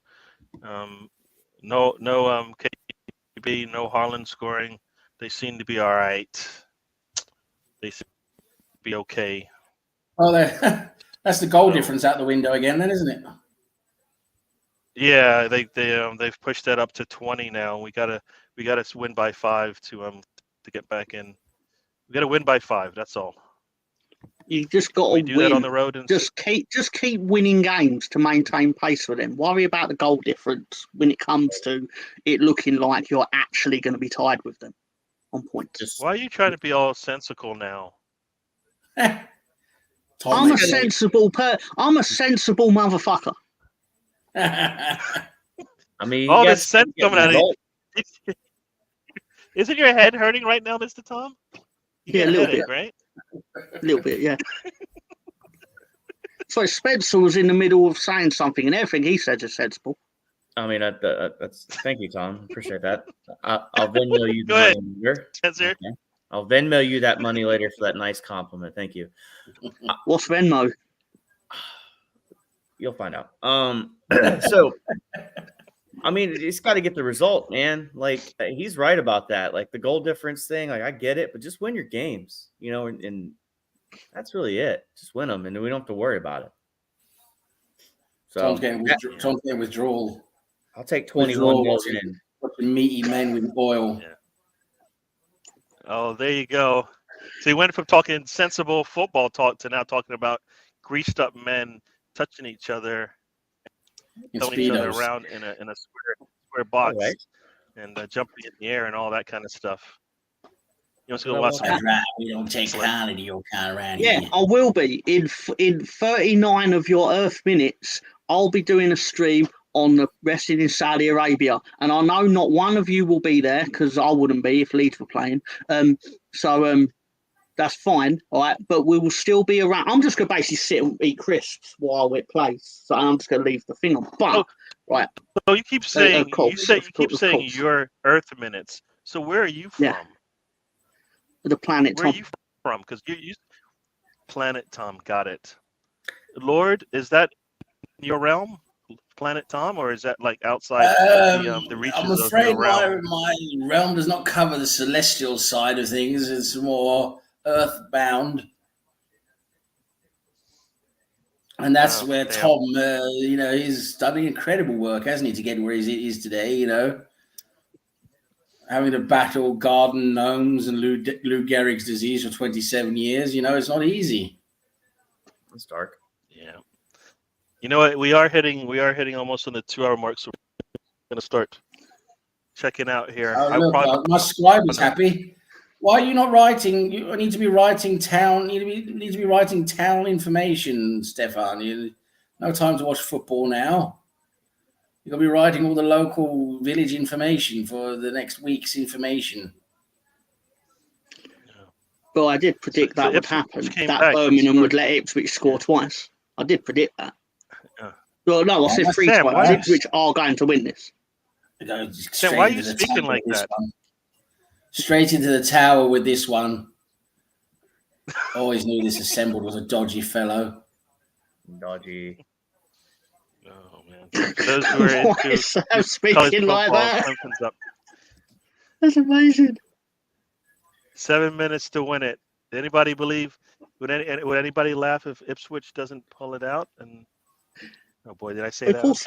Speaker 1: no KDB, no Haaland scoring. They seem to be all right. They seem to be okay.
Speaker 4: Oh, that's the goal difference out the window again, then, isn't it?
Speaker 1: Yeah, they've pushed that up to 20 now. We gotta win by 5 to get back in. We gotta win by 5. That's all.
Speaker 3: You just got
Speaker 1: We
Speaker 3: to
Speaker 1: do
Speaker 3: win.
Speaker 1: that on the road, and
Speaker 3: Just keep winning games to maintain pace for them. Worry about the goal difference when it comes to it looking like you're actually going to be tied with them on points.
Speaker 1: why are you trying to be all sensical now?
Speaker 3: I'm a sensible motherfucker.
Speaker 5: I mean,
Speaker 1: All
Speaker 5: you
Speaker 1: this
Speaker 5: guys
Speaker 1: sense
Speaker 5: get
Speaker 1: coming out of
Speaker 5: result.
Speaker 1: you. Isn't your head hurting right now, Mr. Tom? You
Speaker 3: Yeah,
Speaker 1: get
Speaker 3: a little
Speaker 1: headache,
Speaker 3: bit.
Speaker 1: right?
Speaker 3: A little bit, yeah. So Spencer was in the middle of saying something, and everything he said is sensible.
Speaker 5: I mean, that's thank you, Tom. Appreciate that. I'll Venmo you the
Speaker 1: Go ahead,
Speaker 5: money later.
Speaker 1: Spencer.
Speaker 5: Okay. I'll Venmo you that money later for that nice compliment. Thank you.
Speaker 3: What's Venmo?
Speaker 5: You'll find out. So I mean, it's got to get the result, man. Like he's right about that. Like the goal difference thing, like I get it, but just win your games, you know, and that's really it. Just win them, and we don't have to worry about it. So
Speaker 4: Tom's getting withdrawal.
Speaker 5: I'll take 21 million.
Speaker 4: Watching meaty men with oil.
Speaker 1: Yeah. Oh, there you go. So you went from talking sensible football talk to now talking about greased up men touching each other, throwing each other around in a square box,
Speaker 5: Right.
Speaker 1: and jumping in the air and all that kind of stuff. You want to go watch some?
Speaker 4: That's right. We don't take kindly to your kind around
Speaker 3: Yeah,
Speaker 4: here.
Speaker 3: I will be. In 39 of your Earth minutes, I'll be doing a stream on the wrestling in Saudi Arabia. And I know not one of you will be there because I wouldn't be if Leeds were playing. So that's fine. All right. But we will still be around. I'm just going to basically sit and eat crisps while it plays. So I'm just going to leave the thing on. But, right.
Speaker 1: So you keep saying,
Speaker 3: course,
Speaker 1: you keep
Speaker 3: of
Speaker 1: saying
Speaker 3: course.
Speaker 1: your Earth minutes. So where are you from?
Speaker 3: Yeah. The planet
Speaker 1: Where are
Speaker 3: Tom.
Speaker 1: you from? Because you Planet Tom, got it. Lord, is that your realm, Planet Tom, or is that like outside the reaches
Speaker 4: I'm
Speaker 1: of
Speaker 4: afraid
Speaker 1: your realm?
Speaker 4: my realm does not cover the celestial side of things. It's more earthbound. And that's where
Speaker 1: damn.
Speaker 4: Tom, he's done incredible work, hasn't he, to get where he is today, you know? Having to battle garden gnomes and Lou Gehrig's disease for 27 years, it's not easy.
Speaker 5: It's dark.
Speaker 1: Yeah. You know what? We are hitting almost on the 2-hour mark, so we're gonna start checking out here.
Speaker 4: My scribe is happy. Why are you not writing? You need to be writing town. You need to be writing town information, Stefan. No time to watch football now. You're going to be writing all the local village information for the next week's information.
Speaker 3: Well, I did predict that would happen. That Birmingham would let Ipswich score twice. I did predict that.
Speaker 1: Yeah.
Speaker 3: Well, no, I said 3 twice. Ipswich are going to win this.
Speaker 1: Sam, why are you speaking like that?
Speaker 4: Straight into the tower with this one. Always knew this assembled was a dodgy fellow.
Speaker 5: Dodgy.
Speaker 1: Oh man! For those who are
Speaker 3: Why is Sam speaking like that? That's amazing.
Speaker 1: 7 minutes to win it. Did anybody believe? Would anybody laugh if Ipswich doesn't pull it out? And oh boy, did I say that?
Speaker 3: Of course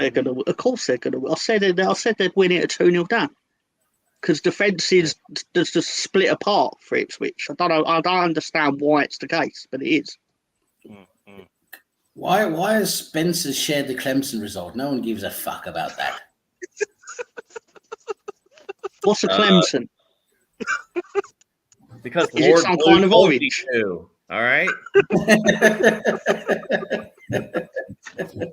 Speaker 3: they're gonna. I said they'd win it at 2-0 down. Because defence is just split apart for Ipswich. I don't understand why it's the case, but it is.
Speaker 1: Mm-hmm.
Speaker 4: Why has Spencer shared the Clemson result? No one gives a fuck about that.
Speaker 3: What's a Clemson?
Speaker 5: Because
Speaker 3: is it some kind of orange?
Speaker 5: All right.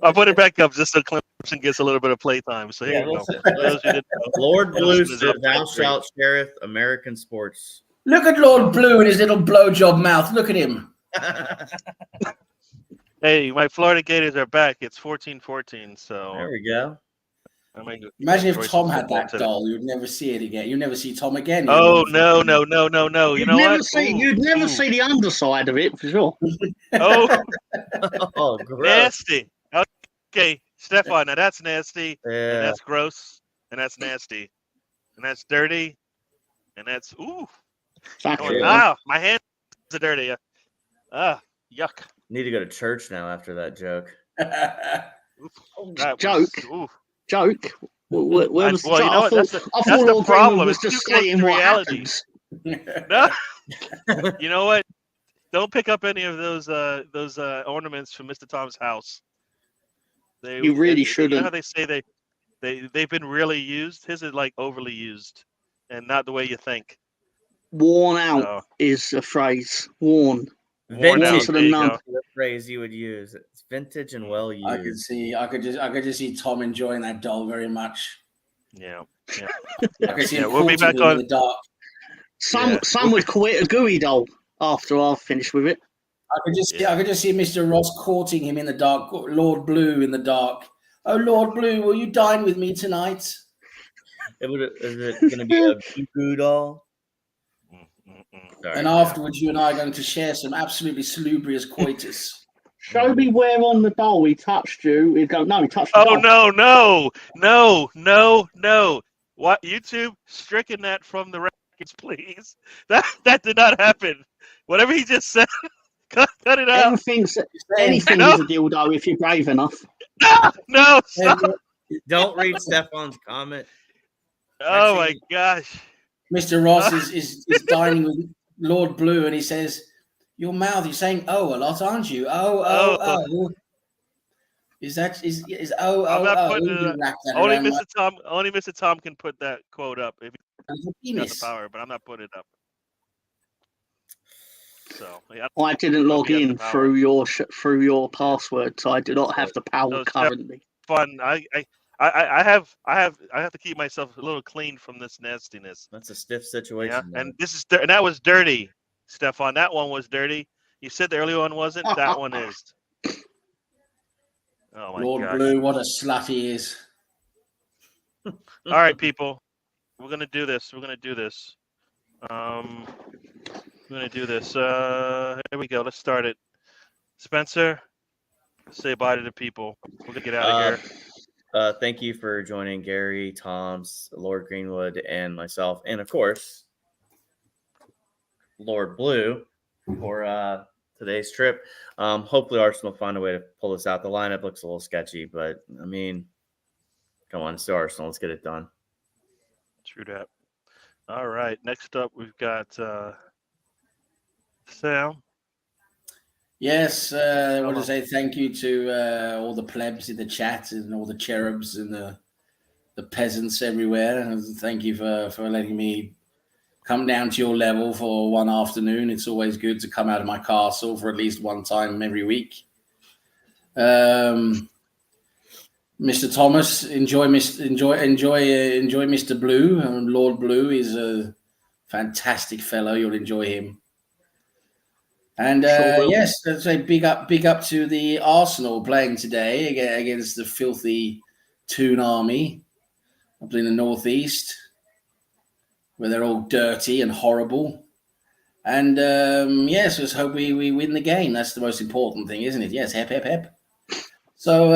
Speaker 1: I'll put it back up just so Clemson Gibson gets a little bit of playtime. So here
Speaker 5: Yeah,
Speaker 1: you go.
Speaker 5: listen,
Speaker 1: For those who didn't know,
Speaker 5: Lord Blue
Speaker 1: Gibson is
Speaker 5: says,
Speaker 1: up
Speaker 5: "Thou
Speaker 1: 3.
Speaker 5: shalt shareth American sports."
Speaker 4: Look at Lord Blue and his little blowjob mouth. Look at him.
Speaker 1: Hey, my Florida Gators are back. It's 14-14. So
Speaker 5: There we go.
Speaker 1: I might
Speaker 4: Imagine
Speaker 1: enjoy
Speaker 4: if
Speaker 1: some
Speaker 4: Tom had
Speaker 1: football
Speaker 4: that
Speaker 1: today.
Speaker 4: doll. You'd never see it again. You'd never see Tom again.
Speaker 1: Oh no. You
Speaker 3: You'd
Speaker 1: know
Speaker 3: never
Speaker 1: what?
Speaker 3: see.
Speaker 1: Ooh,
Speaker 3: You'd never
Speaker 1: ooh.
Speaker 3: see the underside of it for sure.
Speaker 1: Oh,
Speaker 5: Oh, gross.
Speaker 1: nasty. Okay, Stefan. Now that's nasty, and
Speaker 5: Yeah.
Speaker 1: that's gross, and that's nasty, and that's dirty, and that's
Speaker 3: Exactly.
Speaker 1: my hands are dirty. Yuck.
Speaker 5: Need to go to church now after that joke.
Speaker 1: That
Speaker 3: Joke.
Speaker 1: Was,
Speaker 3: Joke. Where was the
Speaker 1: well, you
Speaker 3: joke?
Speaker 1: know what? That's
Speaker 3: I thought
Speaker 1: the
Speaker 3: Lord Greenwood
Speaker 1: problem.
Speaker 3: was
Speaker 1: It's
Speaker 3: just
Speaker 1: too close
Speaker 3: stating
Speaker 1: to
Speaker 3: what
Speaker 1: reality.
Speaker 3: happens.
Speaker 1: No, you know what? Don't pick up any of those ornaments from Mr. Tom's house.
Speaker 3: You really
Speaker 1: You
Speaker 3: shouldn't.
Speaker 1: know how they say they've been really used. His is like overly used, and not the way you think.
Speaker 3: Worn out
Speaker 1: So,
Speaker 3: is a phrase. Worn.
Speaker 1: worn out.
Speaker 5: Vintage
Speaker 3: to
Speaker 1: There
Speaker 3: the
Speaker 1: you
Speaker 3: nun.
Speaker 1: go.
Speaker 5: the phrase you would use. It's vintage and well
Speaker 4: I could
Speaker 5: used.
Speaker 4: see. I could just see Tom enjoying that doll very much.
Speaker 1: Yeah.
Speaker 4: I could see him
Speaker 1: We'll be
Speaker 4: courting
Speaker 1: back
Speaker 4: him in
Speaker 1: on.
Speaker 4: the dark.
Speaker 3: Some would call it a gooey doll after I've finished with it.
Speaker 4: I could just see Mr. Ross courting him in the dark. Lord Blue in the dark. Oh, Lord Blue, will you dine with me tonight?
Speaker 5: Is it going to be a goo doll? Sorry,
Speaker 4: And afterwards, you and I are going to share some absolutely salubrious coitus.
Speaker 3: Show me where on the doll he touched you. He'd go, no, he touched the
Speaker 1: Oh
Speaker 3: doll.
Speaker 1: no! What YouTube stricken that from the records, please? That did not happen. Whatever he just said, cut it out.
Speaker 3: Anything
Speaker 1: No.
Speaker 3: is a dildo if you're brave enough.
Speaker 1: No, stop.
Speaker 5: Don't read Stefan's comment.
Speaker 1: Oh my gosh.
Speaker 4: Mr. Ross is dining with Lord Blue, and he says, "Your mouth, you're saying oh a lot, aren't you? Oh. Is
Speaker 1: I'm
Speaker 4: oh
Speaker 1: not
Speaker 4: oh?
Speaker 1: putting
Speaker 4: You
Speaker 1: it
Speaker 4: can
Speaker 1: up.
Speaker 4: wrap that
Speaker 1: Only
Speaker 4: around
Speaker 1: Mr. Tom can put that quote up if
Speaker 4: my
Speaker 1: he's got the
Speaker 4: penis.
Speaker 1: power, but I'm not putting it up. So
Speaker 3: I didn't log
Speaker 1: he has the
Speaker 3: in
Speaker 1: power.
Speaker 3: through your password, so I do not have the power
Speaker 1: So,
Speaker 3: currently.
Speaker 1: Fun. I have to keep myself a little clean from this nastiness.
Speaker 5: That's a stiff situation.
Speaker 1: Yeah, and that was dirty, Stefan. That one was dirty. You said the earlier one wasn't. That one is. Oh my
Speaker 4: Lord
Speaker 1: gosh.
Speaker 4: Blue, what a slut he is.
Speaker 1: All right, people. We're gonna do this. We're gonna do this. Here we go. Let's start it. Spencer, say bye to the people. We're gonna get out of here.
Speaker 5: Thank you for joining Gary, Tom's, Lord Greenwood, and myself, and of course, Lord Blue for today's trip. Hopefully, Arsenal will find a way to pull this out. The lineup looks a little sketchy, but I mean, come on, it's still Arsenal. Let's get it done.
Speaker 1: True that. All right. Next up, we've got Sam.
Speaker 4: Yes, I want to say thank you to all the plebs in the chat and all the cherubs and the peasants everywhere. And thank you for letting me come down to your level for one afternoon. It's always good to come out of my castle for at least one time every week. Mr. Thomas, enjoy Mr. Blue. Lord Blue is a fantastic fellow. You'll enjoy him. And yes, let's say big up to the Arsenal playing today against the filthy Toon Army up in the northeast, where they're all dirty and horrible. And yes, let's hope we win the game. That's the most important thing, isn't it? Yes, hep hep hep. So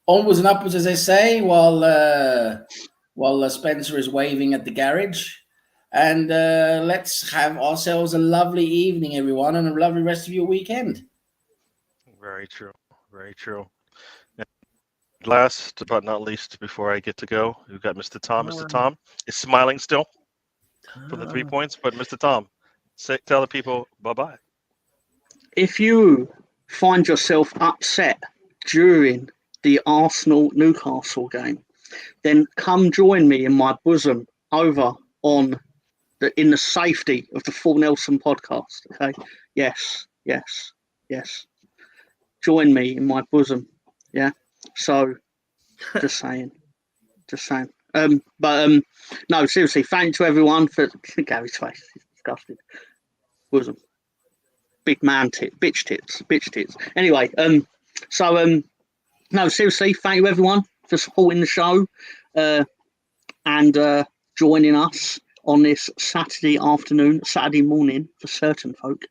Speaker 4: onwards and upwards, as they say, while Spencer is waving at the garage. And let's have ourselves a lovely evening, everyone, and a lovely rest of your weekend.
Speaker 1: Very true. Very true. And last but not least, before I get to go, we've got Mr. Tom. Mr. Tom is smiling still for the 3 points, but Mr. Tom, tell the people bye-bye.
Speaker 3: If you find yourself upset during the Arsenal-Newcastle game, then come join me in my bosom over in the safety of the Full Nelson podcast. Okay. Yes. Join me in my bosom. Yeah. So, just saying. No, seriously, thank you to everyone for Gary's face. It's disgusting. Was a big man bitch tits. Anyway, no, seriously, thank you everyone for supporting the show and joining us on this Saturday morning for certain folk.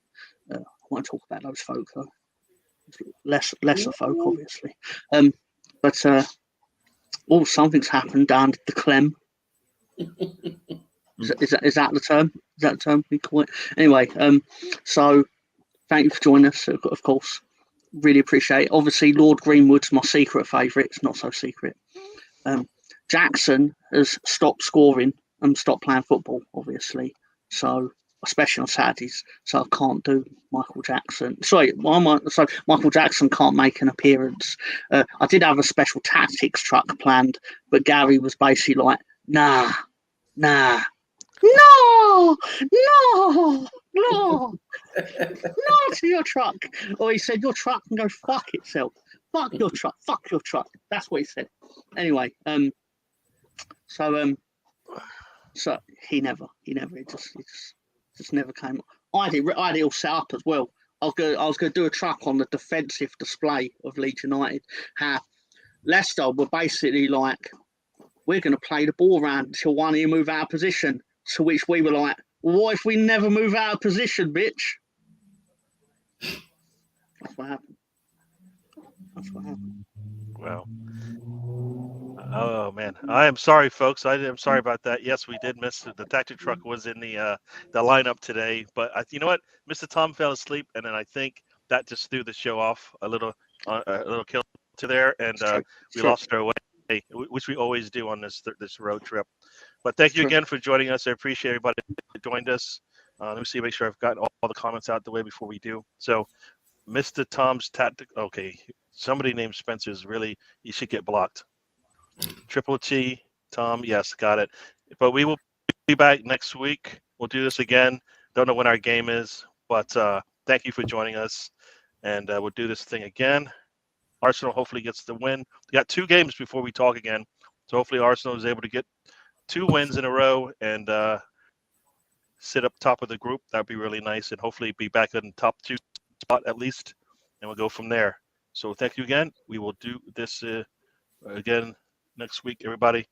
Speaker 3: I won't talk about those folk though. Lesser folk, obviously. But something's happened down at the Clem. Is that the term? Is that the term we call it? Anyway, so thank you for joining us, of course. Really appreciate it. Obviously, Lord Greenwood's my secret favourite. It's not so secret. Jackson has stopped scoring and stopped playing football, obviously. So, especially on Saturdays. So I can't do Michael Jackson. Sorry, so Michael Jackson can't make an appearance. I did have a special tactics truck planned, but Gary was basically like, nah, no, to your truck. Or he said, your truck can go fuck itself. Fuck your truck. That's what he said. Anyway, so he never, it just never came. I had it all set up as well. I was going to do a truck on the defensive display of Leeds United. How Leicester were basically like, we're going to play the ball around until one of you move out of position. To which we were like, what if we never move out of position, bitch? That's what happened.
Speaker 1: Wow. Oh man, I am sorry, folks. I am sorry about that. Yes, we did miss it. The tactic truck was in the lineup today, but you know what? Mr. Tom fell asleep, and then I think that just threw the show off a little kill to there, and we lost our way, which we always do on this road trip. But thank you again for joining us. I appreciate everybody that joined us. Let me see, make sure I've gotten all the comments out the way before we do. So, Mr. Tom's tactic. Okay, somebody named Spencer is really, you should get blocked. Triple T, Tom, yes, got it. But we will be back next week. We'll do this again. Don't know when our game is, but thank you for joining us. And we'll do this thing again. Arsenal hopefully gets the win. We got 2 games before we talk again. So hopefully Arsenal is able to get 2 wins in a row and sit up top of the group. That'd be really nice. And hopefully be back in the top 2 spot at least. And we'll go from there. So thank you again. We will do this again next week, everybody.